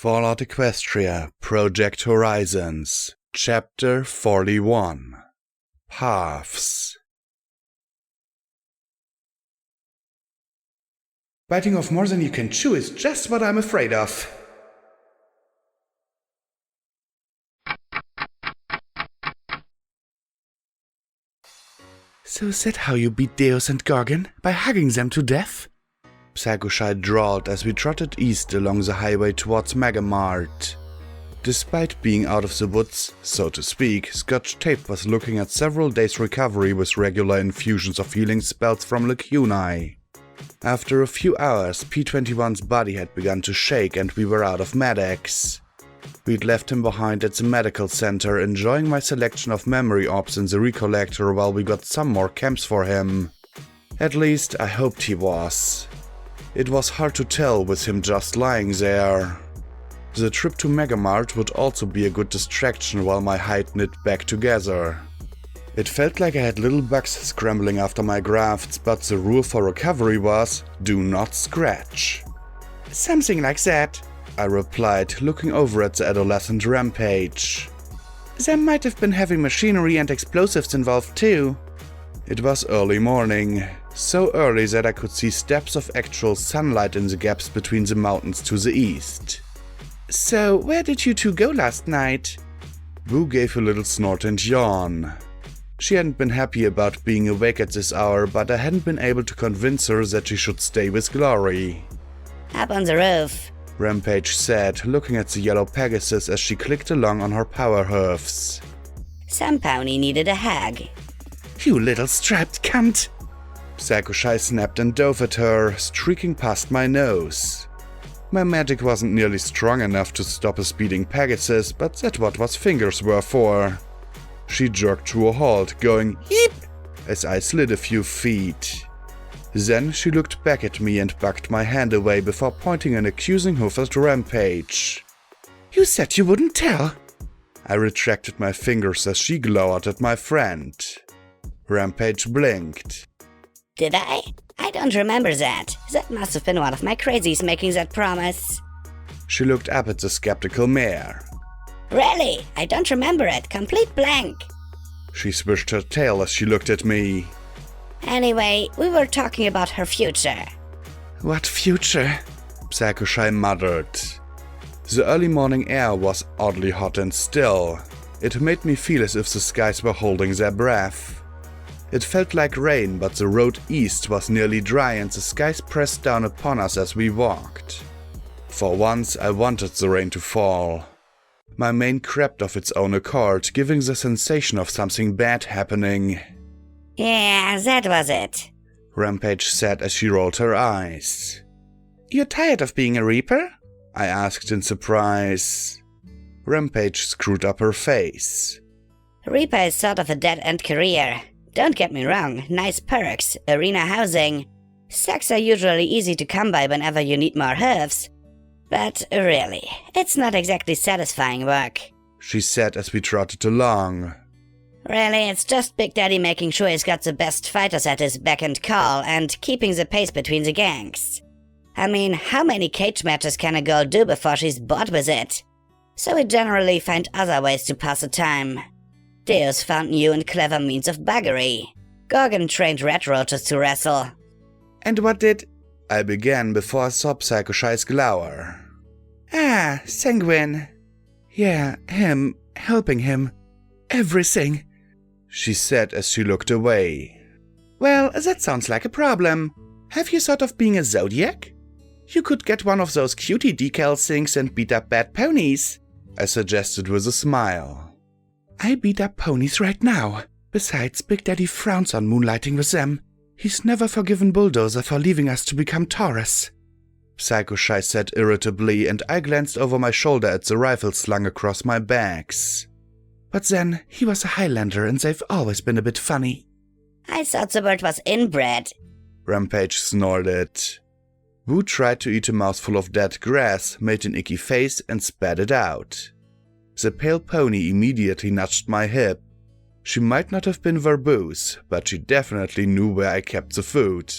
Fallout Equestria, Project Horizons, Chapter 41. Paths. Biting off more than you can chew is just what I'm afraid of. So is that how you beat Deus and Gorgon? By hugging them to death? Psycho-Shy drawled as we trotted east along the highway towards Megamart. Despite being out of the woods, so to speak, Scotch Tape was looking at several days' recovery with regular infusions of healing spells from Lacunae. After a few hours, P-21's body had begun to shake and we were out of medics. We'd left him behind at the medical center, enjoying my selection of memory orbs in the Recollector while we got some more camps for him. At least, I hoped he was. It was hard to tell with him just lying there. The trip to Megamart would also be a good distraction while my hide knit back together. It felt like I had little bugs scrambling after my grafts, but the rule for recovery was, do not scratch. Something like that, I replied, looking over at the adolescent Rampage. There might have been heavy machinery and explosives involved too. It was early morning, so early that I could see steps of actual sunlight in the gaps between the mountains to the east. So, where did you two go last night? Boo gave a little snort and yawn. She hadn't been happy about being awake at this hour, but I hadn't been able to convince her that she should stay with Glory. Up on the roof, Rampage said, looking at the yellow Pegasus as she clicked along on her power hoofs. Some pony needed a hug. You little strapped cunt! Psycho-Shy snapped and dove at her, streaking past my nose. My magic wasn't nearly strong enough to stop a speeding Pegasus, but that's what fingers were for. She jerked to a halt, going yeep as I slid a few feet. Then she looked back at me and bucked my hand away before pointing an accusing hoof at Rampage. You said you wouldn't tell! I retracted my fingers as she glowered at my friend. Rampage blinked. Did I? I don't remember that. That must have been one of my crazies making that promise. She looked up at the skeptical mare. Really? I don't remember it. Complete blank. She swished her tail as she looked at me. Anyway, we were talking about her future. What future? Psycho-Shy muttered. The early morning air was oddly hot and still. It made me feel as if the skies were holding their breath. It felt like rain, but the road east was nearly dry and the skies pressed down upon us as we walked. For once, I wanted the rain to fall. My mane crept of its own accord, giving the sensation of something bad happening. Yeah, that was it, Rampage said as she rolled her eyes. You're tired of being a Reaper? I asked in surprise. Rampage screwed up her face. Reaper is sort of a dead-end career. Don't get me wrong, nice perks, arena housing. Sacks are usually easy to come by whenever you need more hoofs. But really, it's not exactly satisfying work, she said as we trotted along. Really, it's just Big Daddy making sure he's got the best fighters at his beck and call and keeping the pace between the gangs. I mean, how many cage matches can a girl do before she's bored with it? So we generally find other ways to pass the time. Deus found new and clever means of buggery. Gorgon trained red roaches to wrestle. And what did... I began before I saw Psycho-Shy's glower. Ah, Sanguine. Yeah, him, helping him. Everything, she said as she looked away. Well, that sounds like a problem. Have you thought of being a Zodiac? You could get one of those cutie decal things and beat up bad ponies, I suggested with a smile. I beat up ponies right now. Besides, Big Daddy frowns on moonlighting with them. He's never forgiven Bulldozer for leaving us to become Taurus. Psycho-Shy said irritably, and I glanced over my shoulder at the rifle slung across my backs. But then, he was a Highlander and they've always been a bit funny. I thought the word was inbred, Rampage snorted. Wu tried to eat a mouthful of dead grass, made an icky face, and spat it out. The pale pony immediately nudged my hip. She might not have been verbose, but she definitely knew where I kept the food.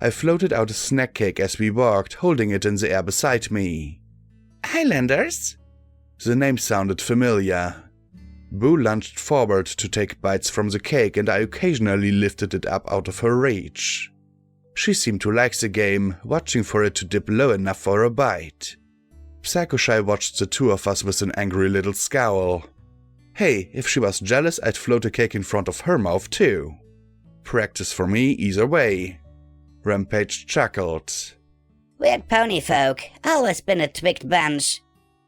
I floated out a snack cake as we walked, holding it in the air beside me. Highlanders? The name sounded familiar. Boo lunged forward to take bites from the cake, and I occasionally lifted it up out of her reach. She seemed to like the game, watching for it to dip low enough for a bite. Psycho-Shy watched the two of us with an angry little scowl. Hey, if she was jealous, I'd float a cake in front of her mouth too. Practice for me either way. Rampage chuckled. Weird pony folk, always been a twigged bunch.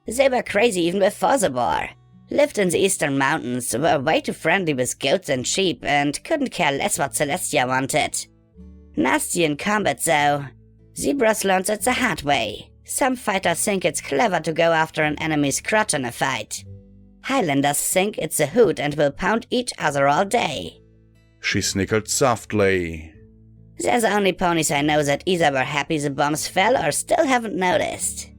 They were crazy even before the war. Lived in the eastern mountains, were way too friendly with goats and sheep, and couldn't care less what Celestia wanted. Nasty in combat though. Zebras learned it the hard way. Some fighters think it's clever to go after an enemy's crotch in a fight. Highlanders think it's a hoot and will pound each other all day. She snickered softly. They're the only ponies I know that either were happy the bombs fell or still haven't noticed.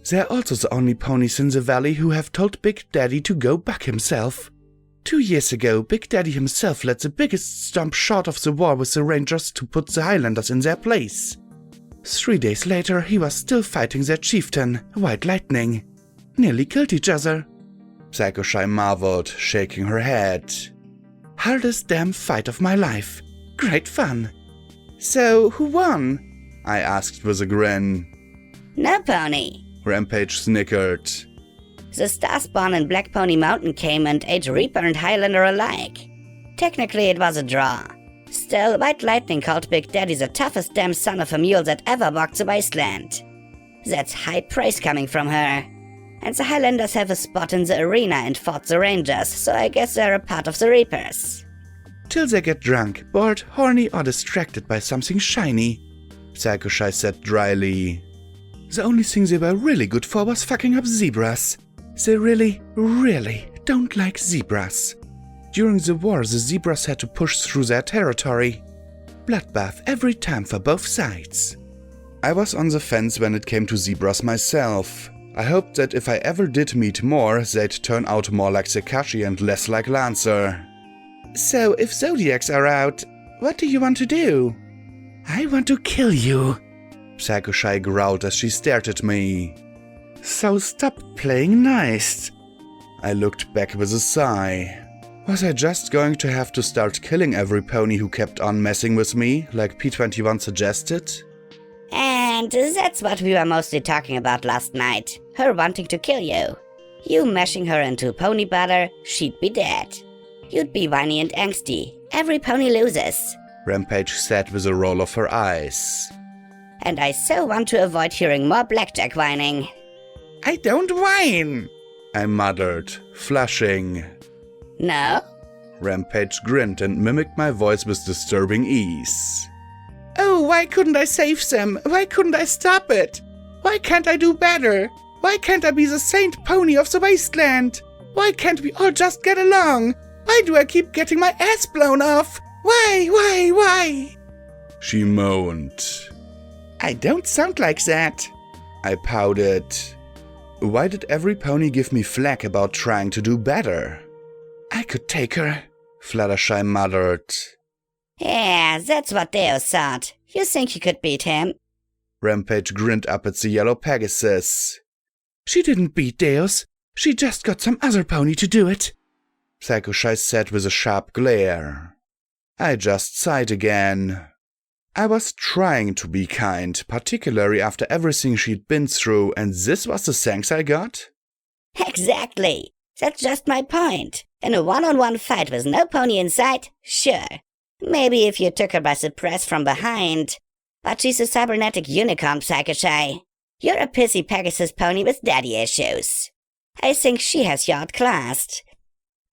They're also the only ponies in the valley who have told Big Daddy to go back himself. 2 years ago, Big Daddy himself led the biggest stomp short of the war with the Rangers to put the Highlanders in their place. 3 days later, he was still fighting their chieftain, White Lightning. Nearly killed each other. Psycho-Shy marveled, shaking her head. Hardest damn fight of my life. Great fun. So, who won? I asked with a grin. No pony. Rampage snickered. The Starspawn in Black Pony Mountain came and ate Reaper and Highlander alike. Technically it was a draw. Still, White Lightning called Big Daddy the toughest damn son of a mule that ever walked the wasteland. That's high praise coming from her. And the Highlanders have a spot in the arena and fought the Rangers, so I guess they're a part of the Reapers. Till they get drunk, bored, horny, or distracted by something shiny, Psycho-Shy said dryly. The only thing they were really good for was fucking up zebras. They really, really don't like zebras. During the war, the zebras had to push through their territory. Bloodbath every time for both sides. I was on the fence when it came to zebras myself. I hoped that if I ever did meet more, they'd turn out more like Sakashi and less like Lancer. So, if Zodiacs are out, what do you want to do? I want to kill you, Psycho-Shy growled as she stared at me. So stop playing nice. I looked back with a sigh. Was I just going to have to start killing every pony who kept on messing with me, like P21 suggested? And that's what we were mostly talking about last night. Her wanting to kill you. You mashing her into pony butter, she'd be dead. You'd be whiny and angsty. Every pony loses. Rampage said with a roll of her eyes. And I so want to avoid hearing more blackjack whining. I don't whine, I muttered, flushing. No? Rampage grinned and mimicked my voice with disturbing ease. Oh, why couldn't I save them? Why couldn't I stop it? Why can't I do better? Why can't I be the saint pony of the wasteland? Why can't we all just get along? Why do I keep getting my ass blown off? Why? She moaned. I don't sound like that, I pouted. Why did every pony give me flack about trying to do better? I could take her, Fluttershy muttered. Yeah, that's what Deo thought. You think you could beat him? Rampage grinned up at the yellow Pegasus. She didn't beat Deus. She just got some other pony to do it, Psycho-Shy said with a sharp glare. I just sighed again. I was trying to be kind, particularly after everything she'd been through, and this was the thanks I got? Exactly. That's just my point. In a one-on-one fight with no pony in sight, sure. Maybe if you took her by surprise from behind. But she's a cybernetic unicorn, Psycho-Shy. You're a pissy Pegasus pony with daddy issues. I think she has you outclassed.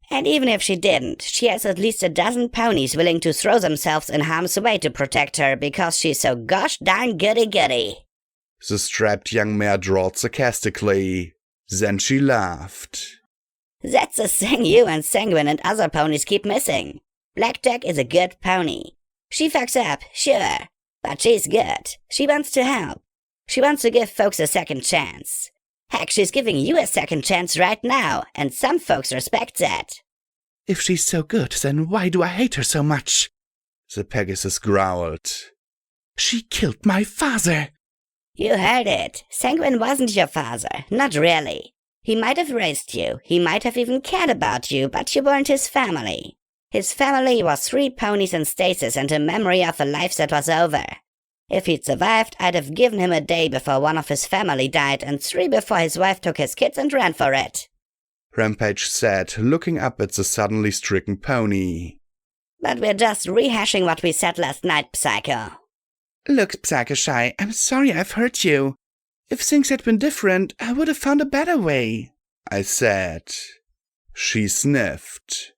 And even if she didn't, she has at least a dozen ponies willing to throw themselves in harm's way to protect her because she's so gosh darn goody-goody. The strapped young mare drawled sarcastically. Then she laughed. That's the thing you and Sanguine and other ponies keep missing. Blackjack is a good pony. She fucks up, sure, but she's good. She wants to help. She wants to give folks a second chance. Heck, she's giving you a second chance right now, and some folks respect that. If she's so good, then why do I hate her so much? The Pegasus growled. She killed my father. You heard it. Sanguine wasn't your father. Not really. He might have raised you. He might have even cared about you, but you weren't his family. His family was 3 ponies in stasis and a memory of a life that was over. If he'd survived, I'd have given him a day before one of his family died and 3 before his wife took his kids and ran for it. Rampage said, looking up at the suddenly stricken pony. But we're just rehashing what we said last night, Psycho. Look, Psycho Shy, I'm sorry I've hurt you. If things had been different, I would have found a better way, I said. She sniffed.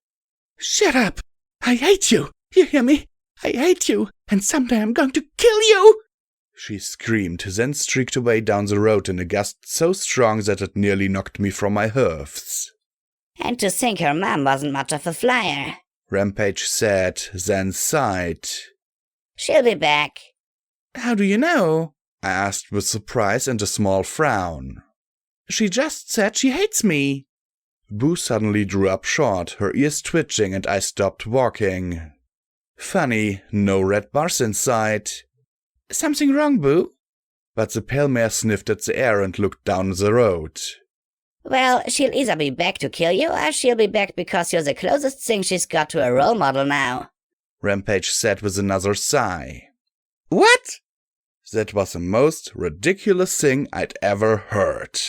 Shut up! I hate you! You hear me? I hate you, and someday I'm going to kill you! She screamed, then streaked away down the road in a gust so strong that it nearly knocked me from my hoofs. And to think her mom wasn't much of a flyer, Rampage said, then sighed. She'll be back. How do you know? I asked with surprise and a small frown. She just said she hates me. Boo suddenly drew up short, her ears twitching, and I stopped walking. Funny, no red bars in sight. Something wrong, Boo? But the pale mare sniffed at the air and looked down the road. Well, she'll either be back to kill you, or she'll be back because you're the closest thing she's got to a role model now, Rampage said with another sigh. What? That was the most ridiculous thing I'd ever heard.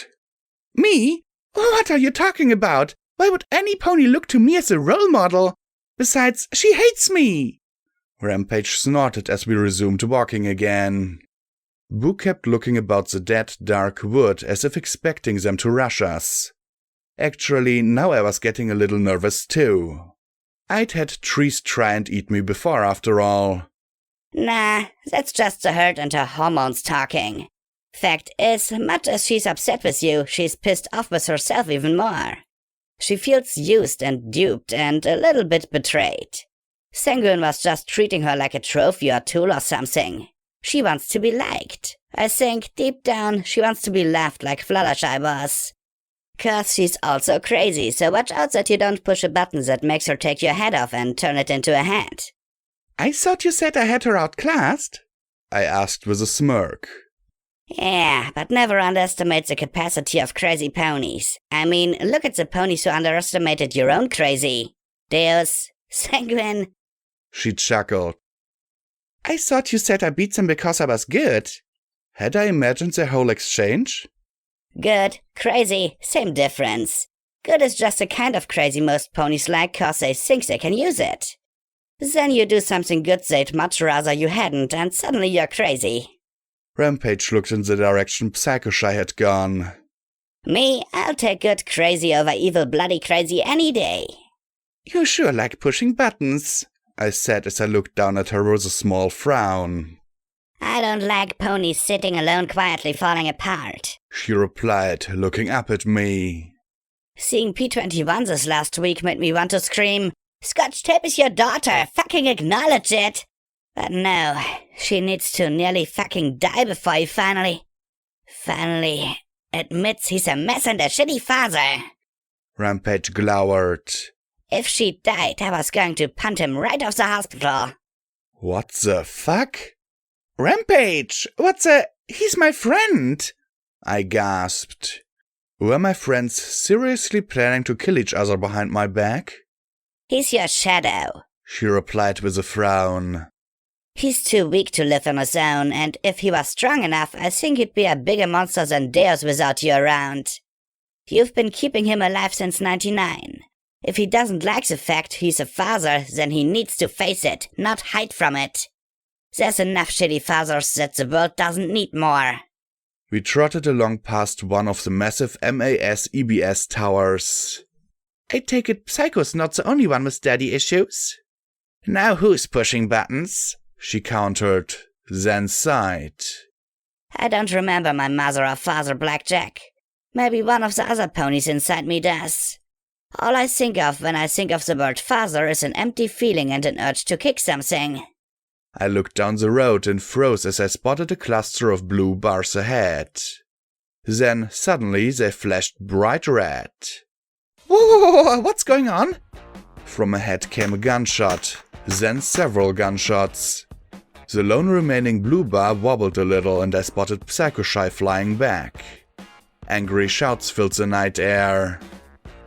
Me? What are you talking about? Why would any pony look to me as a role model? Besides, she hates me! Rampage snorted as we resumed walking again. Boo kept looking about the dead, dark wood as if expecting them to rush us. Actually, now I was getting a little nervous too. I'd had trees try and eat me before, after all. Nah, that's just the herd and her hormones talking. Fact is, much as she's upset with you, she's pissed off with herself even more. She feels used and duped and a little bit betrayed. Sanguine was just treating her like a trophy or tool or something. She wants to be liked. I think, deep down, she wants to be loved like Fluttershy was. 'Cause she's also crazy, so watch out that you don't push a button that makes her take your head off and turn it into a hat. I thought you said I had her outclassed? I asked with a smirk. Yeah, but never underestimate the capacity of crazy ponies. I mean, look at the ponies who underestimated your own crazy. Deus, Sanguine. She chuckled. I thought you said I beat them because I was good. Had I imagined their whole exchange? Good, crazy, same difference. Good is just the kind of crazy most ponies like 'cause they think they can use it. Then you do something good they'd much rather you hadn't, and suddenly you're crazy. Rampage looked in the direction Psycho-Shy had gone. Me, I'll take good crazy over evil bloody crazy any day. You sure like pushing buttons, I said as I looked down at her with a small frown. I don't like ponies sitting alone quietly falling apart, She replied, looking up at me. Seeing P21 this last week made me want to scream, Scotch tape is your daughter, fucking acknowledge it! But no, she needs to nearly fucking die before he finally admits he's a mess and a shitty father. Rampage glowered. If she died, I was going to punt him right off the hospital. What the fuck? Rampage! He's my friend! I gasped. Were my friends seriously planning to kill each other behind my back? He's your shadow, She replied with a frown. He's too weak to live on his own, and if he was strong enough, I think he'd be a bigger monster than Deus without you around. You've been keeping him alive since 99. If he doesn't like the fact he's a father, then he needs to face it, not hide from it. There's enough shitty fathers that the world doesn't need more. We trotted along past one of the massive MAS-EBS towers. I take it Psycho's not the only one with daddy issues? Now who's pushing buttons? She countered, then sighed. I don't remember my mother or father Blackjack. Maybe one of the other ponies inside me does. All I think of when I think of the word father is an empty feeling and an urge to kick something. I looked down the road and froze as I spotted a cluster of blue bars ahead. Then, suddenly, they flashed bright red. Whoa, what's going on? From ahead came a gunshot, then several gunshots. The lone remaining blue bar wobbled a little and I spotted Psychoshy flying back. Angry shouts filled the night air.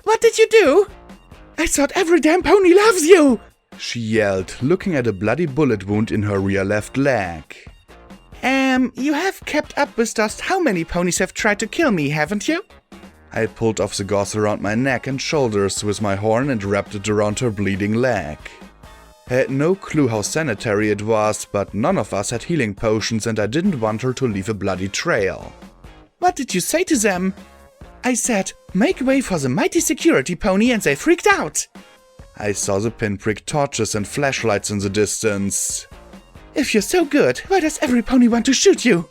What did you do? I thought every damn pony loves you! She yelled, looking at a bloody bullet wound in her rear left leg. You have kept up with just how many ponies have tried to kill me, haven't you? I pulled off the gauze around my neck and shoulders with my horn and wrapped it around her bleeding leg. I had no clue how sanitary it was, but none of us had healing potions and I didn't want her to leave a bloody trail. What did you say to them? I said, make way for the mighty security pony, and they freaked out. I saw the pinprick torches and flashlights in the distance. If you're so good, why does every pony want to shoot you?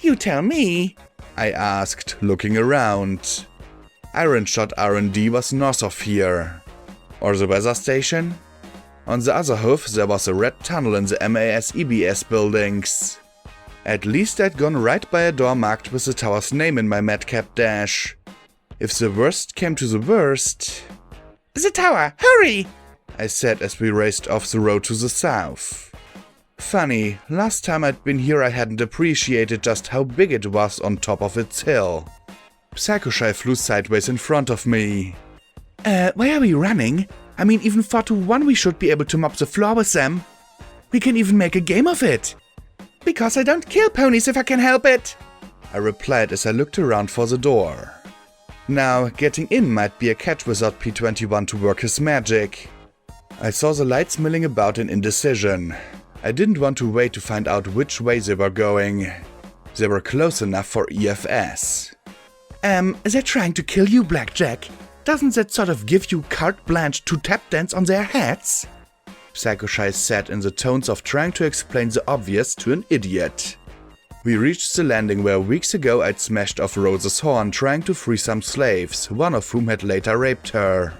You tell me, I asked, looking around. Iron Shot R&D was north of here. Or the weather station? On the other hoof there was a red tunnel in the MAS-EBS buildings. At least I'd gone right by a door marked with the tower's name in my madcap dash. If the worst came to the worst... The tower, hurry! I said as we raced off the road to the south. Funny, last time I'd been here I hadn't appreciated just how big it was on top of its hill. Psychoshy flew sideways in front of me. Why are we running? I mean, even 4-1 we should be able to mop the floor with them. We can even make a game of it. Because I don't kill ponies if I can help it, I replied as I looked around for the door. Now, getting in might be a catch without P21 to work his magic. I saw the lights milling about in indecision. I didn't want to wait to find out which way they were going. They were close enough for EFS. They're trying to kill you, Blackjack. Doesn't that sort of give you carte blanche to tap dance on their heads? Psychoshy said in the tones of trying to explain the obvious to an idiot. We reached the landing where weeks ago I'd smashed off Rose's horn trying to free some slaves, one of whom had later raped her.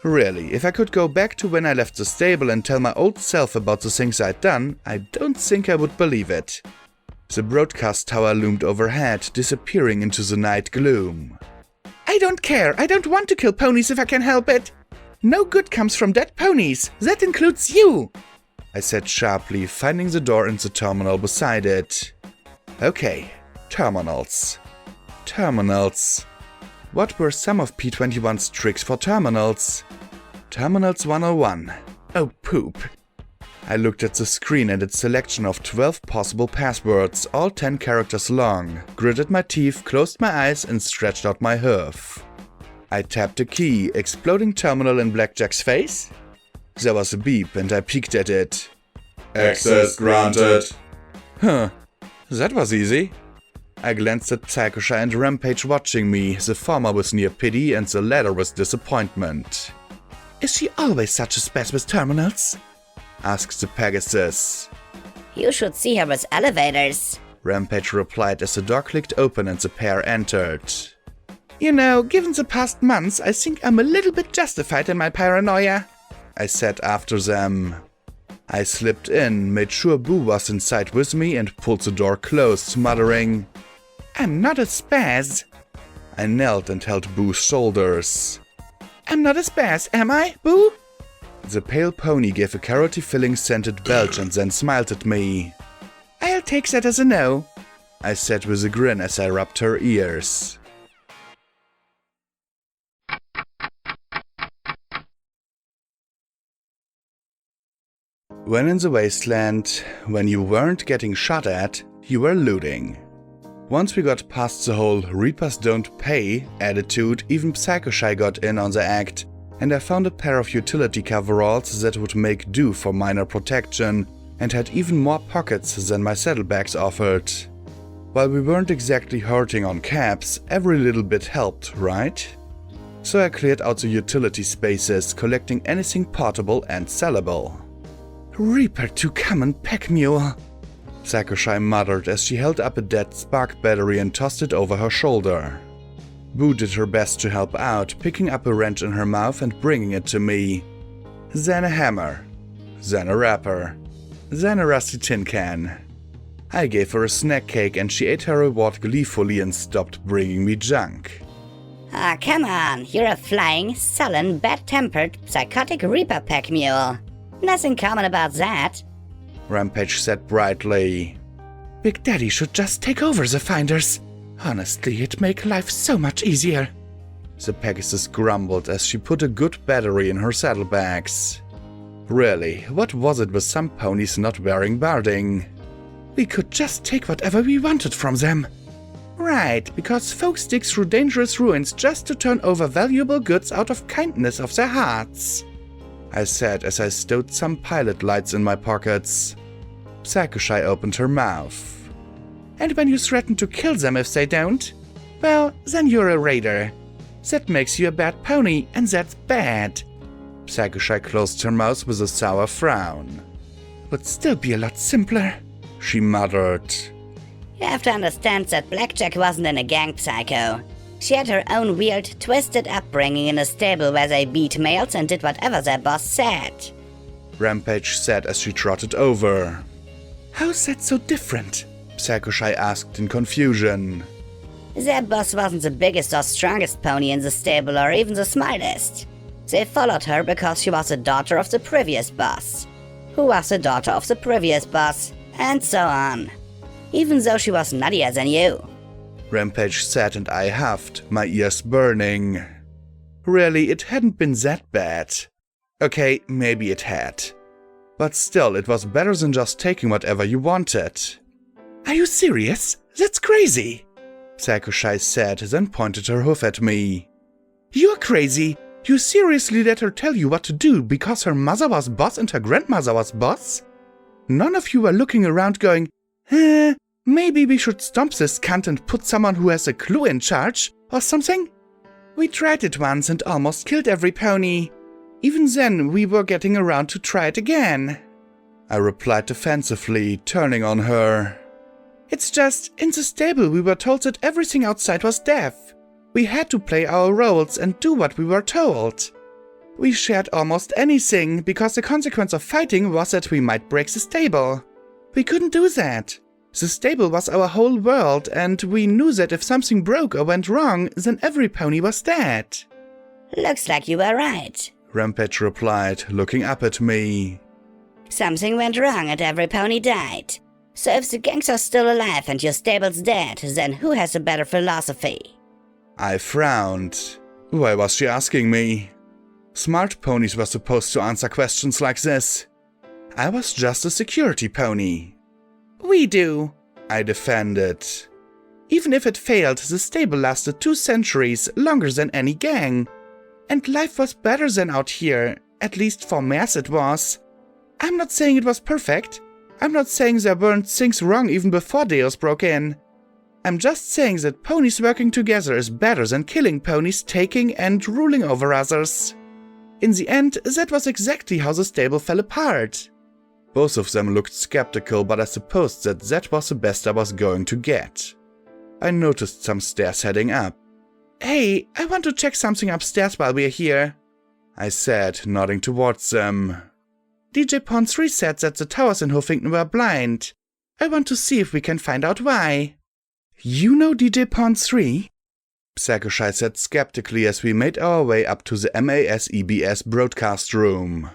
Really, if I could go back to when I left the stable and tell my old self about the things I'd done, I don't think I would believe it. The broadcast tower loomed overhead, disappearing into the night gloom. I don't care. I don't want to kill ponies if I can help it. No good comes from dead ponies. That includes you, I said sharply, finding the door in the terminal beside it. Okay, terminals. Terminals. What were some of P21's tricks for terminals? Terminals 101. Oh, poop. I looked at the screen and its selection of 12 possible passwords, all 10 characters long, gritted my teeth, closed my eyes and stretched out my hoof. I tapped a key, exploding terminal in Blackjack's face. There was a beep and I peeked at it. Access granted. Huh, that was easy. I glanced at Psychoshy and Rampage watching me, the former with near pity and the latter with disappointment. Is she always such a spaz with terminals? Asked the Pegasus. You should see her with elevators, Rampage replied as the door clicked open and the pair entered. You know, given the past months, I think I'm a little bit justified in my paranoia, I said after them. I slipped in, made sure Boo was inside with me and pulled the door closed, muttering, I'm not a spaz. I knelt and held Boo's shoulders. I'm not a spaz, am I, Boo? The pale pony gave a carroty-filling scented belch and then smiled at me. I'll take that as a no, I said with a grin as I rubbed her ears. When in the wasteland, when you weren't getting shot at, you were looting. Once we got past the whole Reapers don't pay attitude, even Psychoshy got in on the act, and I found a pair of utility coveralls that would make do for minor protection and had even more pockets than my saddlebags offered. While we weren't exactly hurting on caps, every little bit helped, right? So I cleared out the utility spaces, collecting anything portable and sellable. Reaper to come and pack mule, Psychoshy muttered as she held up a dead spark battery and tossed it over her shoulder. Boo did her best to help out, picking up a wrench in her mouth and bringing it to me. Then a hammer. Then a wrapper. Then a rusty tin can. I gave her a snack cake and she ate her reward gleefully and stopped bringing me junk. Ah, come on, you're a flying, sullen, bad-tempered, psychotic Reaper pack mule. Nothing common about that. Rampage said brightly. Big Daddy should just take over the finders. Honestly, it'd make life so much easier. The Pegasus grumbled as she put a good battery in her saddlebags. Really, what was it with some ponies not wearing barding? We could just take whatever we wanted from them. Right, because folks dig through dangerous ruins just to turn over valuable goods out of kindness of their hearts, I said as I stowed some pilot lights in my pockets. Sakushai opened her mouth. And when you threaten to kill them if they don't, well, then you're a raider. That makes you a bad pony, and that's bad. Sakushai closed her mouth with a sour frown. Would still be a lot simpler, she muttered. You have to understand that Blackjack wasn't in a gang, Psycho. She had her own weird, twisted upbringing in a stable where they beat males and did whatever their boss said. Rampage said as she trotted over. How's that so different? Sakushai asked in confusion. Their boss wasn't the biggest or strongest pony in the stable or even the smartest. They followed her because she was the daughter of the previous boss, who was the daughter of the previous boss, and so on. Even though she was nuttier than you. Rampage said and I huffed, my ears burning. Really, it hadn't been that bad. Okay, maybe it had. But still, it was better than just taking whatever you wanted. Are you serious? That's crazy! Sakushai said, then pointed her hoof at me. You're crazy! You seriously let her tell you what to do because her mother was boss and her grandmother was boss? None of you were looking around going, maybe we should stomp this cunt and put someone who has a clue in charge, or something? We tried it once and almost killed every pony. Even then, we were getting around to try it again. I replied defensively, turning on her. It's just, in the stable we were told that everything outside was deaf. We had to play our roles and do what we were told. We shared almost anything, because the consequence of fighting was that we might break the stable. We couldn't do that. The stable was our whole world, and we knew that if something broke or went wrong, then every pony was dead. Looks like you were right, Rampage replied, looking up at me. Something went wrong and every pony died. So if the gangs are still alive and your stable's dead, then who has a better philosophy? I frowned. Why was she asking me? Smart ponies were supposed to answer questions like this. I was just a security pony. We do, I defended. Even if it failed, the stable lasted 2 centuries, longer than any gang. And life was better than out here, at least for mares it was. I'm not saying it was perfect. I'm not saying there weren't things wrong even before Deus broke in. I'm just saying that ponies working together is better than killing ponies, taking and ruling over others. In the end, that was exactly how the stable fell apart. Both of them looked skeptical, but I supposed that was the best I was going to get. I noticed some stairs heading up. Hey, I want to check something upstairs while we're here, I said, nodding towards them. DJ Pawn 3 said that the towers in Huffington were blind. I want to see if we can find out why. You know DJ Pawn 3? Sakushai said skeptically as we made our way up to the MASEBS broadcast room.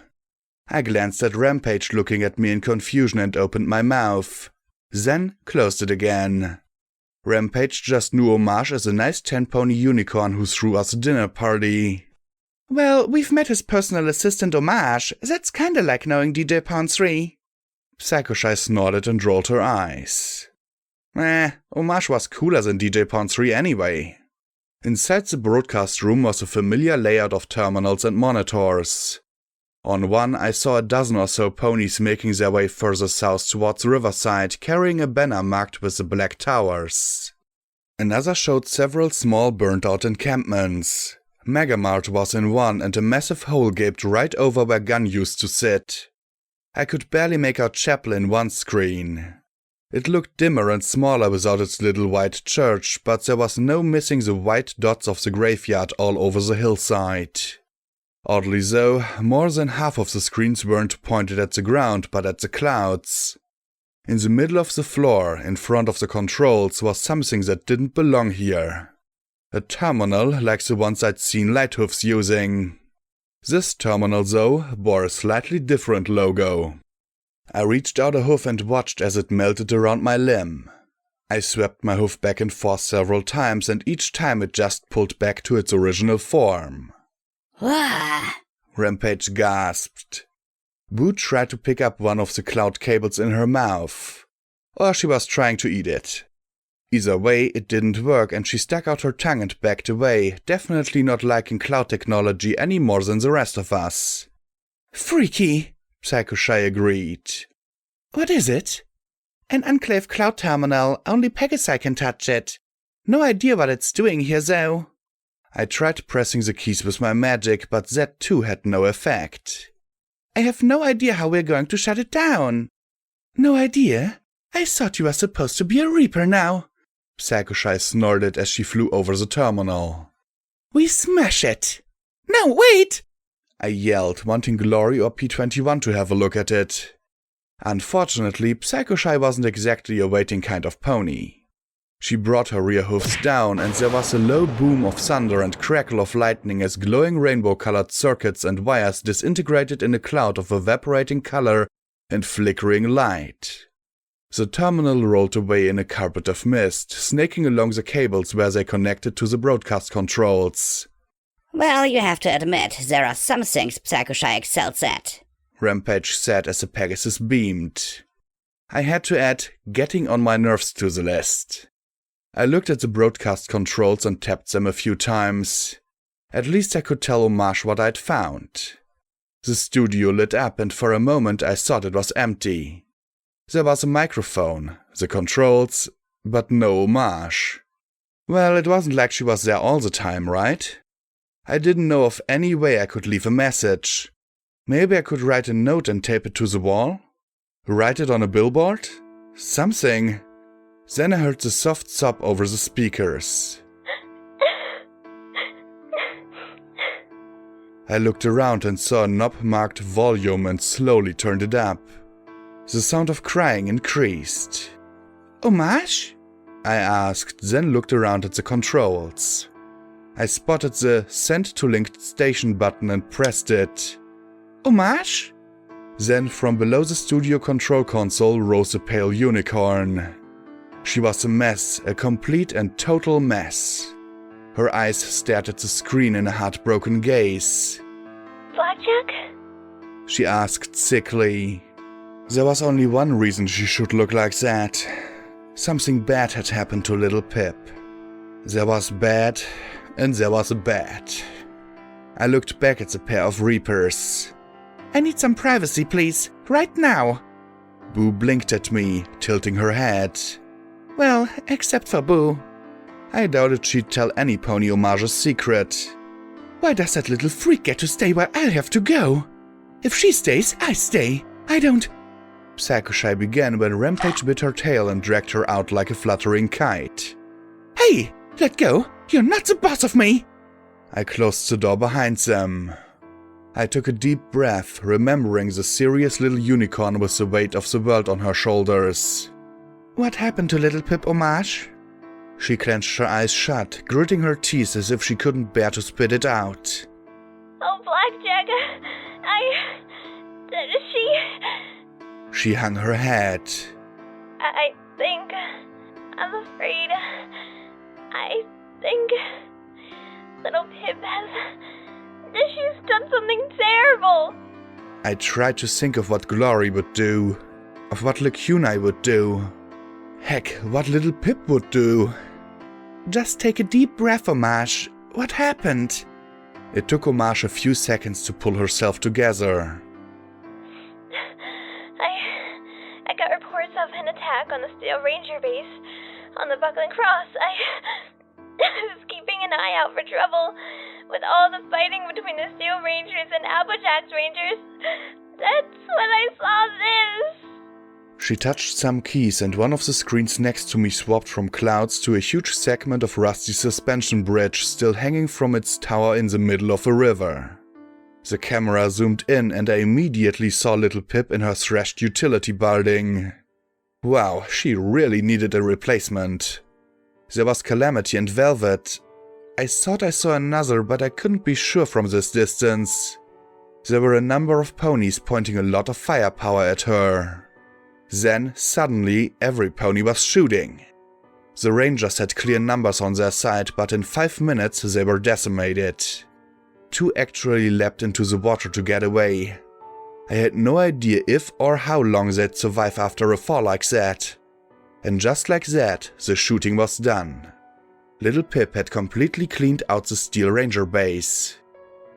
I glanced at Rampage looking at me in confusion and opened my mouth, then closed it again. Rampage just knew Homage as a nice 10-pony unicorn who threw us a dinner party. Well, we've met his personal assistant Homage. That's kinda like knowing DJ Pawn 3. Sakushai snorted and rolled her eyes. Homage was cooler than DJ Pawn 3 anyway. Inside the broadcast room was a familiar layout of terminals and monitors. On one, I saw a dozen or so ponies making their way further south towards Riverside, carrying a banner marked with the Black Towers. Another showed several small burnt-out encampments. Megamart was in one, and a massive hole gaped right over where Gunn used to sit. I could barely make out Chapel in one screen. It looked dimmer and smaller without its little white church, but there was no missing the white dots of the graveyard all over the hillside. Oddly though, more than half of the screens weren't pointed at the ground but at the clouds. In the middle of the floor, in front of the controls, was something that didn't belong here. A terminal like the ones I'd seen Lighthoofs using. This terminal, though, bore a slightly different logo. I reached out a hoof and watched as it melted around my limb. I swept my hoof back and forth several times, and each time it just pulled back to its original form. Wah! Rampage gasped. Boo tried to pick up one of the cloud cables in her mouth. Or she was trying to eat it. Either way, it didn't work, and she stuck out her tongue and backed away, definitely not liking cloud technology any more than the rest of us. Freaky, Psycho Shy agreed. What is it? An Enclave cloud terminal, only Pegasi can touch it. No idea what it's doing here though. I tried pressing the keys with my magic, but that too had no effect. I have no idea how we're going to shut it down. No idea? I thought you were supposed to be a Reaper now. Psycho Shy snorted as she flew over the terminal. We smash it! No, wait! I yelled, wanting Glory or P21 to have a look at it. Unfortunately, Psycho Shy wasn't exactly a waiting kind of pony. She brought her rear hoofs down, and there was a low boom of thunder and crackle of lightning as glowing rainbow-colored circuits and wires disintegrated in a cloud of evaporating color and flickering light. The terminal rolled away in a carpet of mist, snaking along the cables where they connected to the broadcast controls. Well, you have to admit, there are some things Psycho Shy excels at. Rampage said as the Pegasus beamed. I had to add, getting on my nerves to the list. I looked at the broadcast controls and tapped them a few times. At least I could tell Homage what I'd found. The studio lit up, and for a moment I thought it was empty. There was a microphone, the controls, but no Homage. Well, it wasn't like she was there all the time, right? I didn't know of any way I could leave a message. Maybe I could write a note and tape it to the wall? Write it on a billboard? Something. Then I heard the soft sob over the speakers. I looked around and saw a knob-marked volume and slowly turned it up. The sound of crying increased. Homage? I asked, then looked around at the controls. I spotted the Send to Linked Station button and pressed it. Homage? Then from below the studio control console rose a pale unicorn. She was a mess, a complete and total mess. Her eyes stared at the screen in a heartbroken gaze. Blackjack? She asked sickly. There was only one reason she should look like that. Something bad had happened to little Pip. There was bad, and there was bad. I looked back at the pair of Reapers. I need some privacy, please, right now. Boo blinked at me, tilting her head. Well, except for Boo. I doubted she'd tell any pony Homage's secret. Why does that little freak get to stay while I have to go? If she stays, I stay. I don't... Psycho Shy began when Rampage bit her tail and dragged her out like a fluttering kite. Hey, let go. You're not the boss of me. I closed the door behind them. I took a deep breath, remembering the serious little unicorn with the weight of the world on her shoulders. What happened to little Pip, Homage? She clenched her eyes shut, gritting her teeth as if she couldn't bear to spit it out. Oh, Blackjack, She hung her head. I think... I'm afraid... I think... Little Pip has... She's done something terrible! I tried to think of what Glory would do. Of what Lacuna would do. Heck, what little Pip would do. Just take a deep breath, Homage. What happened? It took Homage a few seconds to pull herself together. I got reports of an attack on the Steel Ranger base on the Buckling Cross. I was keeping an eye out for trouble with all the fighting between the Steel Rangers and Applejack's Rangers. That's when I saw this. She touched some keys and one of the screens next to me swapped from clouds to a huge segment of rusty suspension bridge still hanging from its tower in the middle of a river. The camera zoomed in and I immediately saw little Pip in her thrashed utility building. Wow, she really needed a replacement. There was Calamity and Velvet. I thought I saw another, but I couldn't be sure from this distance. There were a number of ponies pointing a lot of firepower at her. Then, suddenly, every pony was shooting. The Rangers had clear numbers on their side, but in 5 minutes they were decimated. 2 actually leapt into the water to get away. I had no idea if or how long they'd survive after a fall like that. And just like that, the shooting was done. Little Pip had completely cleaned out the Steel Ranger base.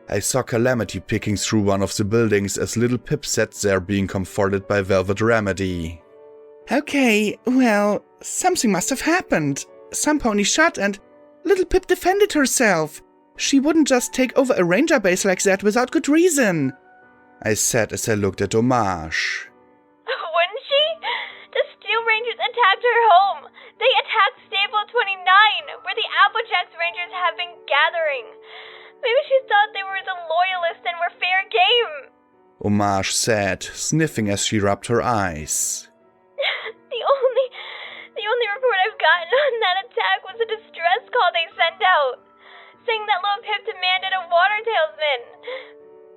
I saw Calamity picking through one of the buildings as Little Pip sat there being comforted by Velvet Remedy. Okay, well, something must have happened. Some pony shot and Little Pip defended herself. She wouldn't just take over a ranger base like that without good reason, I said as I looked at Homage. Wouldn't she? The Steel Rangers attacked her home. They attacked Stable 29, where the Applejacks Rangers have been gathering. Maybe she thought they were the loyalists and were fair game. Homage said, sniffing as she rubbed her eyes. The only report I've gotten on that attack was a distress call they sent out, saying that Little Pip demanded a water talisman.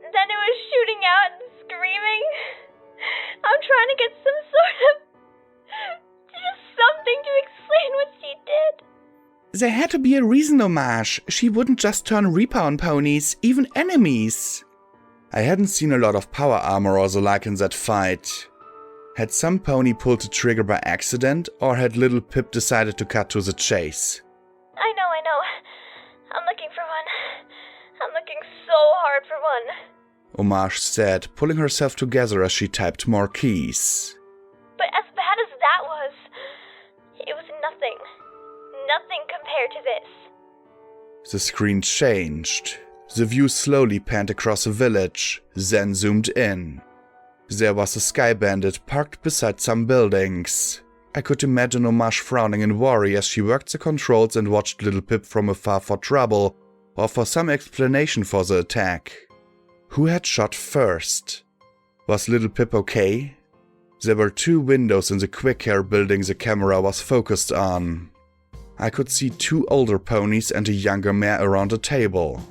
Then it was shooting out and screaming. I'm trying to get some sort of... just something to explain what she did. There had to be a reason, Homage. She wouldn't just turn Reaper on ponies, even enemies. I hadn't seen a lot of power armor or the like in that fight. Had some pony pulled the trigger by accident, or had Little Pip decided to cut to the chase? I know. I'm looking for one. I'm looking so hard for one. Homage said, pulling herself together as she typed more keys. But as bad as that was, it was nothing. Nothing compared to this. The screen changed. The view slowly panned across a village, then zoomed in. There was a Sky Bandit parked beside some buildings. I could imagine Homage frowning in worry as she worked the controls and watched Little Pip from afar for trouble, or for some explanation for the attack. Who had shot first? Was Little Pip okay? There were 2 windows in the quick care building the camera was focused on. I could see 2 older ponies and a younger mare around a table.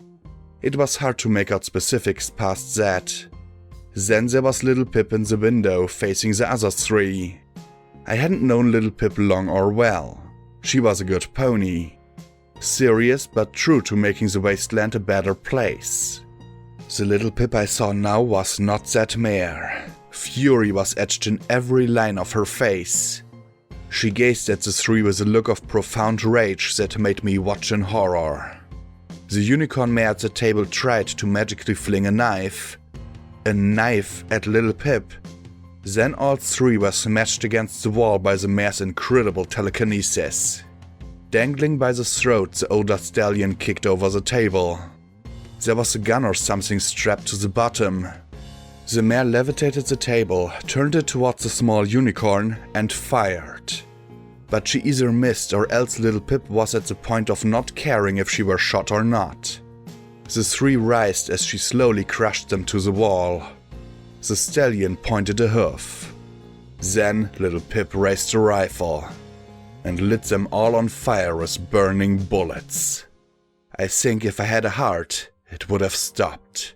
It was hard to make out specifics past that. Then there was Little Pip in the window, facing the other 3. I hadn't known Little Pip long or well. She was a good pony. Serious but true to making the wasteland a better place. The Little Pip I saw now was not that mare. Fury was etched in every line of her face. She gazed at the 3 with a look of profound rage that made me watch in horror. The unicorn mare at the table tried to magically fling a knife at Little Pip. Then all 3 were smashed against the wall by the mare's incredible telekinesis. Dangling by the throat, the older stallion kicked over the table. There was a gun or something strapped to the bottom. The mare levitated the table, turned it towards the small unicorn, and fired. But she either missed or else Little Pip was at the point of not caring if she were shot or not. The 3 writhed as she slowly crushed them to the wall. The stallion pointed a hoof. Then Little Pip raised a rifle and lit them all on fire with burning bullets. I think if I had a heart, it would have stopped.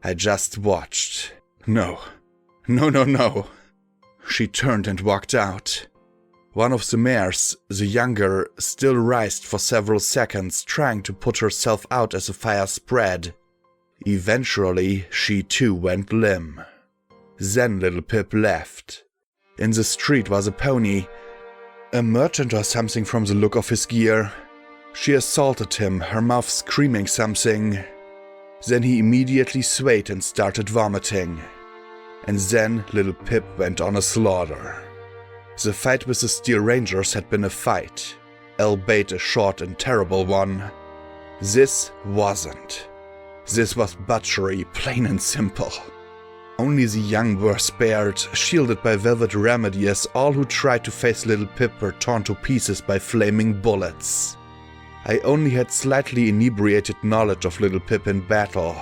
I just watched. No. She turned and walked out. One of the mares, the younger, still writhed for several seconds, trying to put herself out as the fire spread. Eventually, she too went limp. Then Little Pip left. In the street was a pony, a merchant or something from the look of his gear. She assaulted him, her mouth screaming something. Then he immediately swayed and started vomiting. And then Little Pip went on a slaughter. The fight with the Steel Rangers had been a fight, albeit a short and terrible one. This wasn't. This was butchery, plain and simple. Only the young were spared, shielded by Velvet Remedy, as all who tried to face Little Pip were torn to pieces by flaming bullets. I only had slightly inebriated knowledge of Little Pip in battle.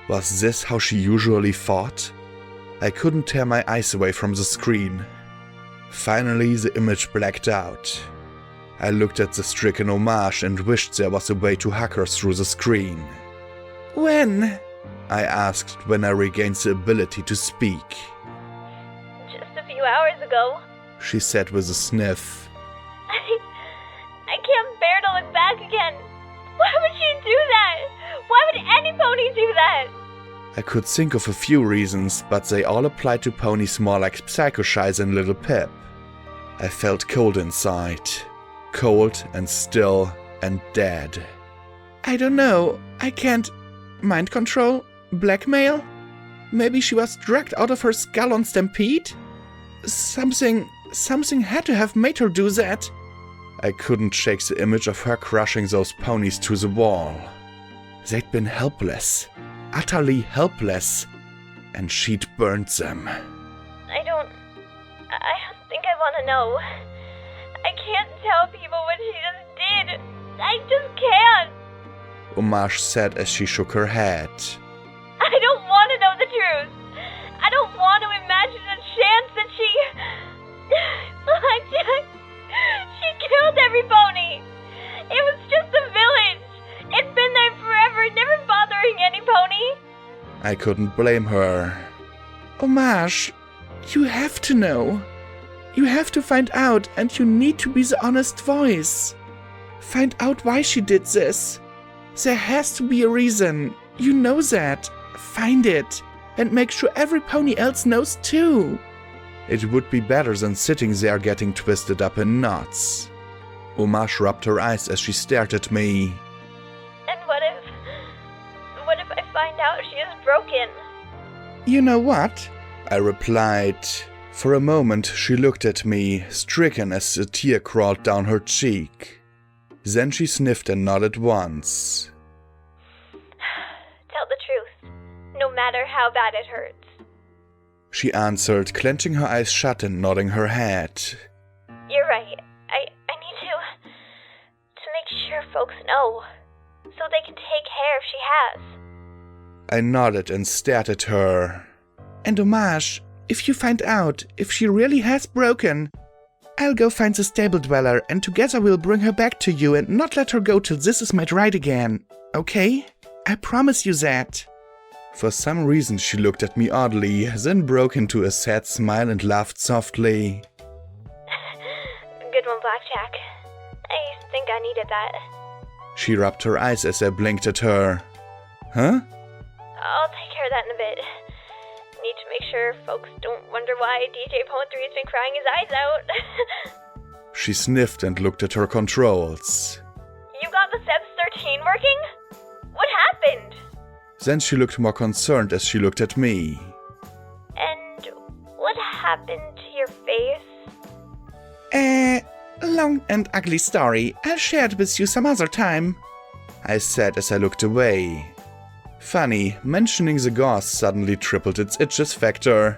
Was this how she usually fought? I couldn't tear my eyes away from the screen. Finally, the image blacked out. I looked at the stricken Homage and wished there was a way to hack her through the screen. When? I asked when I regained the ability to speak. Just a few hours ago. She said with a sniff. I can't bear to look back again. Why would she do that? Why would any pony do that? I could think of a few reasons, but they all applied to ponies more like Psycho-Shy than Little Pip. I felt cold inside. Cold and still and dead. I don't know. I can't... Mind control? Blackmail? Maybe she was dragged out of her skull on Stampede? Something had to have made her do that. I couldn't shake the image of her crushing those ponies to the wall. They'd been helpless. Utterly helpless. And she'd burnt them. I don't think I want to know. I can't tell people what she just did. I just can't. Homage said as she shook her head. I don't want to know the truth. I don't want to imagine a chance that she killed every pony. It was just a village. It's been there forever, never bothering any pony. I couldn't blame her. Homage, you have to know. You have to find out, and you need to be the honest voice. Find out why she did this. There has to be a reason. You know that. Find it. And make sure every pony else knows too. It would be better than sitting there getting twisted up in knots. Homage rubbed her eyes as she stared at me. And what if I find out she is broken? You know what? I replied. For a moment she looked at me, stricken as a tear crawled down her cheek. Then she sniffed and nodded once. Tell the truth, no matter how bad it hurts. She answered, clenching her eyes shut and nodding her head. You're right. I need to make sure folks know, so they can take care if she has. I nodded and stared at her. And Homage, if you find out if she really has broken, I'll go find the stable dweller and together we'll bring her back to you and not let her go till this is made right again. Okay? I promise you that. For some reason she looked at me oddly, then broke into a sad smile and laughed softly. Good one, Blackjack. I think I needed that. She rubbed her eyes as I blinked at her. Huh? I'll take care of that in a bit. Need to make sure folks don't wonder why DJ Pone3's been crying his eyes out. She sniffed and looked at her controls. You got the Sebs 13 working? What happened? Then she looked more concerned as she looked at me. And what happened to your face? Long and ugly story. I'll share it with you some other time, I said as I looked away. Funny, mentioning the gauze suddenly tripled its itches factor.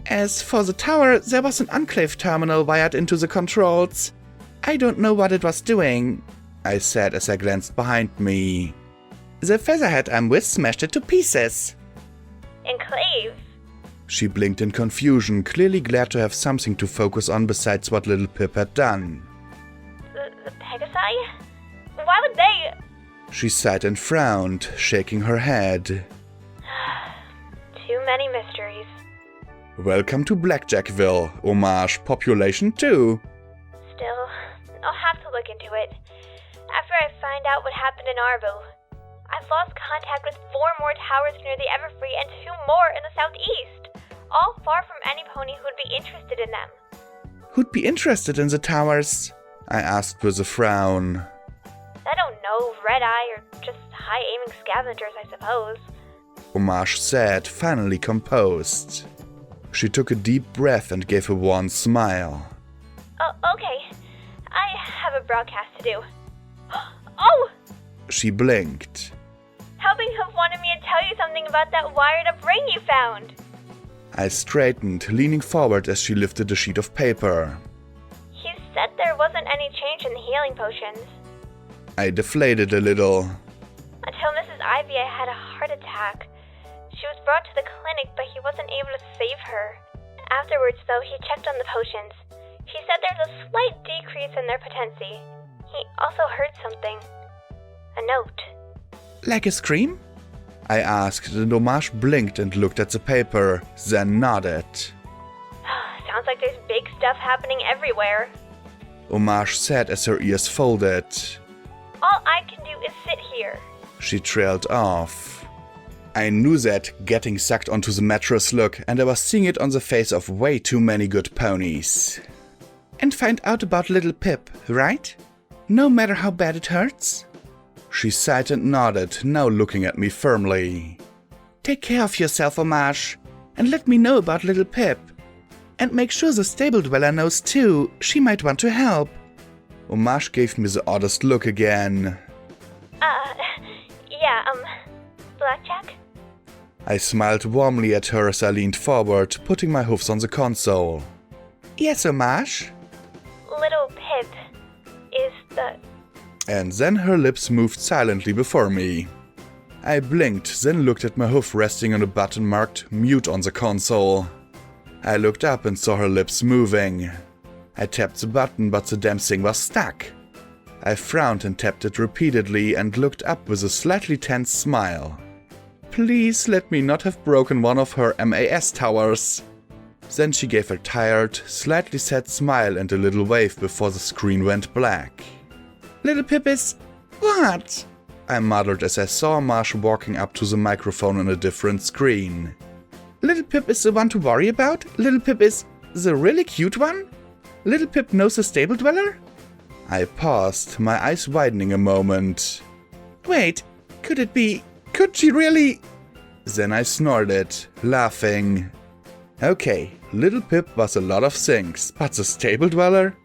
As for the tower, there was an Enclave terminal wired into the controls. I don't know what it was doing, I said as I glanced behind me. The featherhead I'm with smashed it to pieces. Enclave? She blinked in confusion, clearly glad to have something to focus on besides what Little Pip had done. The Pegasi? Why would they... She sighed and frowned, shaking her head. Too many mysteries. Welcome to Blackjackville, Homage, population 2. Still, I'll have to look into it. After I find out what happened in Arbu. I've lost contact with 4 more towers near the Everfree and 2 more in the southeast. All far from any pony who'd be interested in them. Who'd be interested in the towers? I asked with a frown. I don't know, red eye or just high-aiming scavengers, I suppose. Homage said, finally composed. She took a deep breath and gave a wan smile. Oh, okay. I have a broadcast to do. Oh! She blinked. Helping Hoof wanted me to tell you something about that wired-up ring you found. I straightened, leaning forward as she lifted a sheet of paper. He said there wasn't any change in the healing potions. I deflated a little. Until Mrs. Ivy had a heart attack. She was brought to the clinic, but he wasn't able to save her. Afterwards, though, he checked on the potions. He said there's a slight decrease in their potency. He also heard something. A note. Like a scream? I asked, and Homage blinked and looked at the paper, then nodded. Sounds like there's big stuff happening everywhere. Homage said as her ears folded. All I can do is sit here. She trailed off. I knew that getting sucked onto the mattress look, and I was seeing it on the face of way too many good ponies. And find out about little Pip, right? No matter how bad it hurts? She sighed and nodded, now looking at me firmly. Take care of yourself, Homage, and let me know about little Pip. And make sure the stable dweller knows too, she might want to help. Homage gave me the oddest look again. Yeah, Blackjack? I smiled warmly at her as I leaned forward, putting my hoofs on the console. Yes, Homage? Little Pip is the... And then her lips moved silently before me. I blinked, then looked at my hoof resting on a button marked mute on the console. I looked up and saw her lips moving. I tapped the button, but the damn thing was stuck. I frowned and tapped it repeatedly and looked up with a slightly tense smile. Please let me not have broken one of her MAS towers. Then she gave a tired, slightly sad smile and a little wave before the screen went black. Little Pip is... what? I muttered as I saw Marsh walking up to the microphone on a different screen. Little Pip is the one to worry about? Little Pip is the really cute one? Little Pip knows the stable dweller? I paused, my eyes widening a moment. Wait, could she really? Then I snorted, laughing. Okay, little Pip was a lot of things, but the stable dweller?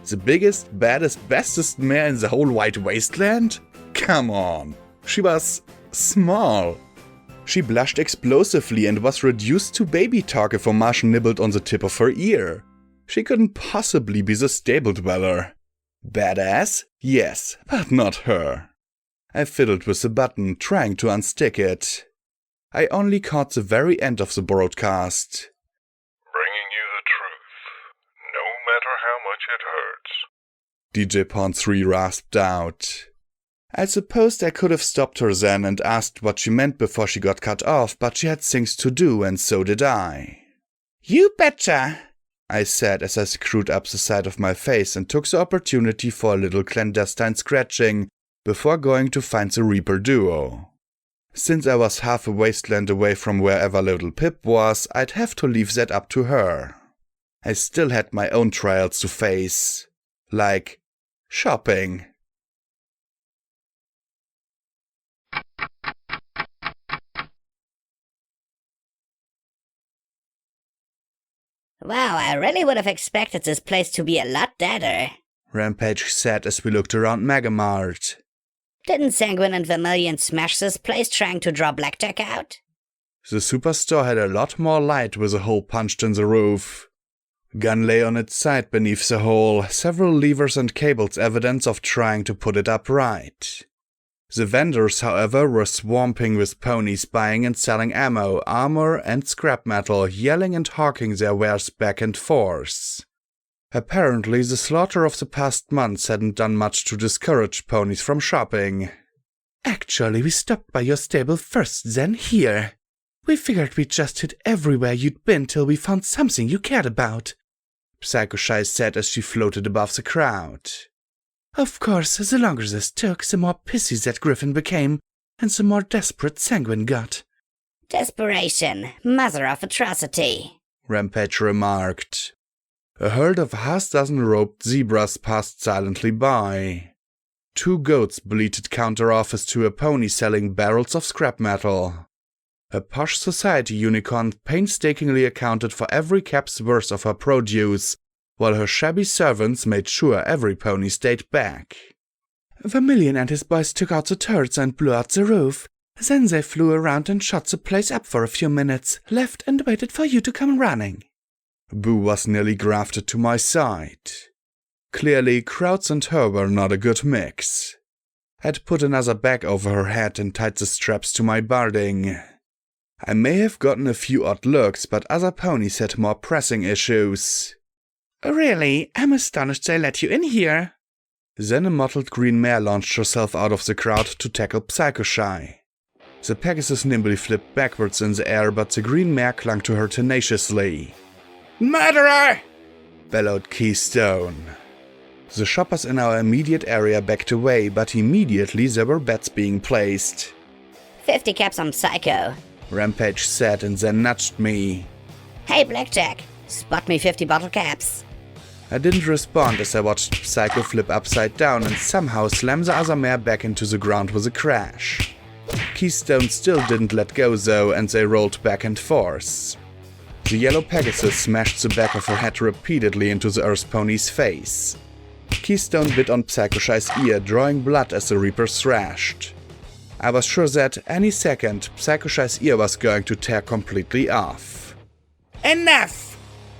The biggest, baddest, bestest mare in the whole wide wasteland? Come on, she was small. She blushed explosively and was reduced to baby talk if Homage nibbled on the tip of her ear. She couldn't possibly be the stable dweller. Badass? Yes, but not her. I fiddled with the button, trying to unstick it. I only caught the very end of the broadcast. Bringing you the truth, no matter how much it hurts. DJ Pawn 3 rasped out. I supposed I could have stopped her then and asked what she meant before she got cut off, but she had things to do, and so did I. You betcha, I said as I screwed up the side of my face and took the opportunity for a little clandestine scratching before going to find the Reaper duo. Since I was half a wasteland away from wherever little Pip was, I'd have to leave that up to her. I still had my own trials to face. Like shopping. Wow, I really would have expected this place to be a lot deader. Rampage said as we looked around Megamart. Didn't Sanguine and Vermilion smash this place trying to draw Blackjack out? The superstore had a lot more light with a hole punched in the roof. Gun lay on its side beneath the hole, several levers and cables evidence of trying to put it upright. The vendors, however, were swamping with ponies buying and selling ammo, armor, and scrap metal, yelling and hawking their wares back and forth. Apparently, the slaughter of the past months hadn't done much to discourage ponies from shopping. Actually, we stopped by your stable first, then here. We figured we'd just hit everywhere you'd been till we found something you cared about, Psycho Shy said as she floated above the crowd. Of course, the longer this took, the more pissy that Griffin became, and the more desperate Sanguine got. Desperation, mother of atrocity, Rampage remarked. A herd of half-dozen roped zebras passed silently by. 2 goats bleated counter-offers to a pony selling barrels of scrap metal. A posh society unicorn painstakingly accounted for every cap's worth of her produce, while her shabby servants made sure every pony stayed back. Vermilion and his boys took out the turrets and blew out the roof. Then they flew around and shot the place up for a few minutes, left and waited for you to come running. Boo was nearly grafted to my side. Clearly, crowds and her were not a good mix. I'd put another bag over her head and tied the straps to my barding. I may have gotten a few odd looks, but other ponies had more pressing issues. Really? I'm astonished they let you in here. Then a mottled green mare launched herself out of the crowd to tackle Psycho Shy. The Pegasus nimbly flipped backwards in the air, but the green mare clung to her tenaciously. Murderer! Bellowed Keystone. The shoppers in our immediate area backed away, but immediately there were bets being placed. 50 caps on Psycho. Rampage said and then nudged me. Hey, Blackjack, spot me 50 bottle caps. I didn't respond as I watched Psycho flip upside down and somehow slam the other mare back into the ground with a crash. Keystone still didn't let go though, and they rolled back and forth. The yellow Pegasus smashed the back of her head repeatedly into the Earth Pony's face. Keystone bit on Psycho Shy's ear, drawing blood as the Reaper thrashed. I was sure that any second Psycho Shy's ear was going to tear completely off. Enough!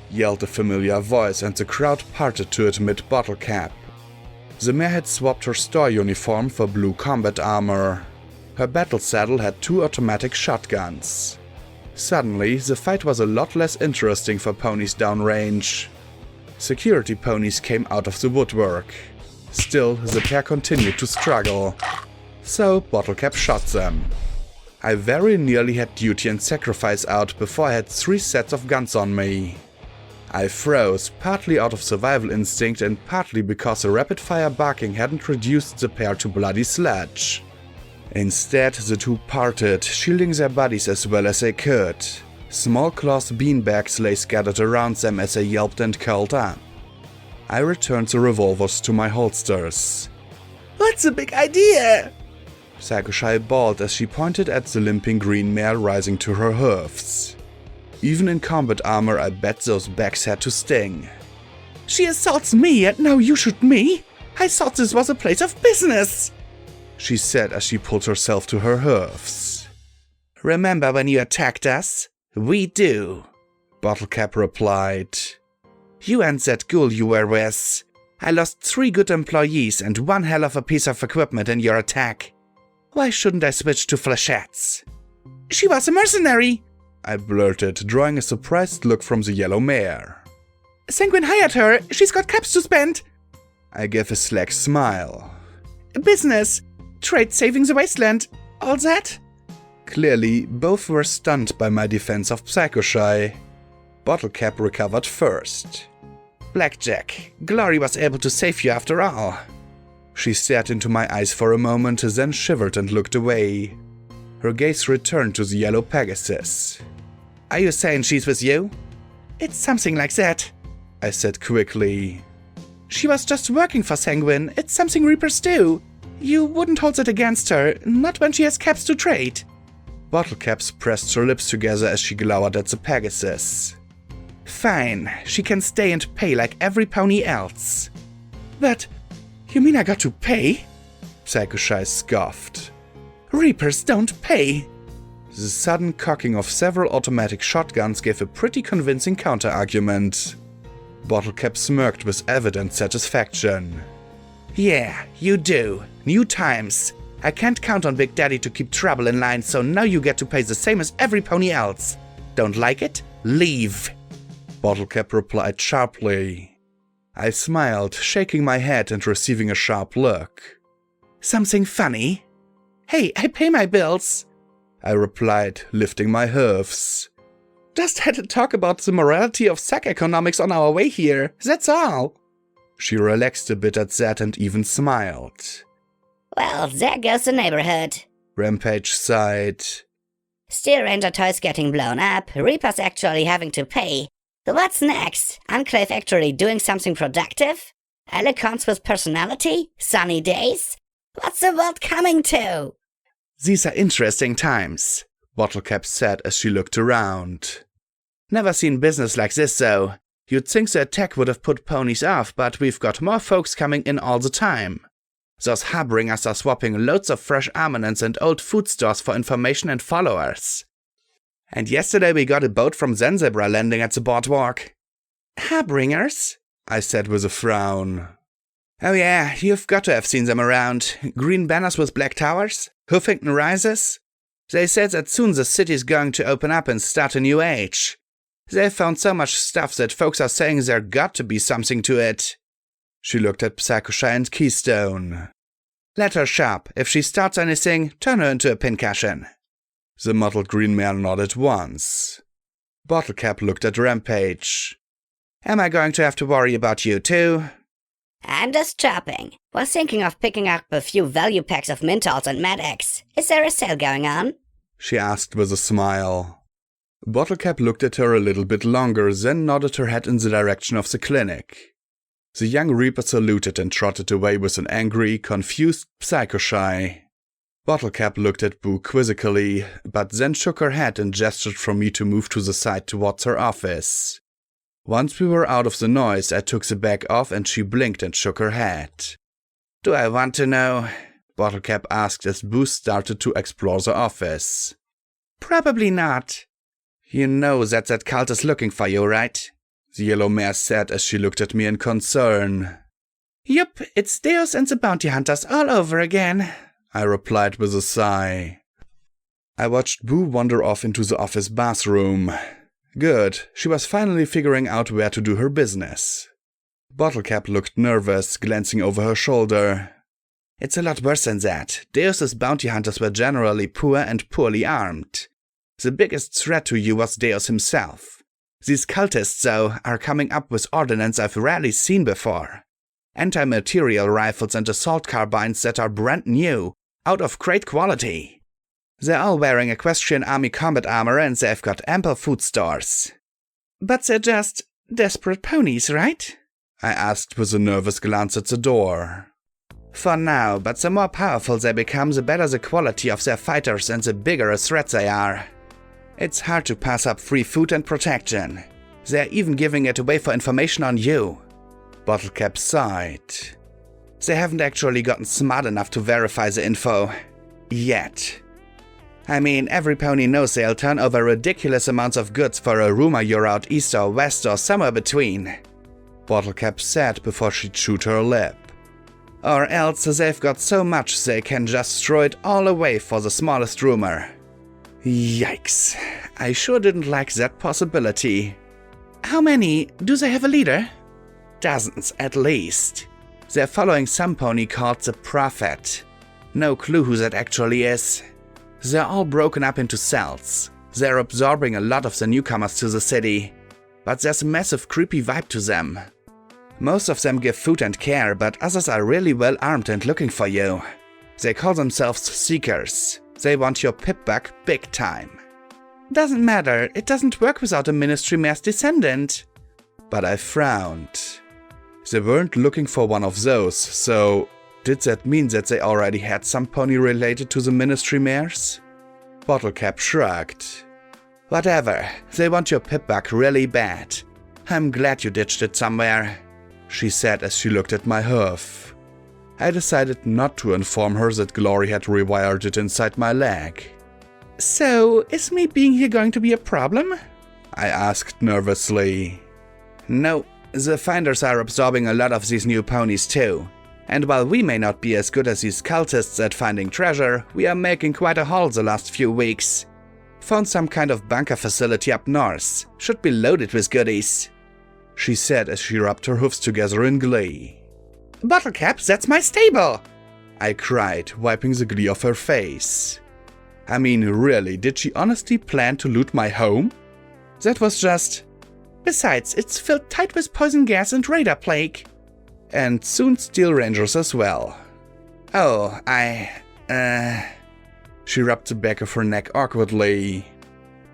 Yelled a familiar voice, and the crowd parted to admit Bottle Cap. The mare had swapped her store uniform for blue combat armor. Her battle saddle had 2 automatic shotguns. Suddenly, the fight was a lot less interesting for ponies downrange. Security ponies came out of the woodwork. Still, the pair continued to struggle. So, Bottle Cap shot them. I very nearly had duty and sacrifice out before I had 3 sets of guns on me. I froze, partly out of survival instinct and partly because the rapid-fire barking hadn't reduced the pair to bloody sludge. Instead, the two parted, shielding their bodies as well as they could. Small cloth beanbags lay scattered around them as they yelped and curled up. I returned the revolvers to my holsters. What's the big idea? Psycho Shy bawled as she pointed at the limping green mare rising to her hoofs. Even in combat armor, I bet those bags had to sting. She assaults me and now you shoot me? I thought this was a place of business, she said as she pulled herself to her hoofs. Remember when you attacked us? We do, Bottle Cap replied. You and that ghoul you were with. I lost 3 good employees and 1 hell of a piece of equipment in your attack. Why shouldn't I switch to flechettes? She was a mercenary, I blurted, drawing a surprised look from the yellow mare. Sanguine hired her. She's got caps to spend. I gave a slack smile. Business. Trade saving the wasteland. All that? Clearly, both were stunned by my defense of Psycho Shy. Bottle Cap recovered first. Blackjack, Glory was able to save you after all. She stared into my eyes for a moment, then shivered and looked away. Her gaze returned to the yellow Pegasus. Are you saying she's with you? It's something like that, I said quickly. She was just working for Sanguine. It's something Reapers do. You wouldn't hold it against her, not when she has caps to trade. Bottle Caps pressed her lips together as she glowered at the Pegasus. Fine, she can stay and pay like every pony else. But, you mean I got to pay? Psycho Shy scoffed. Reapers don't pay. The sudden cocking of several automatic shotguns gave a pretty convincing counter-argument. Bottle Cap smirked with evident satisfaction. Yeah, you do. New times. I can't count on Big Daddy to keep trouble in line, so now you get to pay the same as every pony else. Don't like it? Leave. Bottle Cap replied sharply. I smiled, shaking my head and receiving a sharp look. Something funny? Hey, I pay my bills, I replied, lifting my hoofs. Just had to talk about the morality of sack economics on our way here, that's all. She relaxed a bit at that and even smiled. Well, there goes the neighborhood. Rampage sighed. Steel Ranger toys getting blown up, Reapers actually having to pay. What's next? Enclave actually doing something productive? Alicorns with personality? Sunny days? What's the world coming to? These are interesting times, Bottle Cap said as she looked around. Never seen business like this though. You'd think the attack would have put ponies off, but we've got more folks coming in all the time. Those harbingers are swapping loads of fresh armaments and old food stores for information and followers. And yesterday we got a boat from Zanzibar landing at the boardwalk. Harbingers? I said with a frown. Oh yeah, you've got to have seen them around. Green banners with black towers? Huffington Rises? They said that soon the city's going to open up and start a new age. They've found so much stuff that folks are saying there got to be something to it. She looked at Psycho Shy and Keystone. Let her shop. If she starts anything, turn her into a pincushion. The mottled green mare nodded once. Bottlecap looked at Rampage. Am I going to have to worry about you too? I'm just shopping. Was thinking of picking up a few value packs of Mintalls and Mad X. Is there a sale going on? She asked with a smile. Bottlecap looked at her a little bit longer, then nodded her head in the direction of the clinic. The young Reaper saluted and trotted away with an angry, confused Psycho-Shy. Bottlecap looked at Boo quizzically, but then shook her head and gestured for me to move to the side towards her office. Once we were out of the noise, I took the bag off and she blinked and shook her head. Do I want to know? Bottlecap asked as Boo started to explore the office. Probably not. You know that cult is looking for you, right? The yellow mare said as she looked at me in concern. Yup, it's Deus and the Bounty Hunters all over again, I replied with a sigh. I watched Boo wander off into the office bathroom. Good, she was finally figuring out where to do her business. Bottlecap looked nervous, glancing over her shoulder. It's a lot worse than that. Deus's bounty hunters were generally poor and poorly armed. The biggest threat to you was Deus himself. These cultists, though, are coming up with ordnance I've rarely seen before. Anti-material rifles and assault carbines that are brand new, out of great quality. They're all wearing Equestrian army combat armor and they've got ample food stores. But they're just desperate ponies, right? I asked with a nervous glance at the door. For now, but the more powerful they become, the better the quality of their fighters and the bigger a threat they are. It's hard to pass up free food and protection. They're even giving it away for information on you. Bottlecap sighed. They haven't actually gotten smart enough to verify the info. Yet. I mean, every pony knows they'll turn over ridiculous amounts of goods for a rumor you're out east or west or somewhere between. Bottlecap said before she chewed her lip. Or else they've got so much they can just throw it all away for the smallest rumor. Yikes. I sure didn't like that possibility. How many? Do they have a leader? Dozens, at least. They're following some pony called the Prophet. No clue who that actually is. They're all broken up into cells. They're absorbing a lot of the newcomers to the city. But there's a massive creepy vibe to them. Most of them give food and care, but others are really well armed and looking for you. They call themselves Seekers. They want your pip back big time. Doesn't matter, it doesn't work without a Ministry Mare's descendant. But I frowned. They weren't looking for one of those, so did that mean that they already had some pony related to the Ministry Mares? Bottlecap shrugged. Whatever, they want your pip back really bad. I'm glad you ditched it somewhere, she said as she looked at my hoof. I decided not to inform her that Glory had rewired it inside my leg. So, is me being here going to be a problem? I asked nervously. No, the Finders are absorbing a lot of these new ponies too. And while we may not be as good as these cultists at finding treasure, we are making quite a haul the last few weeks. Found some kind of bunker facility up north. Should be loaded with goodies, she said as she rubbed her hoofs together in glee. Bottlecap, that's my stable! I cried, wiping the glee off her face. I mean, really, did she honestly plan to loot my home? That was just... Besides, it's filled tight with poison gas and radar plague. And soon Steel Rangers as well. Oh, She rubbed the back of her neck awkwardly.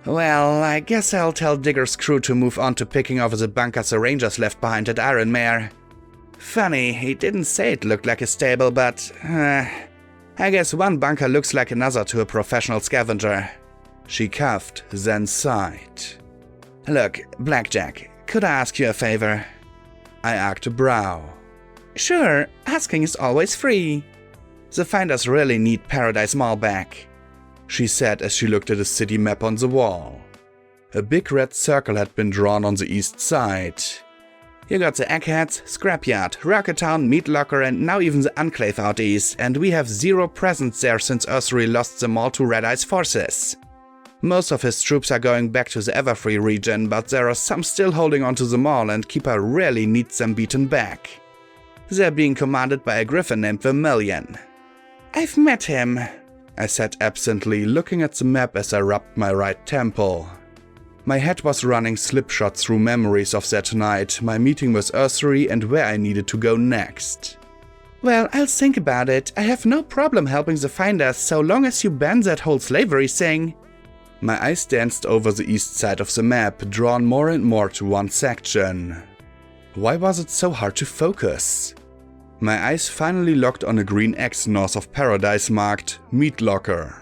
Well, I guess I'll tell Digger's crew to move on to picking over the bunkers the Rangers left behind at Iron Mare. Funny, he didn't say it looked like a stable, but... I guess one bunker looks like another to a professional scavenger. She coughed, then sighed. Look, Blackjack, could I ask you a favor? I arched a brow. Sure, asking is always free. The Finders really need Paradise Mall back, she said as she looked at a city map on the wall. A big red circle had been drawn on the east side. You got the Eggheads, Scrapyard, Rocketown, Meat Locker and now even the Enclave out east, and we have zero presence there since Ursary lost them all to Red Eye's forces. Most of his troops are going back to the Everfree region, but there are some still holding onto the mall and Keeper really needs them beaten back. They're being commanded by a griffin named Vermilion. I've met him, I said absently, looking at the map as I rubbed my right temple. My head was running slipshod through memories of that night, my meeting with Ursary and where I needed to go next. Well, I'll think about it. I have no problem helping the finders so long as you ban that whole slavery thing. My eyes danced over the east side of the map, drawn more and more to one section. Why was it so hard to focus? My eyes finally locked on a green X north of Paradise marked Meat Locker.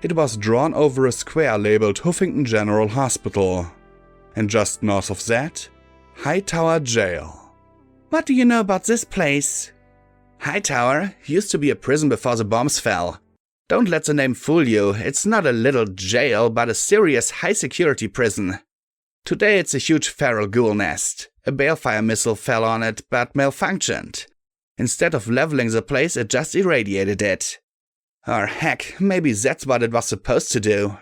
It was drawn over a square labeled Huffington General Hospital. And just north of that, Hightower Jail. What do you know about this place? Hightower used to be a prison before the bombs fell. Don't let the name fool you, it's not a little jail, but a serious high-security prison. Today it's a huge feral ghoul nest. A balefire missile fell on it, but malfunctioned. Instead of leveling the place, it just irradiated it. Or heck, maybe that's what it was supposed to do.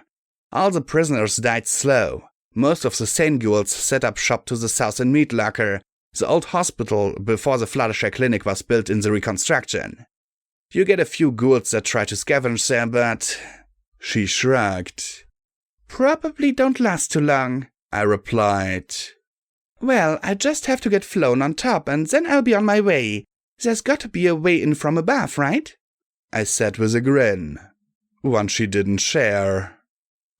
All the prisoners died slow. Most of the sane ghouls set up shop to the south in Meat Locker, the old hospital before the Fluttershy Clinic was built in the reconstruction. You get a few ghouls that try to scavenge there, but... She shrugged. Probably don't last too long, I replied. Well, I just have to get flown on top and then I'll be on my way. There's got to be a way in from above, right? I said with a grin. One she didn't share.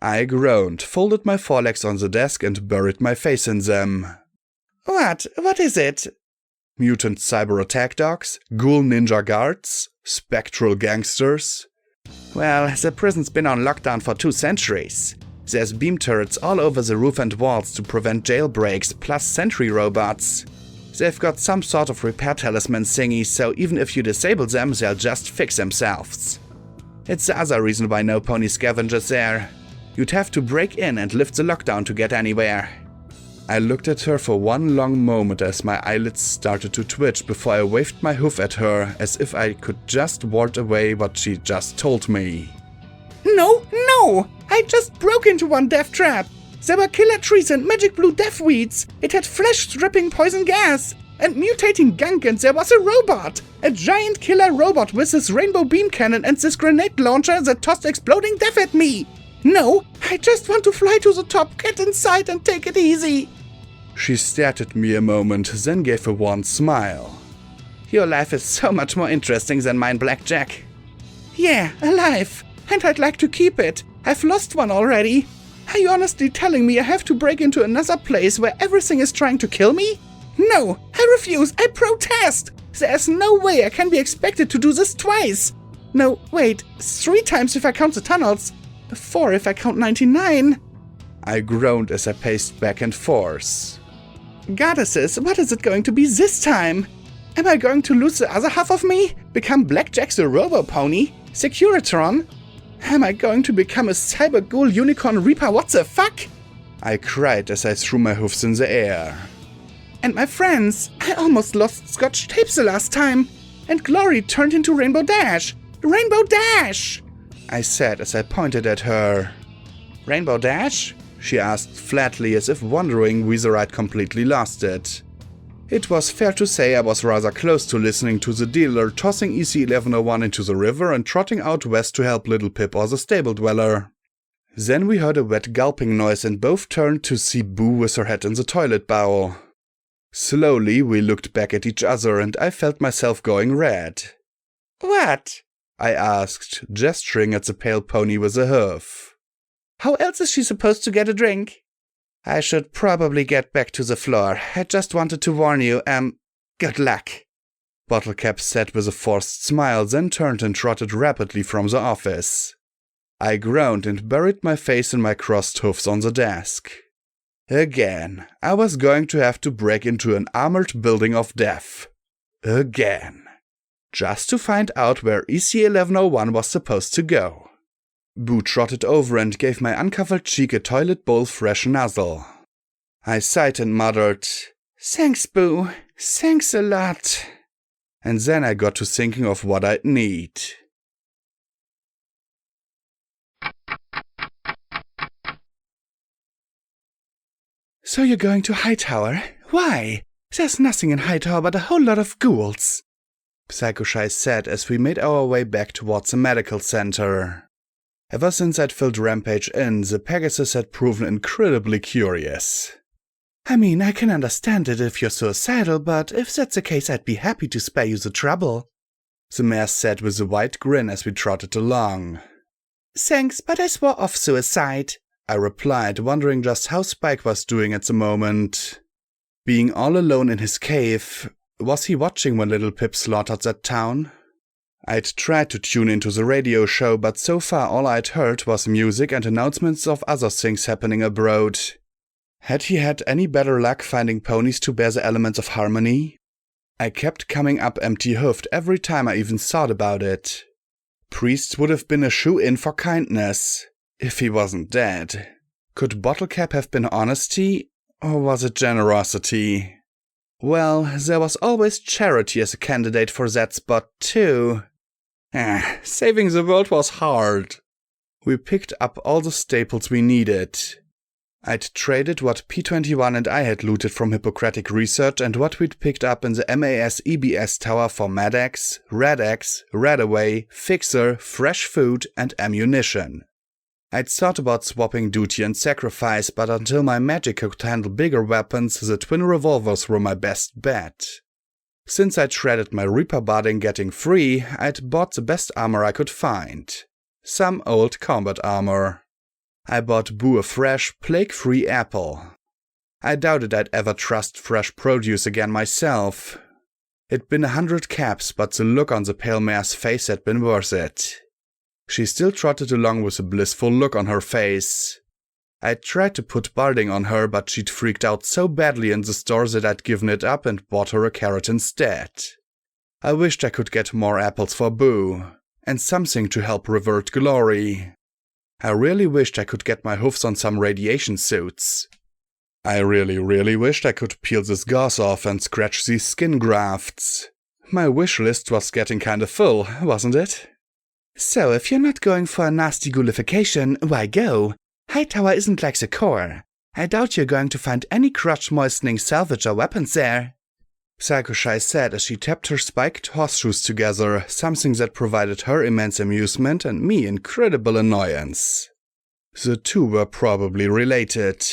I groaned, folded my forelegs on the desk and buried my face in them. What? What is it? Mutant cyber attack dogs? Ghoul ninja guards? Spectral gangsters? Well, the prison's been on lockdown for 2 centuries. There's beam turrets all over the roof and walls to prevent jailbreaks, plus sentry robots. They've got some sort of repair talisman thingy, so even if you disable them, they'll just fix themselves. It's the other reason why no pony scavengers there. You'd have to break in and lift the lockdown to get anywhere. I looked at her for one long moment as my eyelids started to twitch before I waved my hoof at her as if I could just ward away what she just told me. No! I just broke into one death trap! There were killer trees and magic blue death weeds. It had flesh-stripping poison gas and mutating gunk, and there was a robot. A giant killer robot with this rainbow beam cannon and this grenade launcher that tossed exploding death at me. No, I just want to fly to the top, get inside and take it easy. She stared at me a moment, then gave a wan smile. Your life is so much more interesting than mine, Blackjack. Yeah, a life. And I'd like to keep it. I've lost one already. Are you honestly telling me I have to break into another place where everything is trying to kill me? No, I refuse, I protest! There's no way I can be expected to do this twice. No, wait, 3 times if I count the tunnels. 4 if I count 99. I groaned as I paced back and forth. Goddesses, what is it going to be this time? Am I going to lose the other half of me? Become Blackjack the Robo-Pony? Securitron? Am I going to become a cyber ghoul unicorn reaper? What the fuck? I cried as I threw my hoofs in the air. And my friends, I almost lost Scotch tapes the last time. And Glory turned into Rainbow Dash. Rainbow Dash! I said as I pointed at her. Rainbow Dash? She asked flatly as if wondering whether I'd completely lost it. It was fair to say I was rather close to listening to the dealer tossing EC-1101 into the river and trotting out west to help Little Pip or the stable dweller. Then we heard a wet gulping noise and both turned to see Boo with her head in the toilet bowl. Slowly we looked back at each other and I felt myself going red. What? I asked, gesturing at the pale pony with a hoof. How else is she supposed to get a drink? I should probably get back to the floor. I just wanted to warn you, good luck. Bottlecap said with a forced smile, then turned and trotted rapidly from the office. I groaned and buried my face in my crossed hoofs on the desk. Again, I was going to have to break into an armored building of death. Again. Just to find out where EC-1101 was supposed to go. Boo trotted over and gave my uncovered cheek a toilet bowl fresh nuzzle. I sighed and muttered, "Thanks, Boo. Thanks a lot." And then I got to thinking of what I'd need. So you're going to Hightower? Why? There's nothing in Hightower but a whole lot of ghouls. Psycho-Shy said as we made our way back towards the medical center. Ever since I'd filled Rampage in, the Pegasus had proven incredibly curious. I mean, I can understand it if you're suicidal, but if that's the case, I'd be happy to spare you the trouble, the mare said with a wide grin as we trotted along. Thanks, but I swore off suicide, I replied, wondering just how Spike was doing at the moment. Being all alone in his cave, was he watching when Little Pip slaughtered that town? I'd tried to tune into the radio show, but so far all I'd heard was music and announcements of other things happening abroad. Had he had any better luck finding ponies to bear the elements of harmony? I kept coming up empty-hoofed every time I even thought about it. Priest would have been a shoe-in for kindness, if he wasn't dead. Could Bottlecap have been honesty, or was it generosity? Well, there was always charity as a candidate for that spot too. Saving the world was hard. We picked up all the staples we needed. I'd traded what P21 and I had looted from Hippocratic Research and what we'd picked up in the MAS-EBS tower for Med-X, Red-X, Red-Away, Fixer, fresh food, and ammunition. I'd thought about swapping duty and sacrifice, but until my magic could handle bigger weapons, the twin revolvers were my best bet. Since I'd shredded my Reaper Barding getting free, I'd bought the best armor I could find. Some old combat armor. I bought Boo a fresh, plague-free apple. I doubted I'd ever trust fresh produce again myself. It'd been 100 caps, but the look on the pale mare's face had been worth it. She still trotted along with a blissful look on her face. I'd tried to put Barding on her, but she'd freaked out so badly in the store that I'd given it up and bought her a carrot instead. I wished I could get more apples for Boo, and something to help revert glory. I really wished I could get my hoofs on some radiation suits. I really wished I could peel this gauze off and scratch these skin grafts. My wish list was getting kinda full, wasn't it? So if you're not going for a nasty ghoulification, why go? Hightower isn't like the core. I doubt you're going to find any crotch-moistening salvage or weapons there, Psycho-Shy said as she tapped her spiked horseshoes together, something that provided her immense amusement and me incredible annoyance. The two were probably related.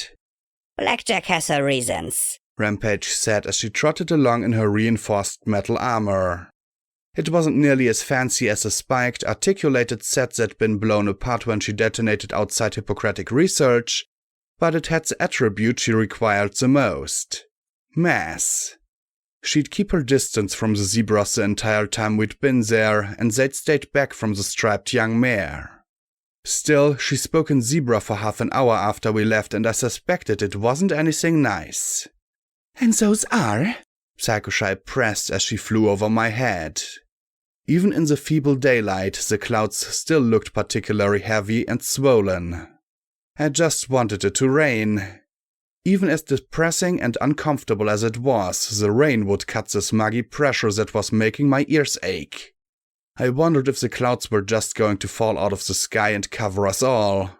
Blackjack has her reasons, Rampage said as she trotted along in her reinforced metal armor. It wasn't nearly as fancy as a spiked, articulated set that'd been blown apart when she detonated outside Hippocratic Research, but it had the attribute she required the most: mass. She'd keep her distance from the zebras the entire time we'd been there, and they'd stayed back from the striped young mare. Still, she spoke in zebra for half an hour after we left, and I suspected it wasn't anything nice. And those are? Psycho-Shy pressed as she flew over my head. Even in the feeble daylight, the clouds still looked particularly heavy and swollen. I just wanted it to rain. Even as depressing and uncomfortable as it was, the rain would cut the smuggy pressure that was making my ears ache. I wondered if the clouds were just going to fall out of the sky and cover us all.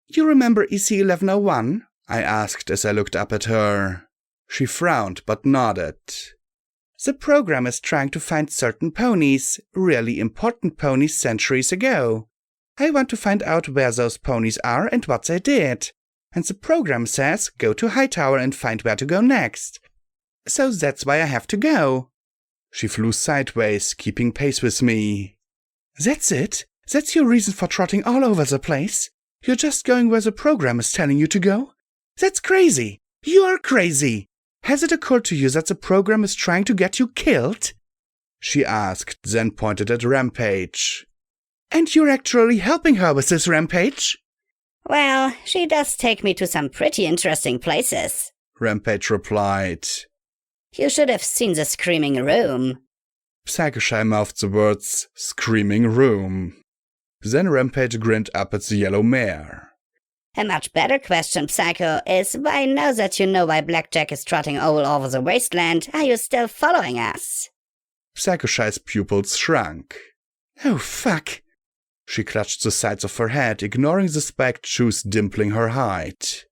You remember EC-1101? I asked as I looked up at her. She frowned but nodded. The program is trying to find certain ponies, really important ponies centuries ago. I want to find out where those ponies are and what they did. And the program says go to Hightower and find where to go next. So that's why I have to go. She flew sideways, keeping pace with me. That's it? That's your reason for trotting all over the place? You're just going where the program is telling you to go? That's crazy! You're crazy! Has it occurred to you that the program is trying to get you killed? She asked, then pointed at Rampage. And you're actually helping her with this, Rampage? Well, she does take me to some pretty interesting places, Rampage replied. You should have seen the screaming room. Psycho-Shy mouthed the words, screaming room. Then Rampage grinned up at the yellow mare. A much better question, Psycho, is why now that you know why Blackjack is trotting all over the wasteland, are you still following us? Psycho-Shy's pupils shrunk. Oh, fuck. She clutched the sides of her head, ignoring the spiked shoes dimpling her height.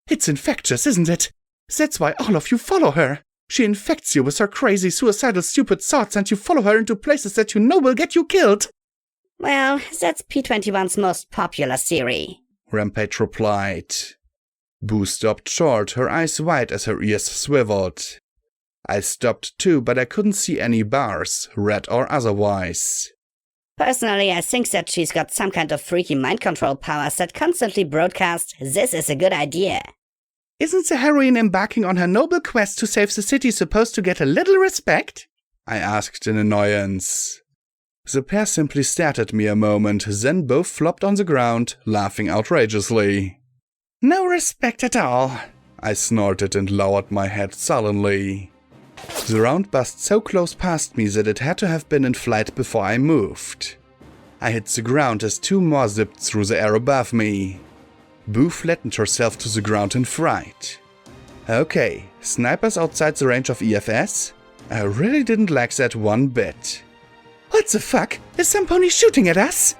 It's infectious, isn't it? That's why all of you follow her. She infects you with her crazy, suicidal, stupid thoughts and you follow her into places that you know will get you killed. Well, that's P21's most popular theory. Rampage replied. Boo stopped short, her eyes wide as her ears swiveled. I stopped too, but I couldn't see any bars, red or otherwise. Personally, I think that she's got some kind of freaky mind control powers that constantly broadcast, "This is a good idea." Isn't the heroine embarking on her noble quest to save the city supposed to get a little respect? I asked in annoyance. The pair simply stared at me a moment, then both flopped on the ground, laughing outrageously. No respect at all, I snorted and lowered my head sullenly. The round buzzed so close past me that it had to have been in flight before I moved. I hit the ground as two more zipped through the air above me. Boo flattened herself to the ground in fright. Okay, snipers outside the range of EFS? I really didn't like that one bit. What the fuck? Is some pony shooting at us?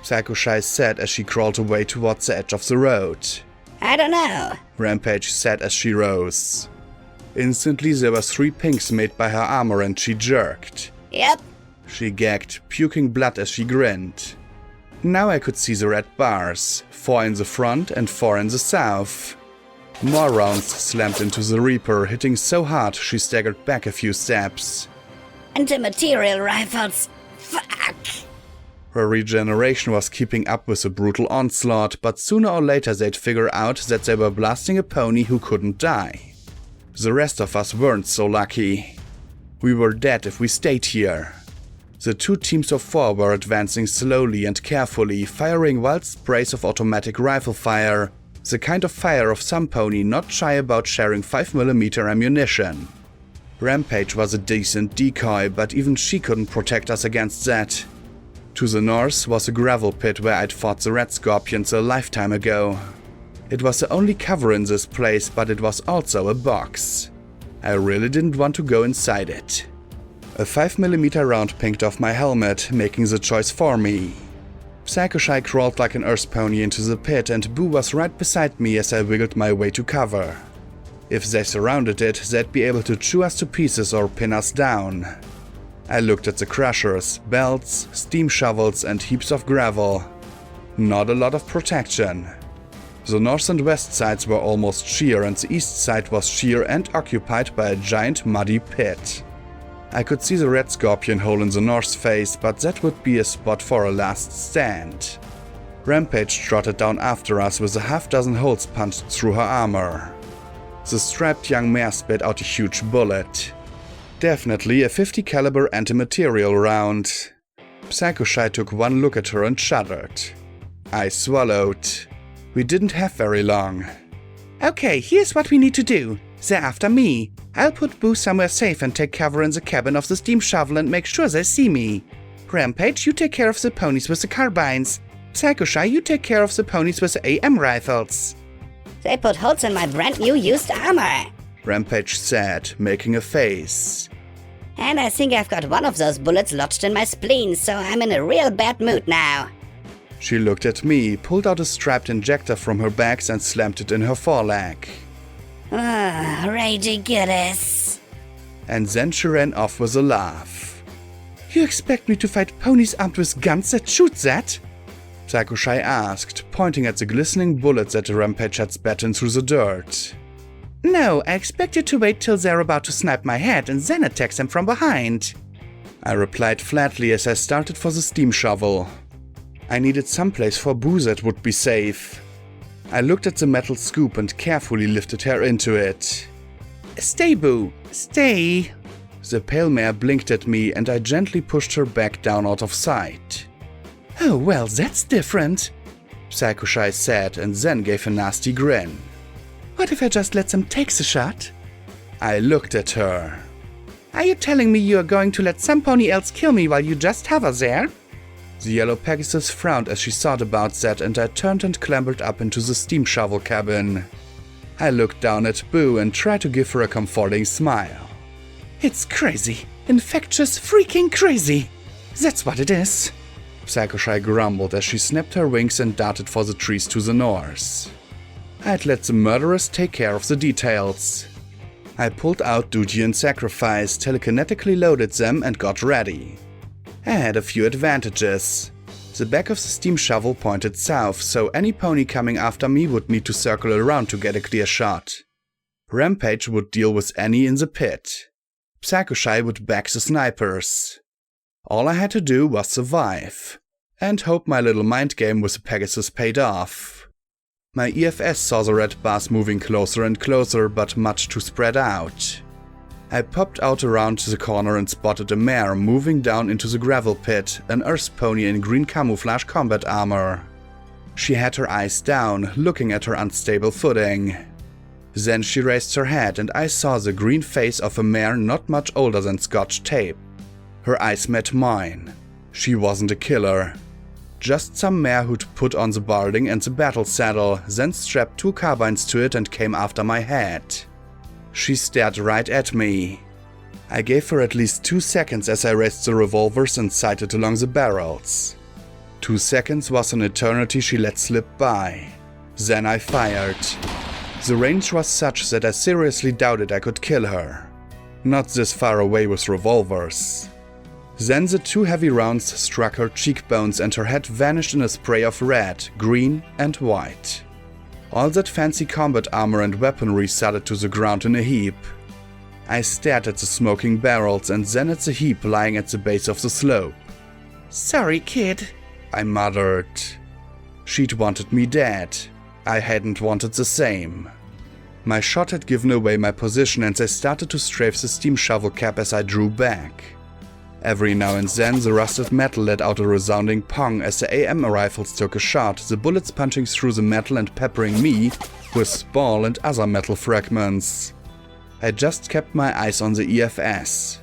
Psycho Shy said as she crawled away towards the edge of the road. I don't know, Rampage said as she rose. Instantly there were 3 pings made by her armor and she jerked. Yep. She gagged, puking blood as she grinned. Now I could see the red bars, 4 in the front and 4 in the south. More rounds slammed into the Reaper, hitting so hard she staggered back a few steps. Anti-material rifles. Fuck. Her regeneration was keeping up with the brutal onslaught, but sooner or later they'd figure out that they were blasting a pony who couldn't die. The rest of us weren't so lucky. We were dead if we stayed here. The 2 teams of 4 were advancing slowly and carefully, firing wild sprays of automatic rifle fire, the kind of fire of some pony not shy about sharing 5mm ammunition. Rampage was a decent decoy, but even she couldn't protect us against that. To the north was a gravel pit where I'd fought the red scorpions a lifetime ago. It was the only cover in this place, but it was also a box. I really didn't want to go inside it. A 5mm round pinged off my helmet, making the choice for me. Psycho Shy crawled like an earth pony into the pit and Boo was right beside me as I wiggled my way to cover. If they surrounded it, they'd be able to chew us to pieces or pin us down. I looked at the crushers, belts, steam shovels and heaps of gravel. Not a lot of protection. The north and west sides were almost sheer and the east side was sheer and occupied by a giant muddy pit. I could see the red scorpion hole in the north face, but that would be a spot for a last stand. Rampage trotted down after us with a half-dozen holes punched through her armor. The strapped young mare spit out a huge bullet. Definitely a 50 caliber anti-material round. Psycho Shy took one look at her and shuddered. I swallowed. We didn't have very long. Okay, here's what we need to do. They're after me. I'll put Boo somewhere safe and take cover in the cabin of the steam shovel and make sure they see me. Rampage, you take care of the ponies with the carbines. Psycho Shy, you take care of the ponies with the AM rifles. They put holes in my brand new used armor. Rampage said, making a face. And I think I've got one of those bullets lodged in my spleen, so I'm in a real bad mood now. She looked at me, pulled out a strapped injector from her bags and slammed it in her foreleg. Ah, ragey goodness. And then she ran off with a laugh. You expect me to fight ponies armed with guns that shoot that? Psycho Shy asked, pointing at the glistening bullets that the Rampage had spat in through the dirt. No, I expect you to wait till they're about to snipe my head and then attack them from behind. I replied flatly as I started for the steam shovel. I needed someplace for Boo that would be safe. I looked at the metal scoop and carefully lifted her into it. Stay, Boo, stay. The pale mare blinked at me and I gently pushed her back down out of sight. Oh, well, that's different, Psycho Shy said and then gave a nasty grin. What if I just let them take the shot? I looked at her. Are you telling me you are going to let some pony else kill me while you just hover there? The yellow Pegasus frowned as she thought about that and I turned and clambered up into the steam shovel cabin. I looked down at Boo and tried to give her a comforting smile. It's crazy. Infectious freaking crazy. That's what it is. Psycho Shy grumbled as she snapped her wings and darted for the trees to the north. I'd let the murderers take care of the details. I pulled out Duty and Sacrifice, telekinetically loaded them and got ready. I had a few advantages. The back of the steam shovel pointed south, so any pony coming after me would need to circle around to get a clear shot. Rampage would deal with any in the pit. Psycho-Shy would back the snipers. All I had to do was survive, and hope my little mind game with the Pegasus paid off. My EFS saw the red bars moving closer and closer, but much too spread out. I popped out around the corner and spotted a mare moving down into the gravel pit, an earth pony in green camouflage combat armor. She had her eyes down, looking at her unstable footing. Then she raised her head and I saw the green face of a mare not much older than Scotch tape. Her eyes met mine. She wasn't a killer. Just some mare who'd put on the balding and the battle saddle, then strapped 2 carbines to it and came after my head. She stared right at me. I gave her at least 2 seconds as I raised the revolvers and sighted along the barrels. 2 seconds was an eternity she let slip by. Then I fired. The range was such that I seriously doubted I could kill her. Not this far away with revolvers. Then the 2 heavy rounds struck her cheekbones and her head vanished in a spray of red, green and white. All that fancy combat armor and weaponry thudded to the ground in a heap. I stared at the smoking barrels and then at the heap lying at the base of the slope. Sorry, kid, I muttered. She'd wanted me dead. I hadn't wanted the same. My shot had given away my position and I started to strafe the steam shovel cap as I drew back. Every now and then the rusted metal let out a resounding pong as the AM rifles took a shot, the bullets punching through the metal and peppering me with spall and other metal fragments. I just kept my eyes on the EFS.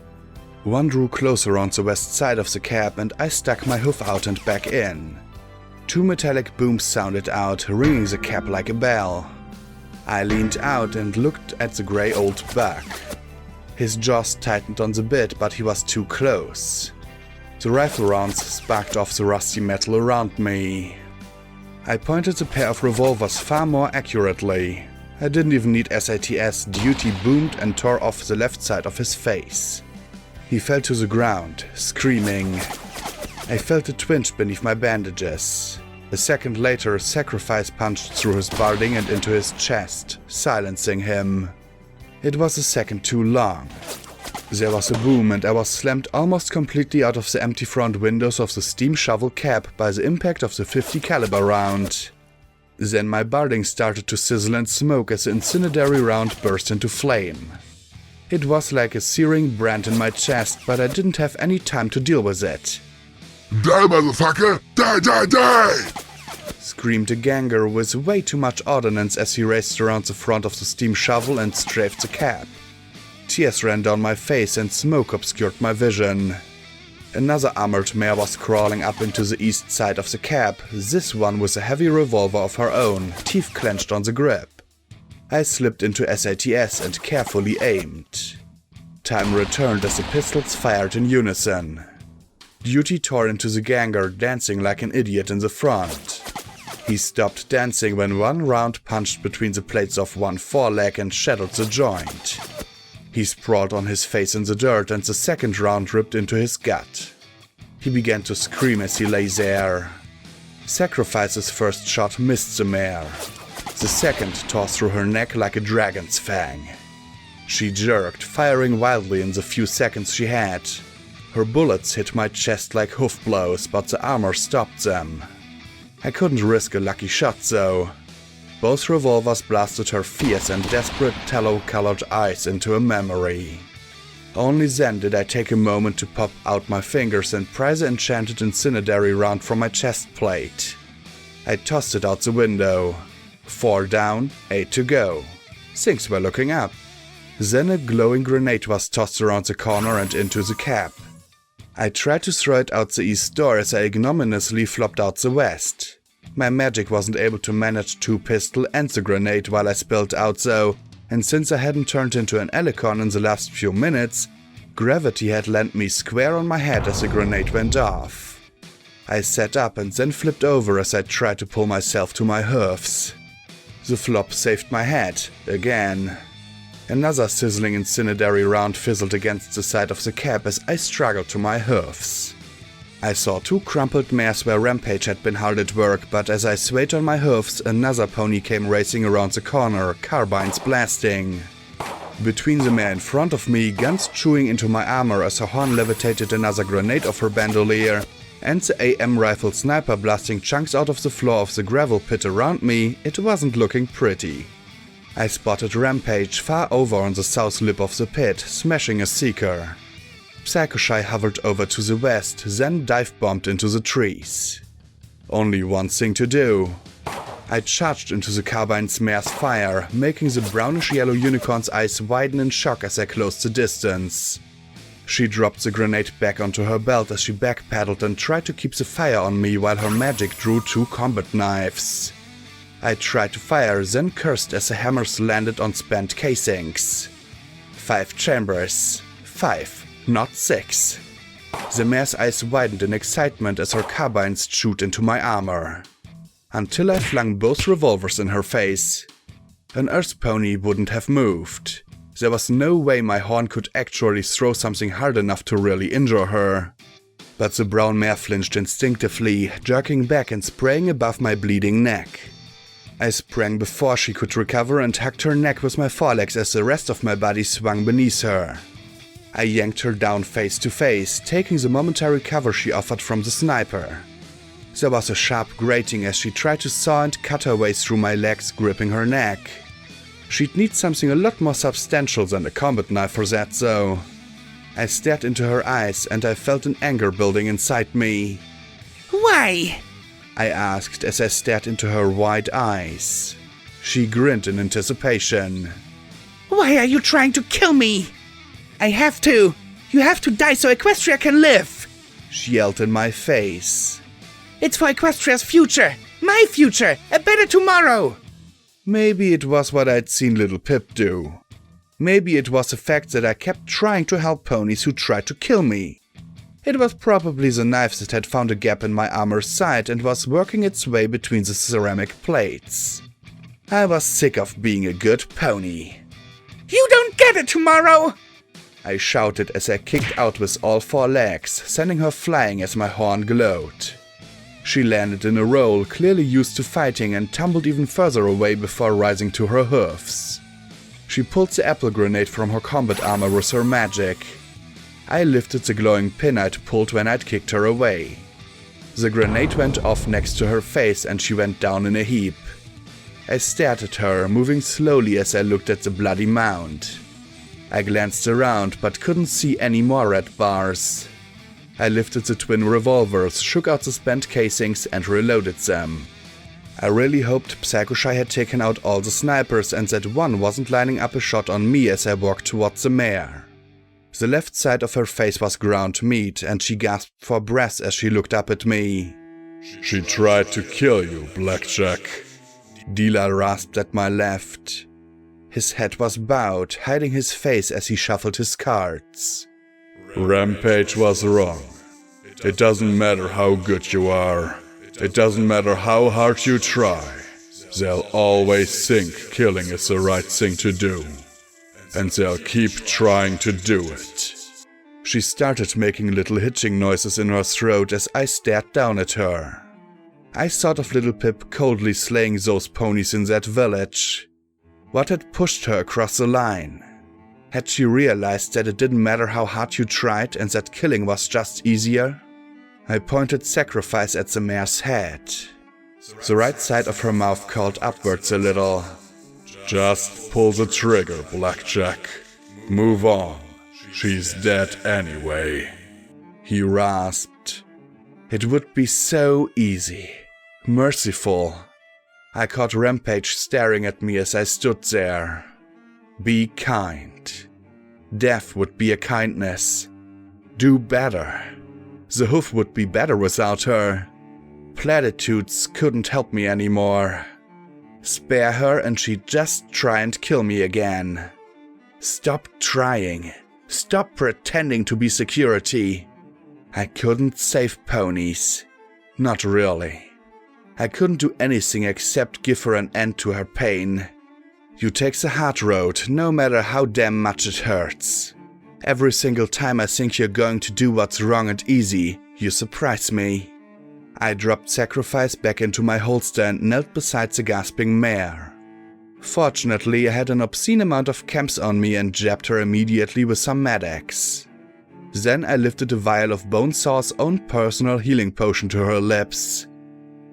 One drew closer on the west side of the cap and I stuck my hoof out and back in. 2 metallic booms sounded out, ringing the cap like a bell. I leaned out and looked at the grey old buck. His jaws tightened on the bit, but he was too close. The rifle rounds sparked off the rusty metal around me. I pointed the pair of revolvers far more accurately. I didn't even need SATS. Duty boomed and tore off the left side of his face. He fell to the ground, screaming. I felt a twinge beneath my bandages. A second later, Sacrifice punched through his balding and into his chest, silencing him. It was a second too long. There was a boom and I was slammed almost completely out of the empty front windows of the steam shovel cap by the impact of the 50 caliber round. Then my balding started to sizzle and smoke as the incendiary round burst into flame. It was like a searing brand in my chest, but I didn't have any time to deal with it. Die, motherfucker! Die, die, die! Screamed a ganger with way too much ordnance as he raced around the front of the steam shovel and strafed the cap. Tears ran down my face and smoke obscured my vision. Another armored mare was crawling up into the east side of the cap, this one with a heavy revolver of her own, teeth clenched on the grip. I slipped into SATS and carefully aimed. Time returned as the pistols fired in unison. Duty tore into the ganger, dancing like an idiot in the front. He stopped dancing when one round punched between the plates of one foreleg and shattered the joint. He sprawled on his face in the dirt and the second round ripped into his gut. He began to scream as he lay there. Sacrifice's first shot missed the mare. The second tore through her neck like a dragon's fang. She jerked, firing wildly in the few seconds she had. Her bullets hit my chest like hoof blows, but the armor stopped them. I couldn't risk a lucky shot though. Both revolvers blasted her fierce and desperate tallow-colored eyes into a memory. Only then did I take a moment to pop out my fingers and pry the enchanted incendiary round from my chest plate. I tossed it out the window. 4 down, 8 to go. Things were looking up. Then a glowing grenade was tossed around the corner and into the cap. I tried to throw it out the east door as I ignominiously flopped out the west. My magic wasn't able to manage 2 pistol and the grenade while I spilled out though, and since I hadn't turned into an Elicon in the last few minutes, gravity had landed me square on my head as the grenade went off. I sat up and then flipped over as I tried to pull myself to my hoofs. The flop saved my head, again. Another sizzling incendiary round fizzled against the side of the cab as I struggled to my hoofs. I saw 2 crumpled mares where Rampage had been hard at work, but as I swayed on my hoofs, another pony came racing around the corner, carbines blasting. Between the mare in front of me, guns chewing into my armor as her horn levitated another grenade off her bandolier, and the AM rifle sniper blasting chunks out of the floor of the gravel pit around me, it wasn't looking pretty. I spotted Rampage far over on the south lip of the pit, smashing a seeker. Psycho-Shy hovered over to the west, then dive-bombed into the trees. Only one thing to do. I charged into the carbine's mare's fire, making the brownish-yellow unicorn's eyes widen in shock as I closed the distance. She dropped the grenade back onto her belt as she backpedaled and tried to keep the fire on me while her magic drew 2 combat knives. I tried to fire, then cursed as the hammers landed on spent casings. 5 chambers. 5. Not 6. The mare's eyes widened in excitement as her carbines chewed into my armor. Until I flung both revolvers in her face. An earth pony wouldn't have moved. There was no way my horn could actually throw something hard enough to really injure her. But the brown mare flinched instinctively, jerking back and spraying above my bleeding neck. I sprang before she could recover and hugged her neck with my forelegs as the rest of my body swung beneath her. I yanked her down face to face, taking the momentary cover she offered from the sniper. There was a sharp grating as she tried to saw and cut her way through my legs, gripping her neck. She'd need something a lot more substantial than a combat knife for that, though. I stared into her eyes and I felt an anger building inside me. Why? I asked as I stared into her wide eyes. She grinned in anticipation. Why are you trying to kill me? I have to! You have to die so Equestria can live! She yelled in my face. It's for Equestria's future! My future! A better tomorrow! Maybe it was what I'd seen Little Pip do. Maybe it was the fact that I kept trying to help ponies who tried to kill me. It was probably the knife that had found a gap in my armor's side and was working its way between the ceramic plates. I was sick of being a good pony. You don't get it tomorrow! I shouted as I kicked out with all 4 legs, sending her flying as my horn glowed. She landed in a roll, clearly used to fighting, and tumbled even further away before rising to her hoofs. She pulled the apple grenade from her combat armor with her magic. I lifted the glowing pin I'd pulled when I'd kicked her away. The grenade went off next to her face and she went down in a heap. I stared at her, moving slowly as I looked at the bloody mound. I glanced around but couldn't see any more red bars. I lifted the twin revolvers, shook out the spent casings and reloaded them. I really hoped Psycho-Shy had taken out all the snipers and that one wasn't lining up a shot on me as I walked towards the mare. The left side of her face was ground meat and she gasped for breath as she looked up at me. She tried to kill you, Blackjack. Dila rasped at my left. His head was bowed, hiding his face as he shuffled his cards. Rampage was wrong. It doesn't matter how good you are. It doesn't matter how hard you try. They'll always think killing is the right thing to do. And they'll keep trying to do it. She started making little hitching noises in her throat as I stared down at her. I thought of Little Pip coldly slaying those ponies in that village. What had pushed her across the line? Had she realized that it didn't matter how hard you tried and that killing was just easier? I pointed sacrifice at the mare's head. The right side of her mouth curled upwards a little. Just pull the trigger, Blackjack. Move on. She's dead anyway. He rasped. It would be so easy. Merciful. I caught Rampage staring at me as I stood there. Be kind. Death would be a kindness. Do better. The hoof would be better without her. Platitudes couldn't help me anymore. Spare her and she'd just try and kill me again. Stop trying. Stop pretending to be security. I couldn't save ponies. Not really. I couldn't do anything except give her an end to her pain. You take the hard road, no matter how damn much it hurts. Every single time I think you're going to do what's wrong and easy, you surprise me. I dropped Sacrifice back into my holster and knelt beside the gasping mare. Fortunately, I had an obscene amount of camps on me and jabbed her immediately with some Med-X. Then I lifted a vial of Bonesaw's own personal healing potion to her lips.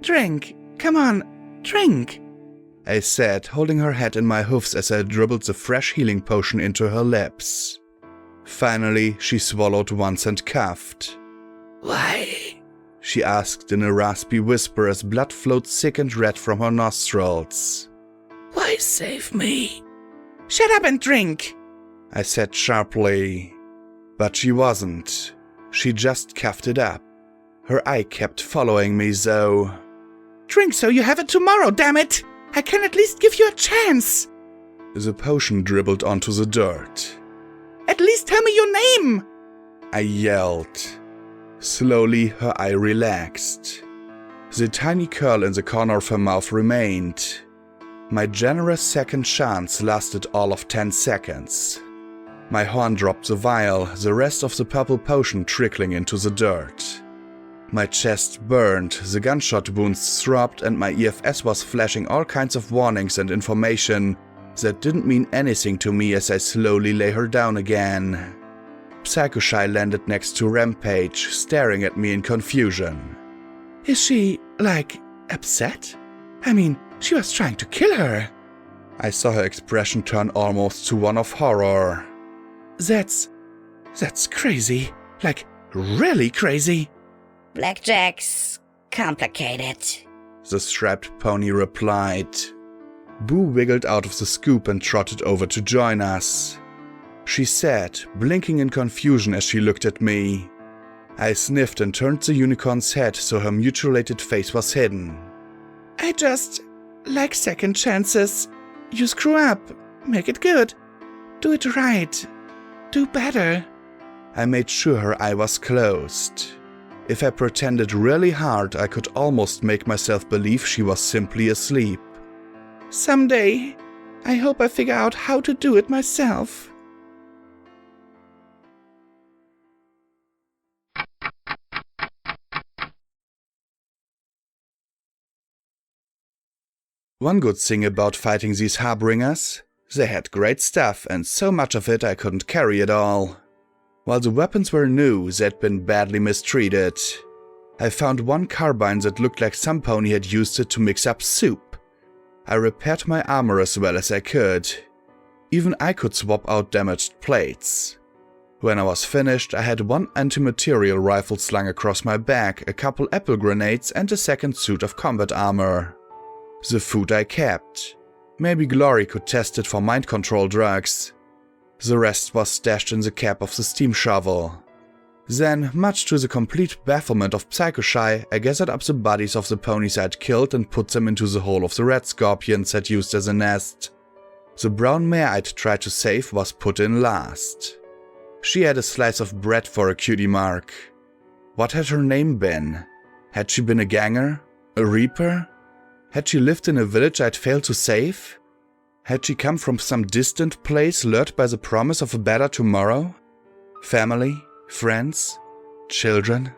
Drink, come on, drink, I said, holding her head in my hoofs as I dribbled the fresh healing potion into her lips. Finally, she swallowed once and coughed. Why? She asked in a raspy whisper as blood flowed thick and red from her nostrils. Why save me? Shut up and drink, I said sharply. But she wasn't. She just coughed it up. Her eye kept following me though. Drink so you have it tomorrow, damn it! I can at least give you a chance! The potion dribbled onto the dirt. At least tell me your name! I yelled. Slowly, her eye relaxed. The tiny curl in the corner of her mouth remained. My generous second chance lasted all of 10 seconds. My horn dropped the vial, the rest of the purple potion trickling into the dirt. My chest burned, the gunshot wounds throbbed, and my EFS was flashing all kinds of warnings and information that didn't mean anything to me as I slowly lay her down again. Psycho-Shy landed next to Rampage, staring at me in confusion. Is she, upset? I mean, she was trying to kill her. I saw her expression turn almost to one of horror. That's crazy. Really crazy. Blackjack's complicated. The strapped pony replied. Boo wiggled out of the scoop and trotted over to join us. She sat, blinking in confusion as she looked at me. I sniffed and turned the unicorn's head so her mutilated face was hidden. I just like second chances. You screw up, make it good. Do it right. Do better. I made sure her eye was closed. If I pretended really hard, I could almost make myself believe she was simply asleep. Someday, I hope I figure out how to do it myself. One good thing about fighting these Harbingers, they had great stuff and so much of it I couldn't carry it all. While the weapons were new, they'd been badly mistreated. I found one carbine that looked like some pony had used it to mix up soup. I repaired my armor as well as I could. Even I could swap out damaged plates. When I was finished, I had one anti-material rifle slung across my back, a couple apple grenades and a second suit of combat armor. The food I kept. Maybe Glory could test it for mind control drugs. The rest was stashed in the cap of the steam shovel. Then, much to the complete bafflement of Psycho-Shy, I gathered up the bodies of the ponies I'd killed and put them into the hole of the red scorpions I'd used as a nest. The brown mare I'd tried to save was put in last. She had a slice of bread for a cutie mark. What had her name been? Had she been a ganger? A reaper? Had she lived in a village I'd failed to save? Had she come from some distant place lured by the promise of a better tomorrow? Family? Friends? Children?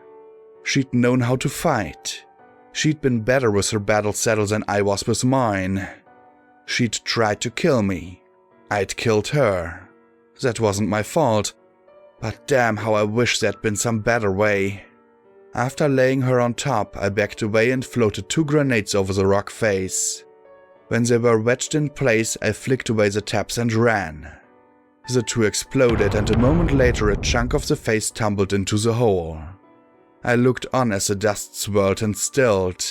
She'd known how to fight. She'd been better with her battle saddle than I was with mine. She'd tried to kill me. I'd killed her. That wasn't my fault, but damn how I wish there'd been some better way. After laying her on top, I backed away and floated 2 grenades over the rock face. When they were wedged in place, I flicked away the tabs and ran. The 2 exploded, and a moment later a chunk of the face tumbled into the hole. I looked on as the dust swirled and stilled.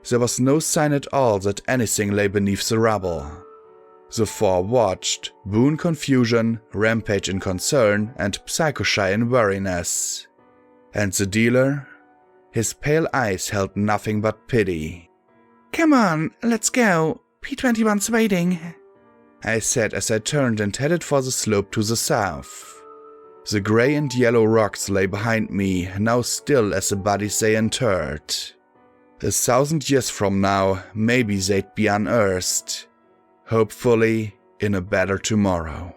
There was no sign at all that anything lay beneath the rubble. The 4 watched, Boo in confusion, Rampage in concern, and Psycho-Shy in weariness. And the dealer? His pale eyes held nothing but pity. Come on, let's go. P21's waiting, I said as I turned and headed for the slope to the south. The grey and yellow rocks lay behind me, now still as the bodies they interred. 1,000 years from now, maybe they'd be unearthed. Hopefully, in a better tomorrow.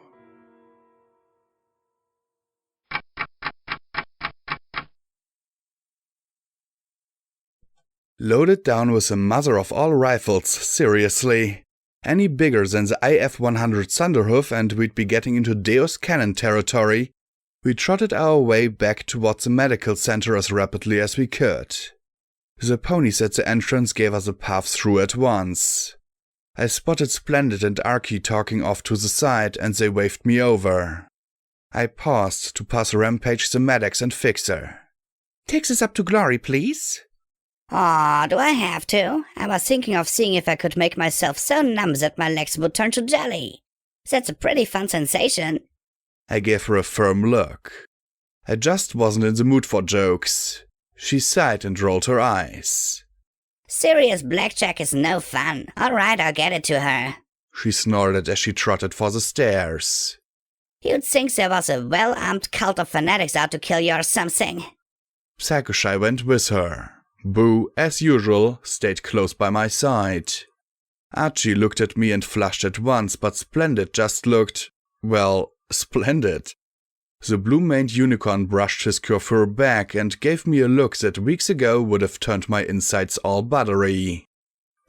Loaded down with the mother of all rifles, seriously. Any bigger than the IF-100 Thunderhoof and we'd be getting into Deus Cannon territory. We trotted our way back towards the medical center as rapidly as we could. The ponies at the entrance gave us a path through at once. I spotted Splendid and Archie talking off to the side and they waved me over. I paused to pass Rampage the medics and Fixer. Take this up to Glory, please. Aw, do I have to? I was thinking of seeing if I could make myself so numb that my legs would turn to jelly. That's a pretty fun sensation. I gave her a firm look. I just wasn't in the mood for jokes. She sighed and rolled her eyes. Serious blackjack is no fun. Alright, I'll get it to her. She snorted as she trotted for the stairs. You'd think there was a well-armed cult of fanatics out to kill you or something. Psychoshy went with her. Boo, as usual, stayed close by my side. Archie looked at me and flushed at once, but Splendid just looked, well, splendid. The blue-maned unicorn brushed his coiffure back and gave me a look that weeks ago would have turned my insides all buttery.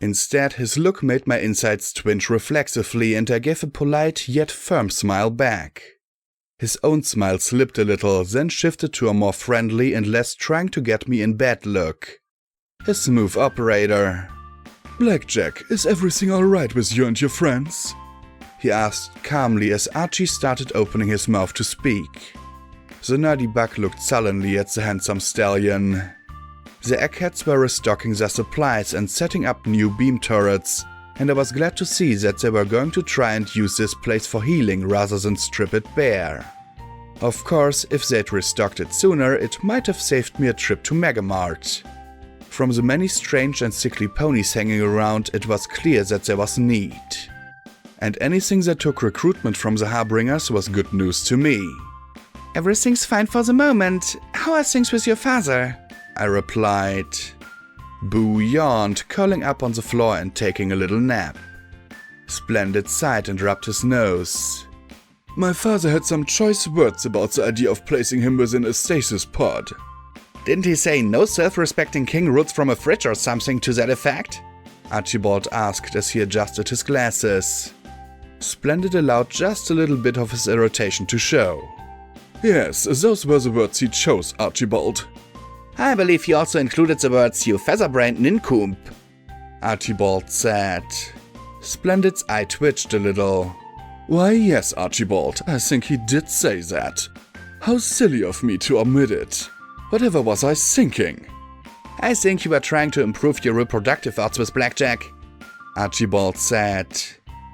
Instead, his look made my insides twinge reflexively and I gave a polite yet firm smile back. His own smile slipped a little, then shifted to a more friendly and less trying to get me in bed look. A smooth operator. Blackjack, is everything alright with you and your friends? He asked calmly as Archie started opening his mouth to speak. The nerdy buck looked sullenly at the handsome stallion. The eggheads were restocking their supplies and setting up new beam turrets, and I was glad to see that they were going to try and use this place for healing rather than strip it bare. Of course, if they'd restocked it sooner, it might have saved me a trip to Megamart. From the many strange and sickly ponies hanging around, it was clear that there was need. And anything that took recruitment from the Harbingers was good news to me. Everything's fine for the moment. How are things with your father? I replied. Boo yawned, curling up on the floor and taking a little nap. Splendid sighed and rubbed his nose. My father had some choice words about the idea of placing him within a stasis pod. Didn't he say no self-respecting king roots from a fridge or something to that effect? Archibald asked as he adjusted his glasses. Splendid allowed just a little bit of his irritation to show. Yes, those were the words he chose, Archibald. I believe he also included the words, you feather-brained nincomb. Archibald said. Splendid's eye twitched a little. Why yes, Archibald, I think he did say that. How silly of me to omit it. Whatever was I thinking? I think you were trying to improve your reproductive odds with blackjack, Archibald said.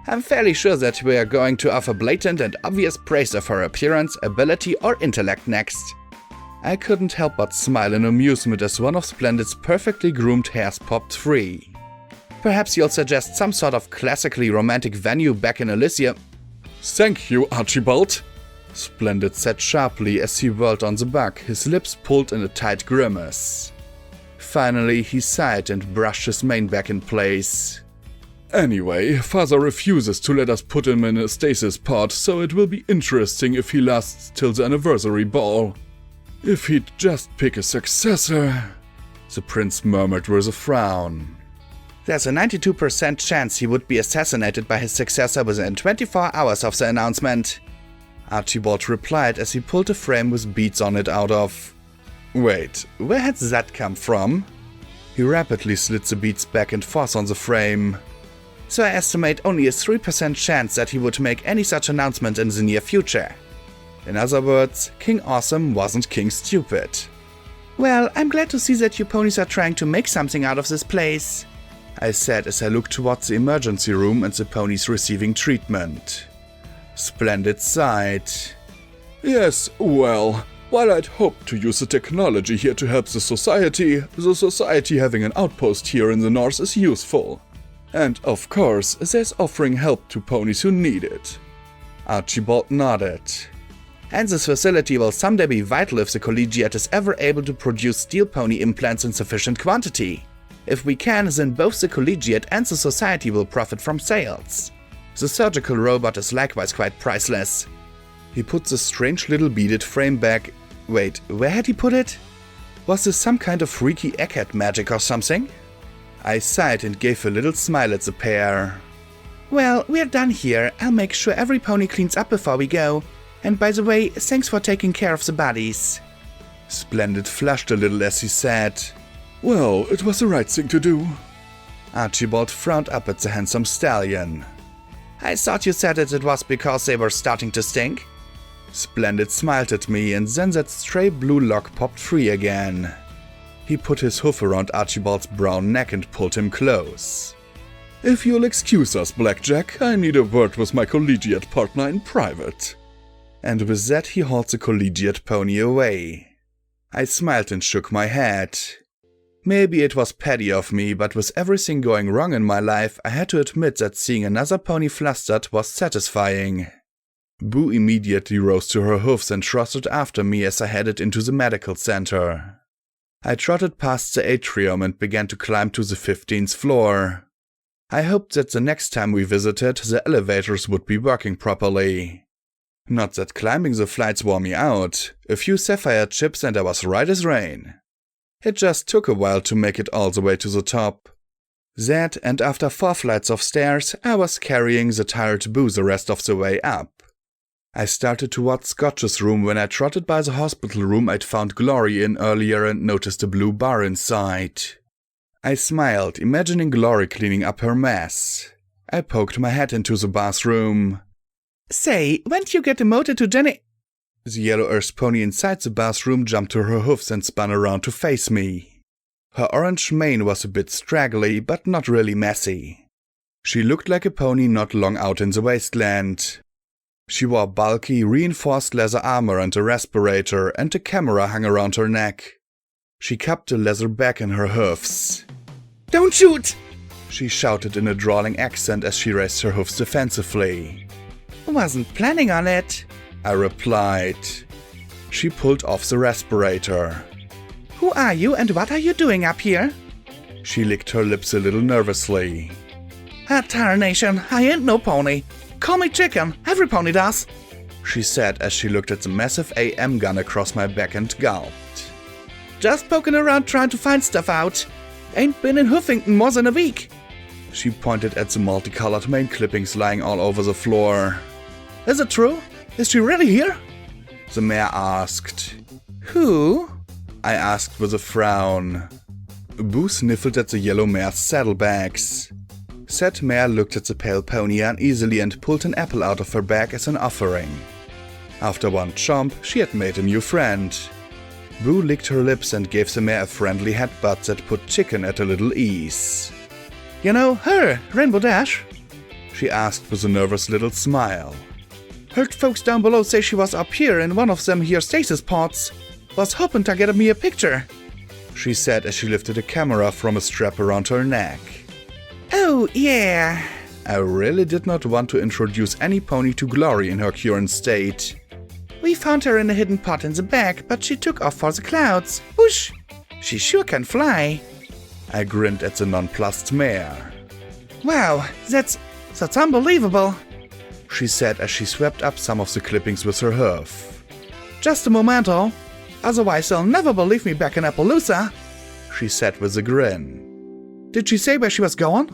I'm fairly sure that we are going to offer blatant and obvious praise of her appearance, ability, or intellect next. I couldn't help but smile in amusement as one of Splendid's perfectly groomed hairs popped free. Perhaps you'll suggest some sort of classically romantic venue back in Elysia. Thank you, Archibald, Splendid said sharply as he whirled on the buck, his lips pulled in a tight grimace. Finally, he sighed and brushed his mane back in place. Anyway, father refuses to let us put him in a stasis pod, so it will be interesting if he lasts till the anniversary ball. If he'd just pick a successor, the prince murmured with a frown. There's a 92% chance he would be assassinated by his successor within 24 hours of the announcement, Archibald replied as he pulled a frame with beads on it out of... Wait, where had that come from? He rapidly slid the beads back and forth on the frame. So I estimate only a 3% chance that he would make any such announcement in the near future. In other words, King Awesome wasn't King Stupid. Well, I'm glad to see that you ponies are trying to make something out of this place, I said as I looked towards the emergency room and the ponies receiving treatment. Splendid sighed. Yes, well, while I'd hoped to use the technology here to help the society having an outpost here in the north is useful. And of course, there's offering help to ponies who need it. Archibald nodded. And this facility will someday be vital if the Collegiate is ever able to produce steel pony implants in sufficient quantity. If we can, then both the Collegiate and the Society will profit from sales. The surgical robot is likewise quite priceless. He put the strange little beaded frame back. Wait, where had he put it? Was this some kind of freaky egghead magic or something? I sighed and gave a little smile at the pair. Well, we're done here. I'll make sure every pony cleans up before we go. And by the way, thanks for taking care of the bodies. Splendid flushed a little as he said, Well, it was the right thing to do. Archibald frowned up at the handsome stallion. I thought you said it was because they were starting to stink. Splendid smiled at me, and then that stray blue lock popped free again. He put his hoof around Archibald's brown neck and pulled him close. If you'll excuse us, Blackjack, I need a word with my collegiate partner in private. And with that he hauled the collegiate pony away. I smiled and shook my head. Maybe it was petty of me, but with everything going wrong in my life, I had to admit that seeing another pony flustered was satisfying. Boo immediately rose to her hoofs and trotted after me as I headed into the medical center. I trotted past the atrium and began to climb to the 15th floor. I hoped that the next time we visited, the elevators would be working properly. Not that climbing the flights wore me out. A few sapphire chips and I was right as rain. It just took a while to make it all the way to the top. That, and after 4 flights of stairs, I was carrying the tired Boo the rest of the way up. I started towards Scotch's room when I trotted by the hospital room I'd found Glory in earlier and noticed a blue bar inside. I smiled, imagining Glory cleaning up her mess. I poked my head into the bathroom. Say, when did you get demoted to Jenny? The yellow earth pony inside the bathroom jumped to her hoofs and spun around to face me. Her orange mane was a bit straggly, but not really messy. She looked like a pony not long out in the wasteland. She wore bulky, reinforced leather armor and a respirator, and a camera hung around her neck. She cupped a leather bag in her hoofs. Don't shoot! She shouted in a drawling accent as she raised her hoofs defensively. Wasn't planning on it, I replied. She pulled off the respirator. Who are you and what are you doing up here? She licked her lips a little nervously. Tarnation, I ain't no pony. Call me chicken, every pony does, she said as she looked at the massive AM gun across my back and gulped. Just poking around trying to find stuff out. Ain't been in Hoofington more than a week. She pointed at the multicolored mane clippings lying all over the floor. Is it true? Is she really here? The mare asked. Who? I asked with a frown. Boo sniffled at the yellow mare's saddlebags. Said mare looked at the pale pony uneasily and pulled an apple out of her bag as an offering. After one chomp, she had made a new friend. Boo licked her lips and gave the mare a friendly headbutt that put Chicken at a little ease. You know her, Rainbow Dash? She asked with a nervous little smile. Heard folks down below say she was up here in one of them here stasis pods. Was hoping to get me a picture, she said as she lifted a camera from a strap around her neck. Oh, yeah. I really did not want to introduce any pony to Glory in her current state. We found her in a hidden pot in the back, but she took off for the clouds. Whoosh! She sure can fly. I grinned at the nonplussed mare. Wow, that's unbelievable, she said as she swept up some of the clippings with her hoof. Just a momento. Otherwise they'll never believe me back in Appaloosa, she said with a grin. Did she say where she was going?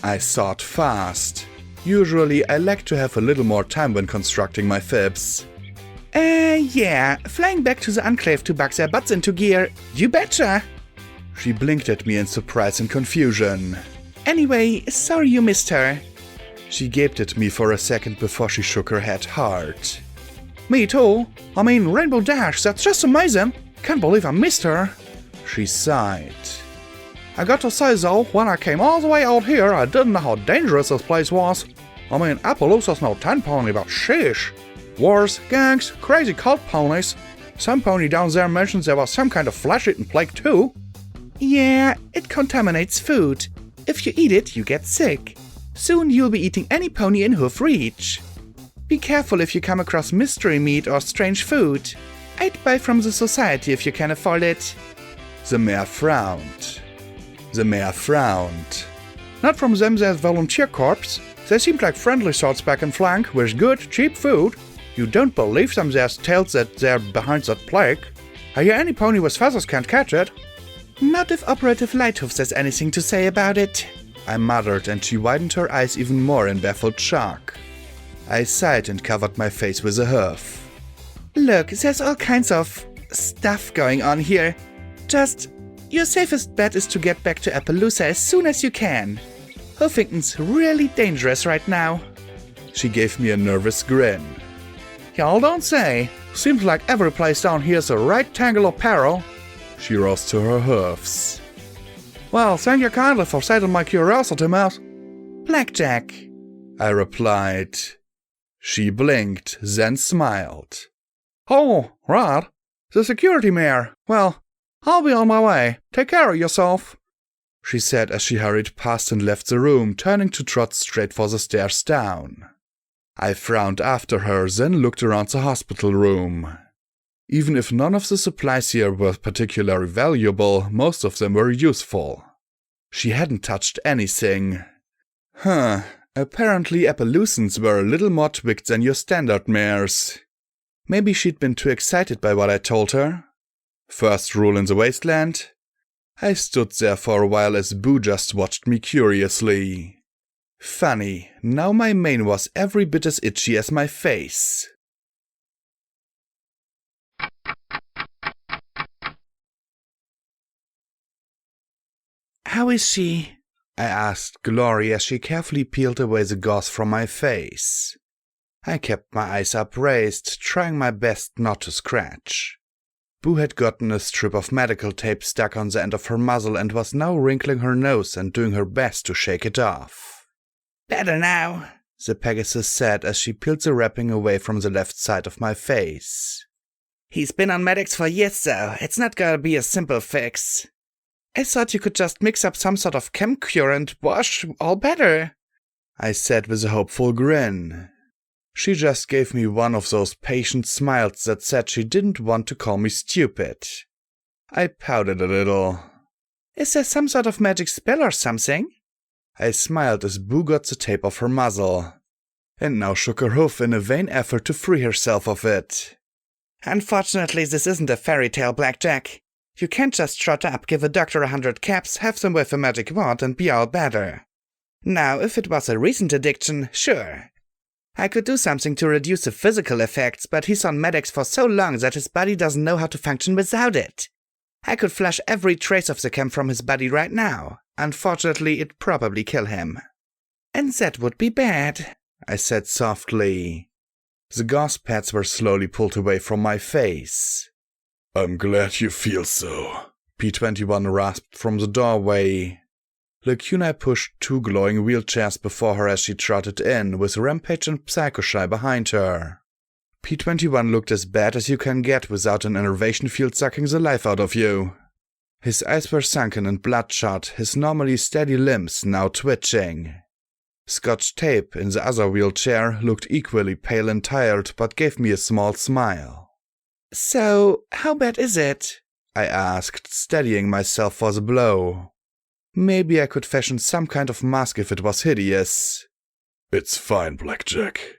I thought fast. Usually I like to have a little more time when constructing my fibs. Yeah, flying back to the Enclave to box their butts into gear. You betcha! She blinked at me in surprise and confusion. Anyway, sorry you missed her. She gaped at me for a second before she shook her head hard. Me too. I mean, Rainbow Dash, that's just amazing. Can't believe I missed her. She sighed. I got to say though, when I came all the way out here, I didn't know how dangerous this place was. I mean, Appaloosa's no 10 pony, but sheesh. Wars, gangs, crazy cult ponies. Some pony down there mentions there was some kind of flesh-eating plague too. Yeah, it contaminates food. If you eat it, you get sick. Soon you'll be eating any pony in hoof reach. Be careful if you come across mystery meat or strange food. I'd buy from the society if you can afford it. The mare frowned. Not from them there's volunteer corps. They seemed like friendly sorts back in flank, with good, cheap food. You don't believe them there's tales that they're behind that plague. Are you any pony with feathers can't catch it? Not if Operative Lighthoof has anything to say about it, I muttered, and she widened her eyes even more in baffled shock. I sighed and covered my face with a hoof. Look, there's all kinds of stuff going on here. Just, your safest bet is to get back to Appaloosa as soon as you can. Huffington's really dangerous right now. She gave me a nervous grin. Y'all don't say. Seems like every place down here's a right tangle of peril. She rose to her hoofs. Well, thank you kindly for sating my curiosity, miss. Blackjack, I replied. She blinked, then smiled. Oh, right. The security mare. Well, I'll be on my way. Take care of yourself, she said as she hurried past and left the room, turning to trot straight for the stairs down. I frowned after her, then looked around the hospital room. Even if none of the supplies here were particularly valuable, most of them were useful. She hadn't touched anything. Apparently Appaloosans were a little more twigged than your standard mares. Maybe she'd been too excited by what I told her. First rule in the wasteland? I stood there for a while as Boo just watched me curiously. Funny, now my mane was every bit as itchy as my face. How is she? I asked Glory as she carefully peeled away the gauze from my face. I kept my eyes upraised, trying my best not to scratch. Boo had gotten a strip of medical tape stuck on the end of her muzzle and was now wrinkling her nose and doing her best to shake it off. Better now, the Pegasus said as she peeled the wrapping away from the left side of my face. He's been on medics for years, though. It's not gonna be a simple fix. I thought you could just mix up some sort of chem cure and wash all better, I said with a hopeful grin. She just gave me one of those patient smiles that said she didn't want to call me stupid. I pouted a little. Is there some sort of magic spell or something? I smiled as Boo got the tape off her muzzle, and now shook her hoof in a vain effort to free herself of it. Unfortunately, this isn't a fairy tale, Blackjack. You can't just trot up, give a doctor 100 caps, have them with a magic wand, and be all better. Now, if it was a recent addiction, sure. I could do something to reduce the physical effects, but he's on medics for so long that his body doesn't know how to function without it. I could flush every trace of the chem from his body right now. Unfortunately, it'd probably kill him. And that would be bad, I said softly. The gauze pads were slowly pulled away from my face. I'm glad you feel so, P21 rasped from the doorway. Lacuna pushed 2 glowing wheelchairs before her as she trotted in, with Rampage and Psychoshy behind her. P21 looked as bad as you can get without an innervation field sucking the life out of you. His eyes were sunken and bloodshot, his normally steady limbs now twitching. Scotch Tape, in the other wheelchair, looked equally pale and tired, but gave me a small smile. So, how bad is it? I asked, steadying myself for the blow. Maybe I could fashion some kind of mask if it was hideous. It's fine, Blackjack,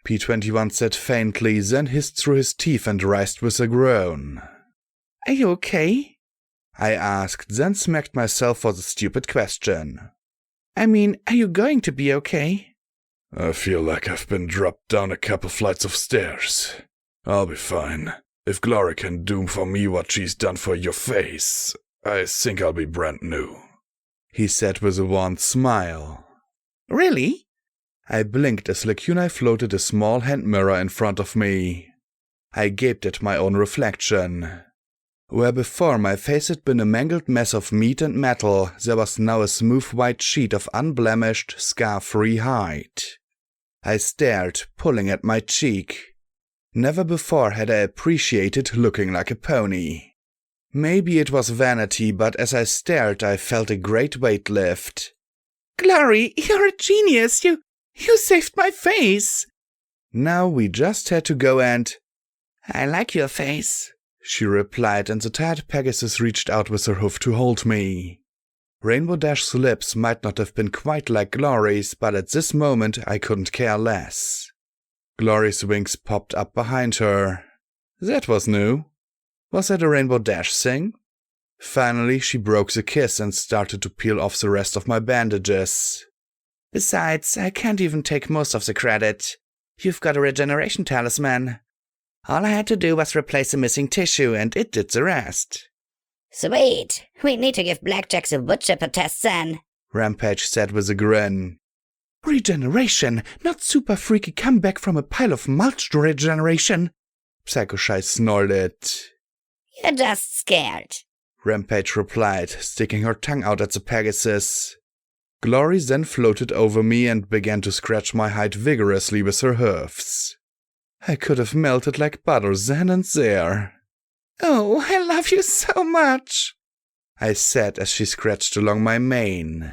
P21 said faintly, then hissed through his teeth and writhed with a groan. Are you okay? I asked, then smacked myself for the stupid question. I mean, are you going to be okay? I feel like I've been dropped down a couple flights of stairs. I'll be fine. If Glory can do for me what she's done for your face, I think I'll be brand new, he said with a wan smile. Really? I blinked as Lacuna floated a small hand mirror in front of me. I gaped at my own reflection. Where before my face had been a mangled mess of meat and metal, there was now a smooth white sheet of unblemished, scar-free hide. I stared, pulling at my cheek. Never before had I appreciated looking like a pony. Maybe it was vanity, but as I stared I felt a great weight lift. Glory, you're a genius! You saved my face! Now we just had to go and... I like your face, she replied, and the tired Pegasus reached out with her hoof to hold me. Rainbow Dash's lips might not have been quite like Glory's, but at this moment I couldn't care less. Glory's wings popped up behind her. That was new. Was that a Rainbow Dash thing? Finally, she broke the kiss and started to peel off the rest of my bandages. Besides, I can't even take most of the credit. You've got a Regeneration Talisman. All I had to do was replace the missing tissue, and it did the rest. Sweet. We need to give Blackjack the wood chipper test then. Rampage said with a grin. Regeneration, not super freaky comeback from a pile of mulched regeneration. Psycho-Shy snorted. You're just scared. Rampage replied, sticking her tongue out at the Pegasus. Glory then floated over me and began to scratch my hide vigorously with her hoofs. I could have melted like butter then and there. Oh, I love you so much, I said as she scratched along my mane.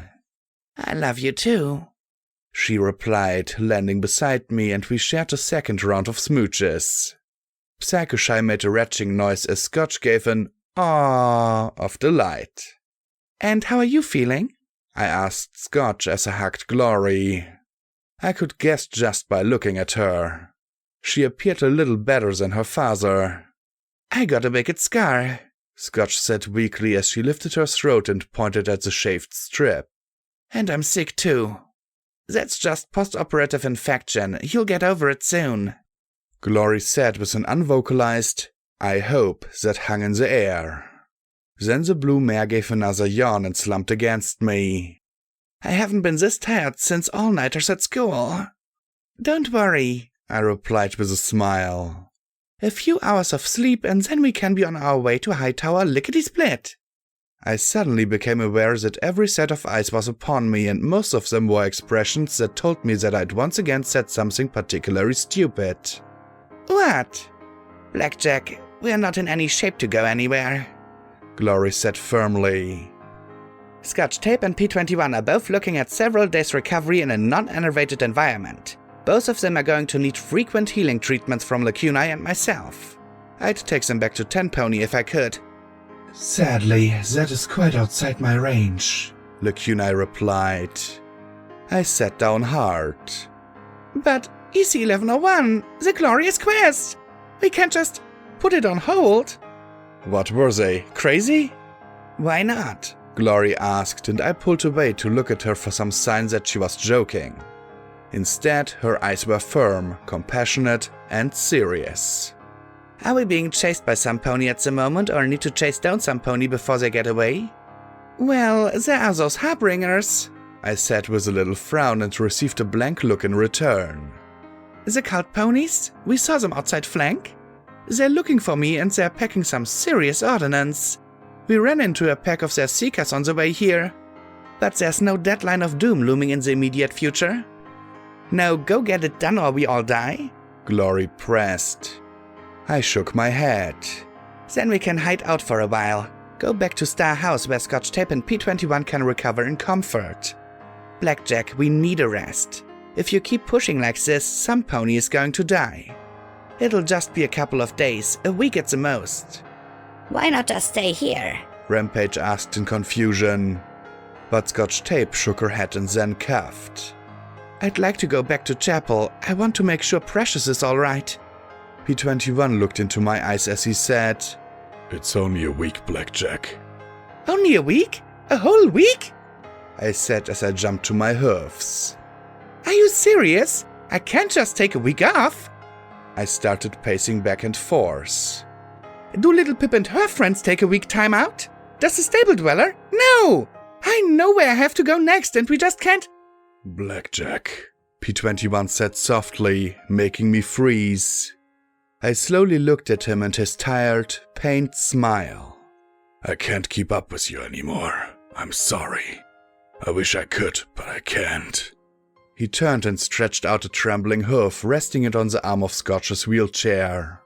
I love you too, she replied, landing beside me, and we shared a second round of smooches. Psycho-Shy made a retching noise as Scotch gave an "Aww" of delight. And how are you feeling? I asked Scotch as I hugged Glory. I could guess just by looking at her. She appeared a little better than her father. I got a big scar, Scotch said weakly as she lifted her throat and pointed at the shaved strip. And I'm sick too. That's just post-operative infection. You'll get over it soon. Glory said with an unvocalized "I hope" that hung in the air. Then the blue mare gave another yawn and slumped against me. I haven't been this tired since all-nighters at school. Don't worry, I replied with a smile. A few hours of sleep and then we can be on our way to Hightower lickety-split. I suddenly became aware that every set of eyes was upon me, and most of them were expressions that told me that I'd once again said something particularly stupid. What? Blackjack, we're not in any shape to go anywhere, Glory said firmly. Scotch Tape and P21 are both looking at several days' recovery in a non-enervated environment. Both of them are going to need frequent healing treatments from Lacunae and myself. I'd take them back to 10 Pony if I could. Sadly, that is quite outside my range, Lacunae replied. I sat down hard. But EC1101, the glorious quest! We can't just put it on hold. What were they, crazy? Why not? Glory asked, and I pulled away to look at her for some sign that she was joking. Instead, her eyes were firm, compassionate, and serious. Are we being chased by some pony at the moment, or need to chase down some pony before they get away? Well, there are those harbingers, I said with a little frown and received a blank look in return. The cult ponies? We saw them outside Flank. They're looking for me and they're packing some serious ordnance. We ran into a pack of their seekers on the way here. But there's no deadline of doom looming in the immediate future. Now go get it done or we all die, Glory pressed. I shook my head. Then we can hide out for a while. Go back to Star House where Scotch Tape and P21 can recover in comfort. Blackjack, we need a rest. If you keep pushing like this, some pony is going to die. It'll just be a couple of days, a week at the most. Why not just stay here? Rampage asked in confusion. But Scotch Tape shook her head and then coughed. I'd like to go back to chapel. I want to make sure Precious is all right. P21 looked into my eyes as he said, "It's only a week, Blackjack." Only a week? A whole week? I said as I jumped to my hoofs. Are you serious? I can't just take a week off. I started pacing back and forth. Do Little Pip and her friends take a week time out? Does the stable dweller? No! I know where I have to go next and we just can't. Blackjack, P21 said softly, making me freeze. I slowly looked at him and his tired, pained smile. I can't keep up with you anymore. I'm sorry. I wish I could, but I can't. He turned and stretched out a trembling hoof, resting it on the arm of Scotch's wheelchair.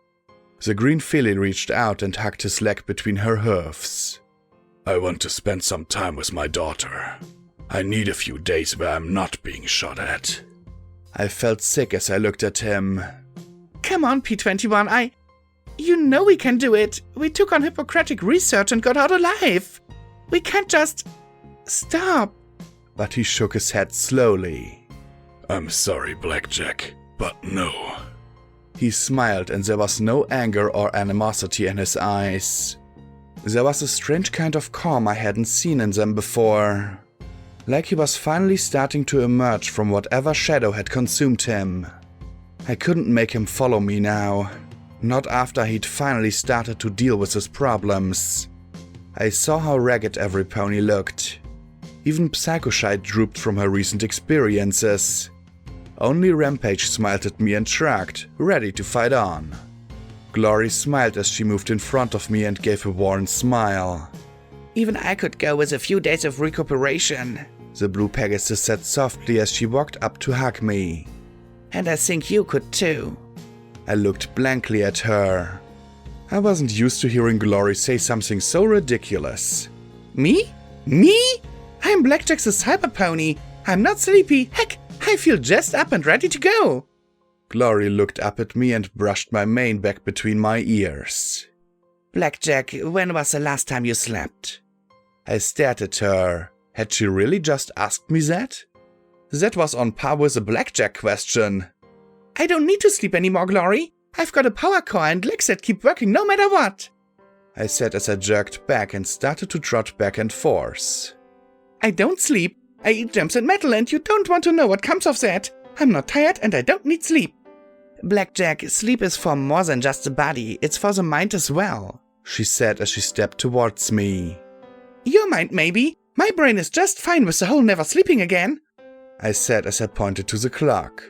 The green filly reached out and hugged his leg between her hoofs. I want to spend some time with my daughter. I need a few days where I'm not being shot at. I felt sick as I looked at him. Come on, P21, You know we can do it. We took on Hippocratic research and got out alive. We can't just... Stop! But he shook his head slowly. I'm sorry, Blackjack, but no. He smiled and there was no anger or animosity in his eyes. There was a strange kind of calm I hadn't seen in them before. Like he was finally starting to emerge from whatever shadow had consumed him. I couldn't make him follow me now. Not after he'd finally started to deal with his problems. I saw how ragged every pony looked. Even Psychoshite drooped from her recent experiences. Only Rampage smiled at me and shrugged, ready to fight on. Glory smiled as she moved in front of me and gave a worn smile. Even I could go with a few days of recuperation, the Blue Pegasus said softly as she walked up to hug me. And I think you could too. I looked blankly at her. I wasn't used to hearing Glory say something so ridiculous. Me? Me? I'm Blackjack's cyber pony. I'm not sleepy. Heck, I feel just up and ready to go. Glory looked up at me and brushed my mane back between my ears. Blackjack, when was the last time you slept? I stared at her. Had she really just asked me that? That was on par with a Blackjack question. I don't need to sleep anymore, Glory. I've got a power core and legs that keep working no matter what, I said as I jerked back and started to trot back and forth. I don't sleep. I eat gems and metal and you don't want to know what comes of that. I'm not tired and I don't need sleep. Blackjack, sleep is for more than just the body. It's for the mind as well, she said as she stepped towards me. Your mind maybe. My brain is just fine with the whole never sleeping again, I said as I pointed to the clock.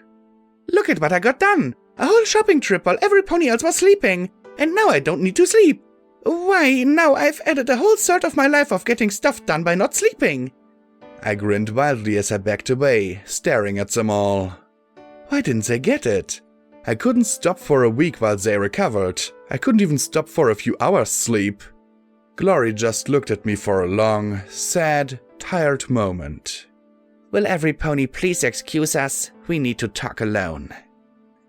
Look at what I got done. A whole shopping trip while every pony else was sleeping. And now I don't need to sleep. Why, now I've added a whole third of my life of getting stuff done by not sleeping. I grinned wildly as I backed away, staring at them all. Why didn't they get it? I couldn't stop for a week while they recovered. I couldn't even stop for a few hours sleep. Glory just looked at me for a long, sad, tired moment. Will every pony please excuse us? We need to talk alone.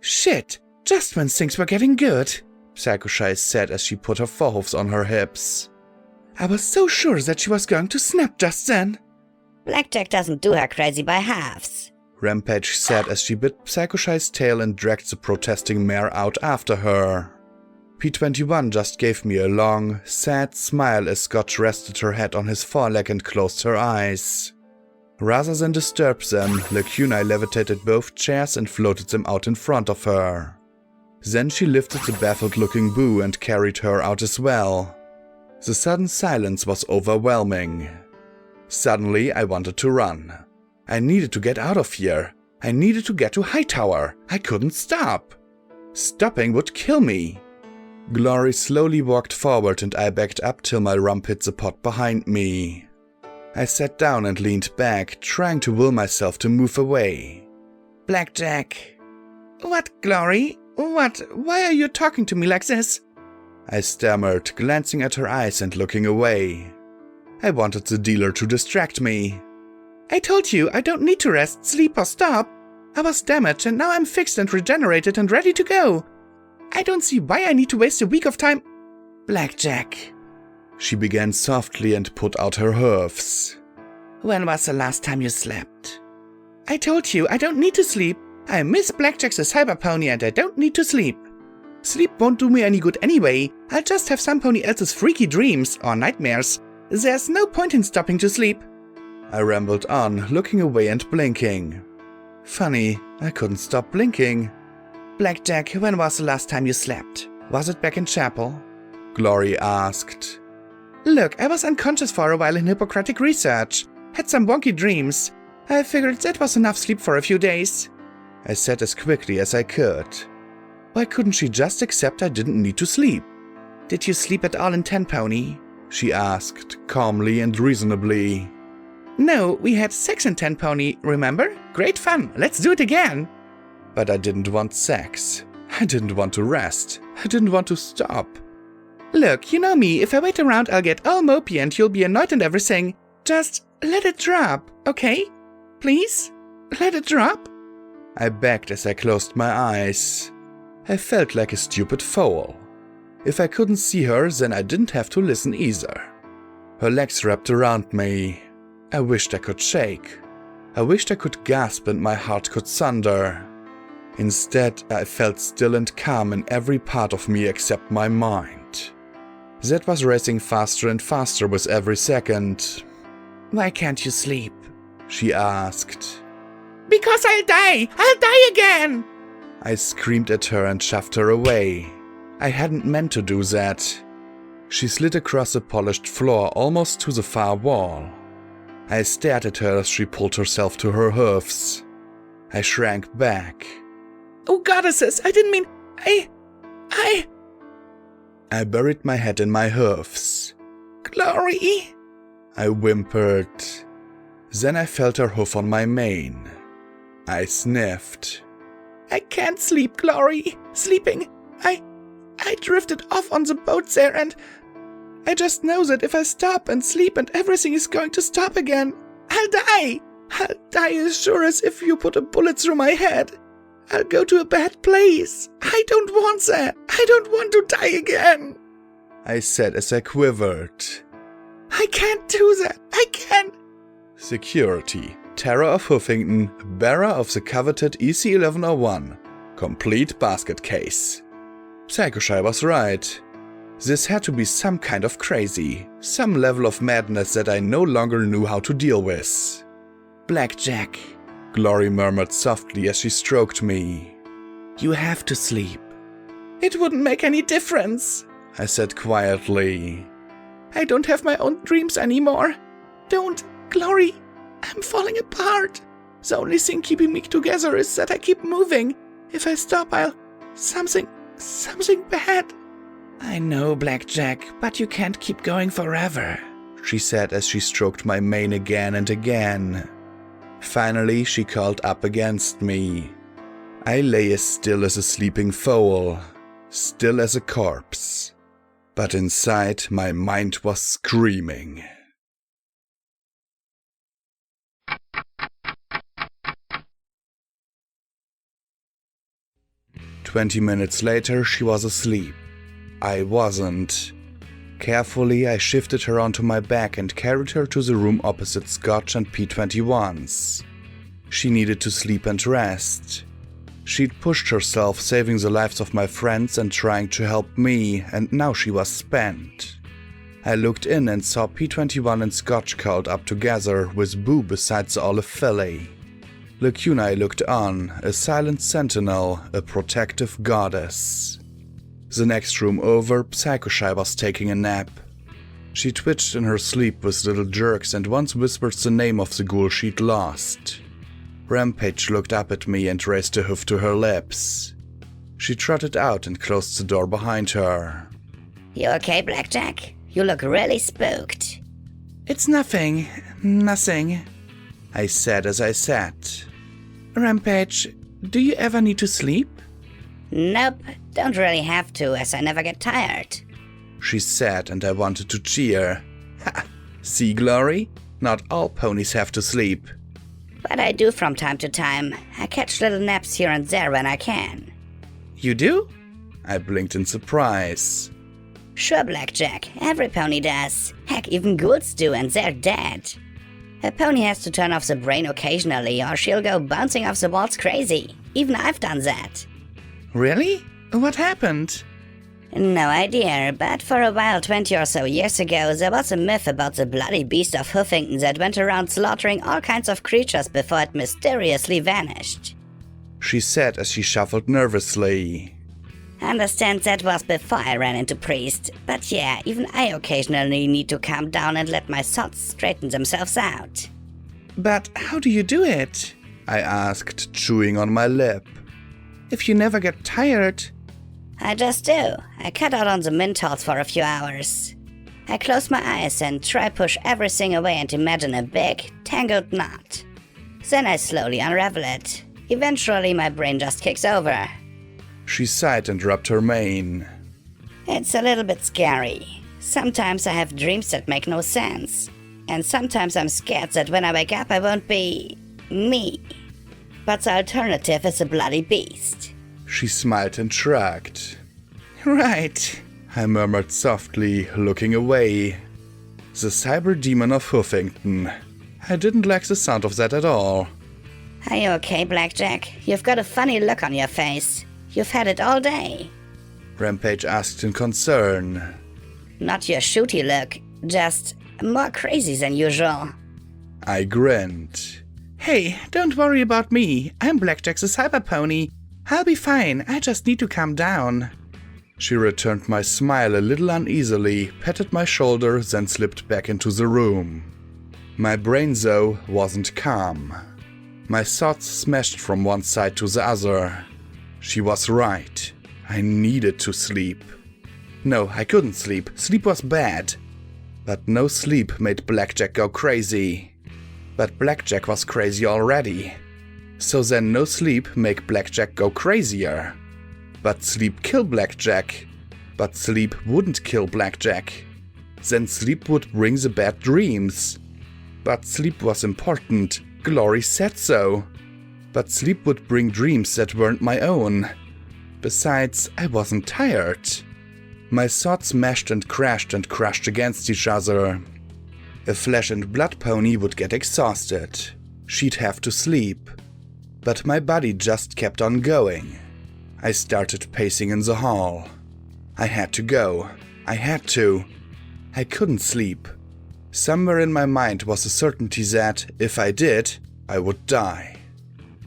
Shit, just when things were getting good, Psychoshite said as she put her forehoofs on her hips. I was so sure that she was going to snap just then. Blackjack doesn't do her crazy by halves, Rampage said as she bit Psychoshite's tail and dragged the protesting mare out after her. P21 just gave me a long, sad smile as Scotch rested her head on his foreleg and closed her eyes. Rather than disturb them, Lacuna levitated both chairs and floated them out in front of her. Then she lifted the baffled-looking Boo and carried her out as well. The sudden silence was overwhelming. Suddenly, I wanted to run. I needed to get out of here. I needed to get to Hightower. I couldn't stop. Stopping would kill me. Glory slowly walked forward and I backed up till my rump hit the pot behind me. I sat down and leaned back, trying to will myself to move away. Blackjack. What, Glory? What? Why are you talking to me like this? I stammered, glancing at her eyes and looking away. I wanted the dealer to distract me. I told you I don't need to rest, sleep or stop. I was damaged and now I'm fixed and regenerated and ready to go. I don't see why I need to waste a week of time. Blackjack. She began softly and put out her hoofs. When was the last time you slept? I told you I don't need to sleep. I miss Blackjack's cyber pony and I don't need to sleep. Sleep won't do me any good anyway. I'll just have some pony else's freaky dreams or nightmares. There's no point in stopping to sleep. I rambled on, looking away and blinking. Funny, I couldn't stop blinking. Blackjack, when was the last time you slept? Was it back in chapel? Glory asked. Look, I was unconscious for a while in Hippocratic research. Had some wonky dreams. I figured that was enough sleep for a few days. I said as quickly as I could. Why couldn't she just accept I didn't need to sleep? Did you sleep at all in 10 Pony? She asked, calmly and reasonably. No, we had sex in 10 Pony, remember? Great fun, let's do it again. But I didn't want sex. I didn't want to rest. I didn't want to stop. Look, you know me, if I wait around I'll get all mopey and you'll be annoyed and everything. Just let it drop, okay? Please? Let it drop? I begged as I closed my eyes. I felt like a stupid fool. If I couldn't see her, then I didn't have to listen either. Her legs wrapped around me. I wished I could shake. I wished I could gasp and my heart could sunder. Instead, I felt still and calm in every part of me except my mind. That was racing faster and faster with every second. Why can't you sleep? She asked. Because I'll die! I'll die again! I screamed at her and shoved her away. I hadn't meant to do that. She slid across the polished floor almost to the far wall. I stared at her as she pulled herself to her hoofs. I shrank back. Oh, goddesses, I didn't mean... I buried my head in my hoofs. Glory! I whimpered. Then I felt her hoof on my mane. I sniffed. I can't sleep, Glory. Sleeping. I drifted off on the boat there and I just know that if I stop and sleep and everything is going to stop again, I'll die. I'll die as sure as if you put a bullet through my head. I'll go to a bad place. I don't want that. I don't want to die again. I said as I quivered. I can't do that. I can't. Security. Terror of Huffington, bearer of the coveted EC-1101. Complete basket case. Psychoshy was right. This had to be some kind of crazy, some level of madness that I no longer knew how to deal with. Blackjack, Glory murmured softly as she stroked me. You have to sleep. It wouldn't make any difference, I said quietly. I don't have my own dreams anymore. Don't, Glory. I'm falling apart. The only thing keeping me together is that I keep moving. If I stop, something bad. I know, Blackjack, but you can't keep going forever, she said as she stroked my mane again and again. Finally, she curled up against me. I lay as still as a sleeping foal, still as a corpse. But inside, my mind was screaming. "20 minutes later, she was asleep. I wasn't. Carefully, I shifted her onto my back and carried her to the room opposite Scotch and P21's. She needed to sleep and rest. She'd pushed herself, saving the lives of my friends and trying to help me, and now she was spent. I looked in and saw P21 and Scotch curled up together, with Boo beside the olive fillet. Lacuna looked on, a silent sentinel, a protective goddess. The next room over, Psychoshy was taking a nap. She twitched in her sleep with little jerks and once whispered the name of the ghoul she'd lost. Rampage looked up at me and raised a hoof to her lips. She trotted out and closed the door behind her. You okay, Blackjack? You look really spooked. It's nothing, I said as I sat. Rampage, do you ever need to sleep? Nope, don't really have to, as I never get tired. She said, and I wanted to cheer. Ha! See, Glory? Not all ponies have to sleep. But I do from time to time. I catch little naps here and there when I can. You do? I blinked in surprise. Sure, Blackjack, every pony does. Heck, even ghouls do, and they're dead. A pony has to turn off the brain occasionally, or she'll go bouncing off the walls crazy. Even I've done that. Really? What happened? No idea, but for a while 20 or so years ago, there was a myth about the bloody beast of Huffington that went around slaughtering all kinds of creatures before it mysteriously vanished. She said as she shuffled nervously. Understand that was before I ran into Priest, but yeah, even I occasionally need to calm down and let my thoughts straighten themselves out. But how do you do it? I asked, chewing on my lip. If you never get tired... I just do. I cut out on the Mentos for a few hours. I close my eyes and try push everything away and imagine a big, tangled knot. Then I slowly unravel it. Eventually my brain just kicks over. She sighed and rubbed her mane. It's a little bit scary. Sometimes I have dreams that make no sense. And sometimes I'm scared that when I wake up I won't be... me. But the alternative is a bloody beast. She smiled and shrugged. Right, I murmured softly, looking away. The cyber demon of Huffington. I didn't like the sound of that at all. Are you okay, Blackjack? You've got a funny look on your face. You've had it all day. Rampage asked in concern. Not your shooty look, just more crazy than usual. I grinned. Hey, don't worry about me. I'm Blackjack the Cyber Pony. I'll be fine. I just need to calm down. She returned my smile a little uneasily, patted my shoulder, then slipped back into the room. My brain, though, wasn't calm. My thoughts smashed from one side to the other. She was right. I needed to sleep. No, I couldn't sleep. Sleep was bad. But no sleep made Blackjack go crazy. But Blackjack was crazy already. So then no sleep make Blackjack go crazier. But sleep kill Blackjack. But sleep wouldn't kill Blackjack. Then sleep would bring the bad dreams. But sleep was important. Glory said so. But sleep would bring dreams that weren't my own. Besides, I wasn't tired. My thoughts mashed and crashed against each other. A flesh and blood pony would get exhausted. She'd have to sleep. But my body just kept on going. I started pacing in the hall. I had to go. I had to. I couldn't sleep. Somewhere in my mind was a certainty that, if I did, I would die.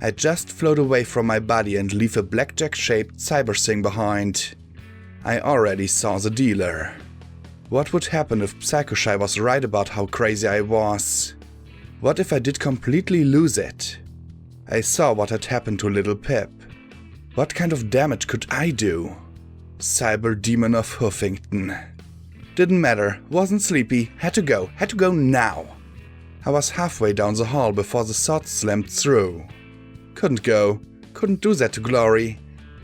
I'd just float away from my body and leave a blackjack-shaped cyber thing behind. I already saw the dealer. What would happen if Psychoshy was right about how crazy I was? What if I did completely lose it? I saw what had happened to little Pip. What kind of damage could I do? Cyber Demon of Hoofington. Didn't matter, wasn't sleepy, had to go now. I was halfway down the hall before the thought slammed through. Couldn't go, couldn't do that to Glory.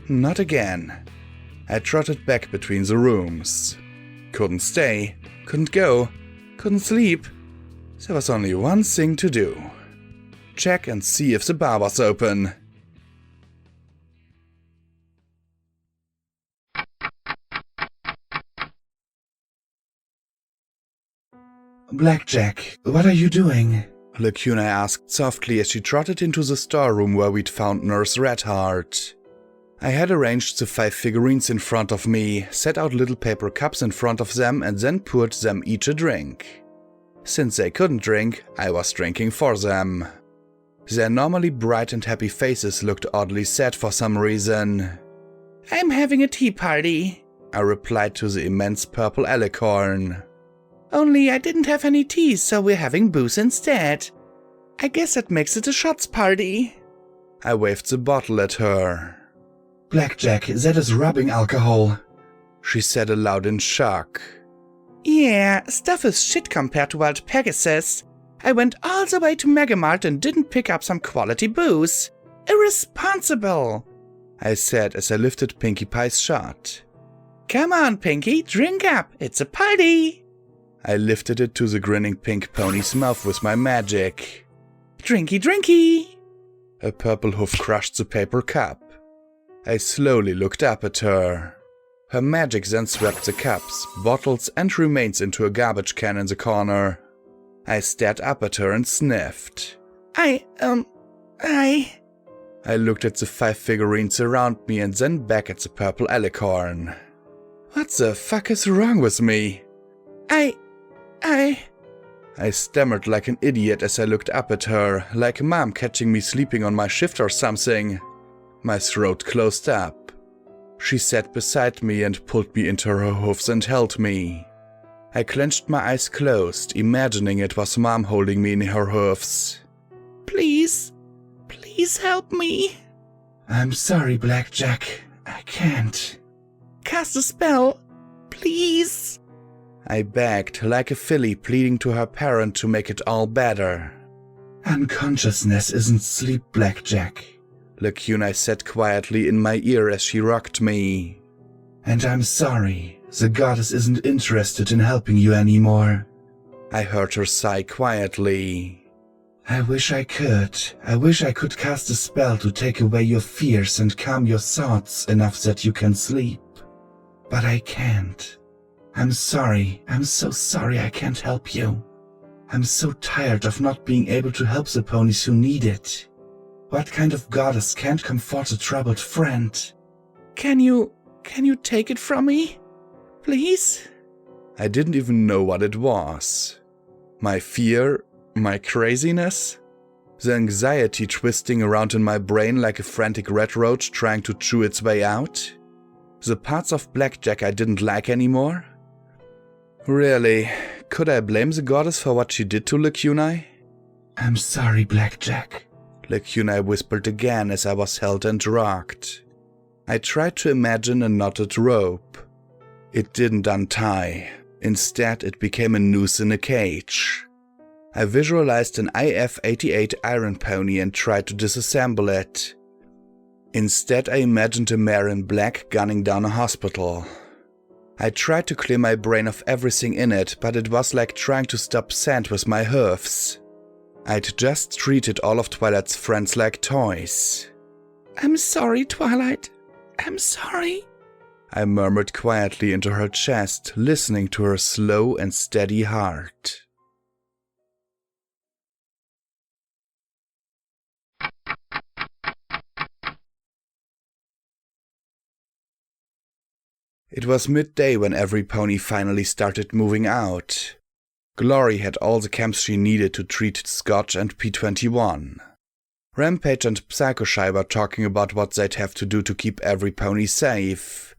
Not again. I trotted back between the rooms. Couldn't stay, couldn't go, couldn't sleep. There was only one thing to do. Check and see if the bar was open. Blackjack, what are you doing? Lacuna asked softly as she trotted into the storeroom where we'd found Nurse Redheart. I had arranged the 5 figurines in front of me, set out little paper cups in front of them, and then poured them each a drink. Since they couldn't drink, I was drinking for them. Their normally bright and happy faces looked oddly sad for some reason. I'm having a tea party, I replied to the immense purple alicorn. Only I didn't have any tea, so we're having booze instead. I guess that makes it a shots party. I waved the bottle at her. Blackjack, that is rubbing alcohol, she said aloud in shock. Yeah, stuff is shit compared to Wild Pegasus. I went all the way to Megamart and didn't pick up some quality booze. Irresponsible, I said as I lifted Pinkie Pie's shot. Come on, Pinkie, drink up, it's a party. I lifted it to the grinning pink pony's mouth with my magic. Drinky, drinky! A purple hoof crushed the paper cup. I slowly looked up at her. Her magic then swept the cups, bottles, and remains into a garbage can in the corner. I stared up at her and sniffed. I looked at the 5 figurines around me and then back at the purple alicorn. What the fuck is wrong with me? I stammered like an idiot as I looked up at her, like Mom catching me sleeping on my shift or something. My throat closed up. She sat beside me and pulled me into her hoofs and held me. I clenched my eyes closed, imagining it was Mom holding me in her hoofs. Please help me. I'm sorry, Blackjack. I can't. Cast a spell, please. I begged, like a filly pleading to her parent to make it all better. Unconsciousness isn't sleep, Blackjack, Lacuna said quietly in my ear as she rocked me. And I'm sorry, the goddess isn't interested in helping you anymore. I heard her sigh quietly. I wish I could. I wish I could cast a spell to take away your fears and calm your thoughts enough that you can sleep. But I can't. I'm sorry. I'm so sorry I can't help you. I'm so tired of not being able to help the ponies who need it. What kind of goddess can't comfort a troubled friend? Can you take it from me? Please? I didn't even know what it was. My fear? My craziness? The anxiety twisting around in my brain like a frantic red roach trying to chew its way out? The parts of Blackjack I didn't like anymore? Really, could I blame the goddess for what she did to Lacunai? I'm sorry, Blackjack. Lacunai whispered again as I was held and rocked. I tried to imagine a knotted rope. It didn't untie. Instead, it became a noose in a cage. I visualized an IF-88 iron pony and tried to disassemble it. Instead, I imagined a mare in black gunning down a hospital. I tried to clear my brain of everything in it, but it was like trying to stop sand with my hoofs. I'd just treated all of Twilight's friends like toys. I'm sorry, Twilight. I'm sorry. I murmured quietly into her chest, listening to her slow and steady heart. It was midday when every pony finally started moving out. Glory had all the camps she needed to treat Scotch and P21. Rampage and Psychoshy were talking about what they'd have to do to keep every pony safe.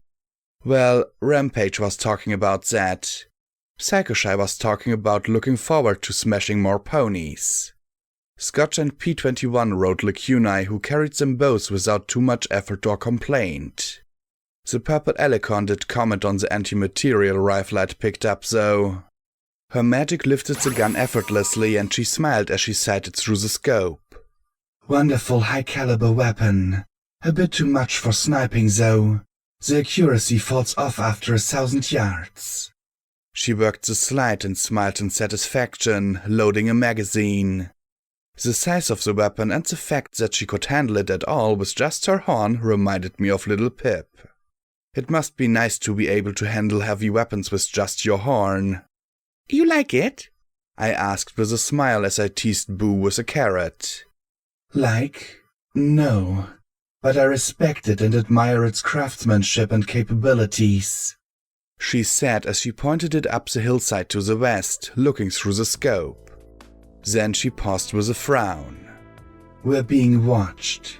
Well, Rampage was talking about that. Psychoshy was talking about looking forward to smashing more ponies. Scotch and P21 rode Lacunai, who carried them both without too much effort or complaint. The Purple Alicorn did comment on the anti-material rifle I'd picked up, though. Her magic lifted the gun effortlessly and she smiled as she sighted through the scope. Wonderful high-caliber weapon. A bit too much for sniping, though. The accuracy falls off after 1,000 yards. She worked the slide and smiled in satisfaction, loading a magazine. The size of the weapon and the fact that she could handle it at all with just her horn reminded me of Little Pip. It must be nice to be able to handle heavy weapons with just your horn. You like it? I asked with a smile as I teased Boo with a carrot. Like? No. But I respect it and admire its craftsmanship and capabilities, she said as she pointed it up the hillside to the west, looking through the scope. Then she paused with a frown. We're being watched.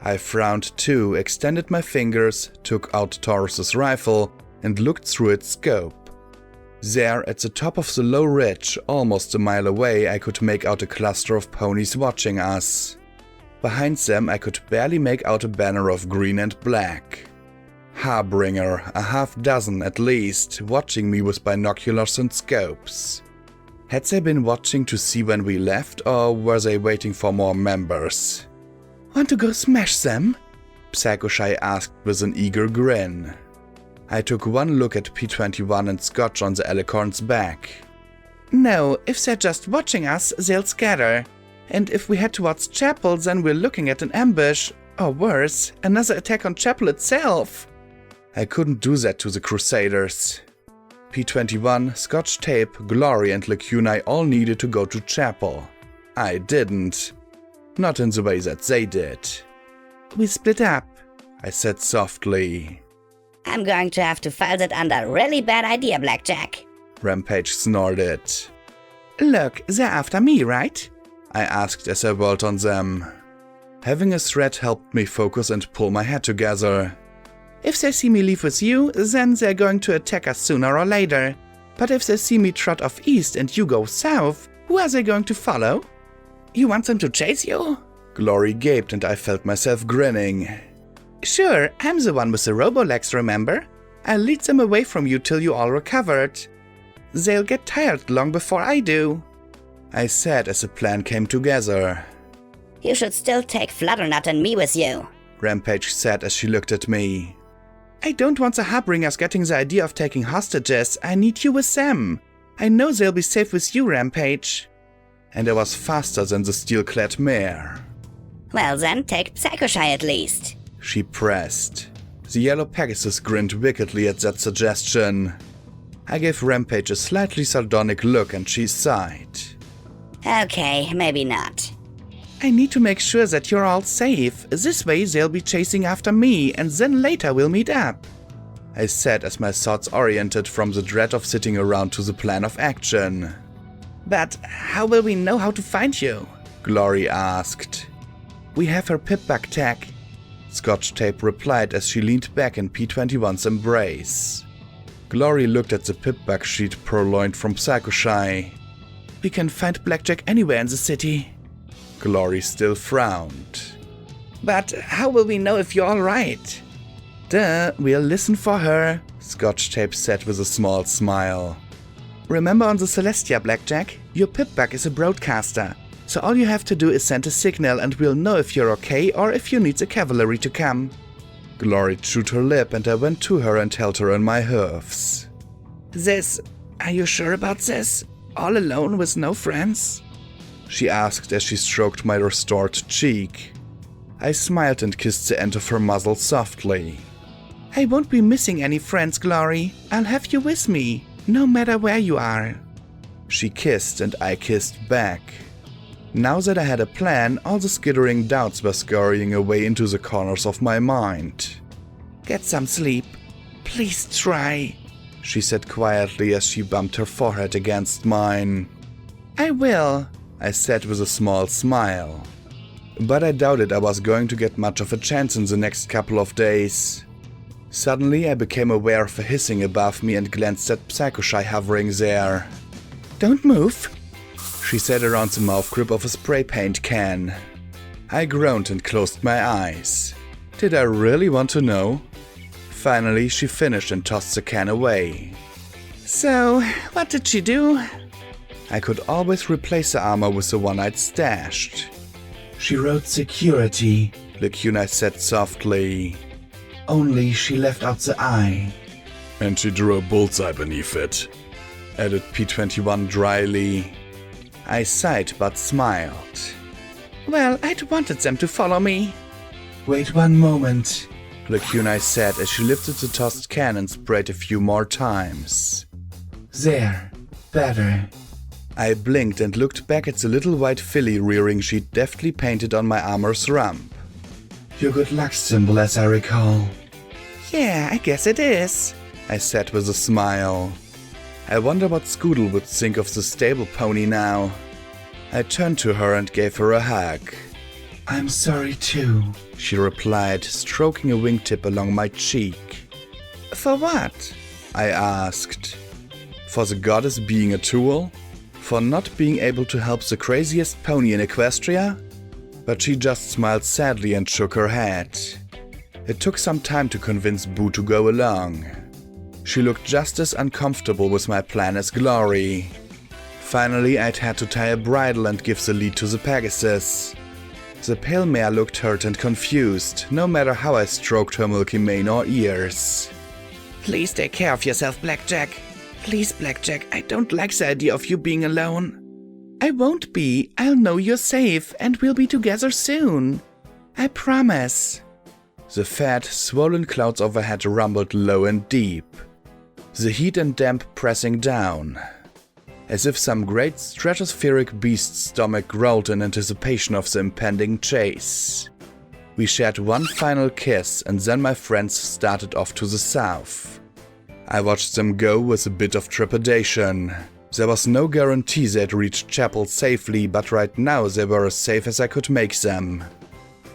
I frowned too, extended my fingers, took out Taurus's rifle, and looked through its scope. There, at the top of the low ridge, almost a mile away, I could make out a cluster of ponies watching us. Behind them, I could barely make out a banner of green and black. Harbinger, a half-dozen at least, watching me with binoculars and scopes. Had they been watching to see when we left, or were they waiting for more members? Want to go smash them? Psychoshy asked with an eager grin. I took one look at P21 and Scotch on the Alicorn's back. No, if they're just watching us, they'll scatter. And if we head towards Chapel, then we're looking at an ambush. Or worse, another attack on Chapel itself. I couldn't do that to the Crusaders. P21, Scotch Tape, Glory and Lacunai all needed to go to Chapel. I didn't. Not in the way that they did. We split up, I said softly. I'm going to have to file that under really bad idea, Blackjack. Rampage snorted. Look, they're after me, right? I asked as I whirled on them. Having a threat helped me focus and pull my head together. If they see me leave with you, then they're going to attack us sooner or later. But if they see me trot off east and you go south, who are they going to follow? You want them to chase you? Glory gaped and I felt myself grinning. Sure, I'm the one with the robo-legs, remember? I'll lead them away from you till you all recovered. They'll get tired long before I do, I said as the plan came together. You should still take Flutternut and me with you, Rampage said as she looked at me. I don't want the Harbingers getting the idea of taking hostages. I need you with them. I know they'll be safe with you, Rampage. And I was faster than the steel-clad mare. Well then, take Psychoshy at least, she pressed. The yellow Pegasus grinned wickedly at that suggestion. I gave Rampage a slightly sardonic look and she sighed. Okay, maybe not. I need to make sure that you're all safe. This way they'll be chasing after me, and then later we'll meet up. I said as my thoughts oriented from the dread of sitting around to the plan of action. But how will we know how to find you? Glory asked. We have her pip-bug tag. Scotch Tape replied as she leaned back in P21's embrace. Glory looked at the pip-bug sheet purloined from Psycho-Shy. We can find Blackjack anywhere in the city. Glory still frowned. But how will we know if you're alright? Duh, we'll listen for her, Scotch Tape said with a small smile. Remember on the Celestia, Blackjack? Your pip-bug is a broadcaster. So all you have to do is send a signal and we'll know if you're okay or if you need the cavalry to come. Glory chewed her lip and I went to her and held her in my hoofs. Are you sure about this? All alone with no friends? She asked as she stroked my restored cheek. I smiled and kissed the end of her muzzle softly. I won't be missing any friends, Glory. I'll have you with me, no matter where you are. She kissed and I kissed back. Now that I had a plan, all the skittering doubts were scurrying away into the corners of my mind. Get some sleep. Please try, she said quietly as she bumped her forehead against mine. I will, I said with a small smile. But I doubted I was going to get much of a chance in the next couple of days. Suddenly I became aware of a hissing above me and glanced at Psycho-Shy hovering there. Don't move, she said around the mouth grip of a spray paint can. I groaned and closed my eyes. Did I really want to know? Finally, she finished and tossed the can away. So, what did she do? I could always replace the armor with the one I'd stashed. She wrote security, Lacuna said softly. Only she left out the eye. And she drew a bullseye beneath it, added P21 dryly. I sighed but smiled. Well, I'd wanted them to follow me. Wait one moment, Lacuna said as she lifted the tossed can and sprayed a few more times. There, better. I blinked and looked back at the little white filly rearing she'd deftly painted on my armor's rump. Your good luck symbol, as I recall. Yeah, I guess it is, I said with a smile. I wonder what Scoodle would think of the stable pony now. I turned to her and gave her a hug. I'm sorry too, she replied, stroking a wingtip along my cheek. For what? I asked. For the goddess being a tool? For not being able to help the craziest pony in Equestria? But she just smiled sadly and shook her head. It took some time to convince Boo to go along. She looked just as uncomfortable with my plan as Glory. Finally, I'd had to tie a bridle and give the lead to the Pegasus. The pale mare looked hurt and confused, no matter how I stroked her milky mane or ears. Please take care of yourself, Blackjack. Please, Blackjack, I don't like the idea of you being alone. I won't be. I'll know you're safe, and we'll be together soon. I promise. The fat, swollen clouds overhead rumbled low and deep. The heat and damp pressing down. As if some great stratospheric beast's stomach growled in anticipation of the impending chase. We shared one final kiss, and then my friends started off to the south. I watched them go with a bit of trepidation. There was no guarantee they'd reach Chapel safely, but right now they were as safe as I could make them.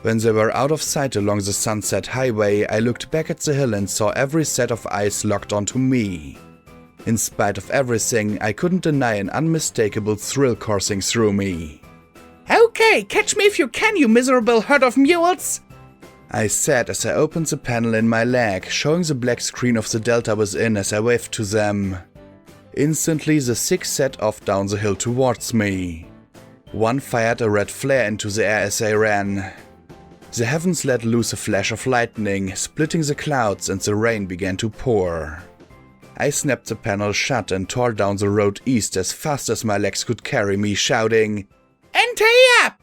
When they were out of sight along the Sunset Highway, I looked back at the hill and saw every set of eyes locked onto me. In spite of everything, I couldn't deny an unmistakable thrill coursing through me. Okay, catch me if you can, you miserable herd of mules! I said as I opened the panel in my leg, showing the black screen of the Delta within as I waved to them. Instantly, the six set off down the hill towards me. One fired a red flare into the air as they ran. The heavens let loose a flash of lightning, splitting the clouds, and the rain began to pour. I snapped the panel shut and tore down the road east as fast as my legs could carry me, shouting, "Enter up!"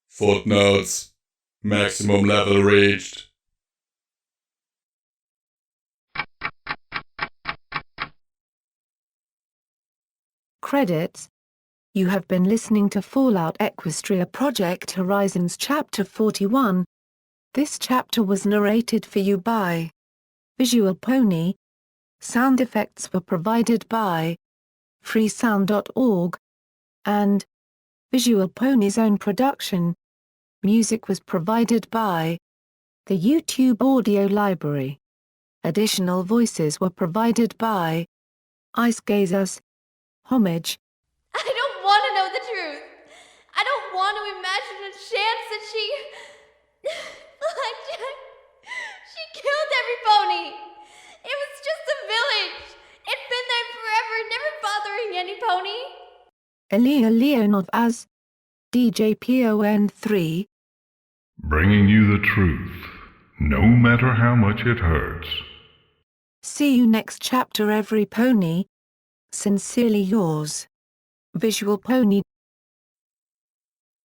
Footnotes. Maximum level reached. Credits. You have been listening to Fallout Equestria Project Horizons Chapter 41. This chapter was narrated for you by Visual Pony. Sound effects were provided by freesound.org and Visual Pony's own production. Music was provided by the YouTube Audio Library. Additional voices were provided by Ice Gazers. Homage. I don't want to know the truth. I don't want to imagine a chance that she killed every pony. It was just a village. It'd been there forever, never bothering any pony. Elia Leonov as DJ PON3. Bringing you the truth, no matter how much it hurts. See you next chapter, every pony. Sincerely yours, Visual Pony.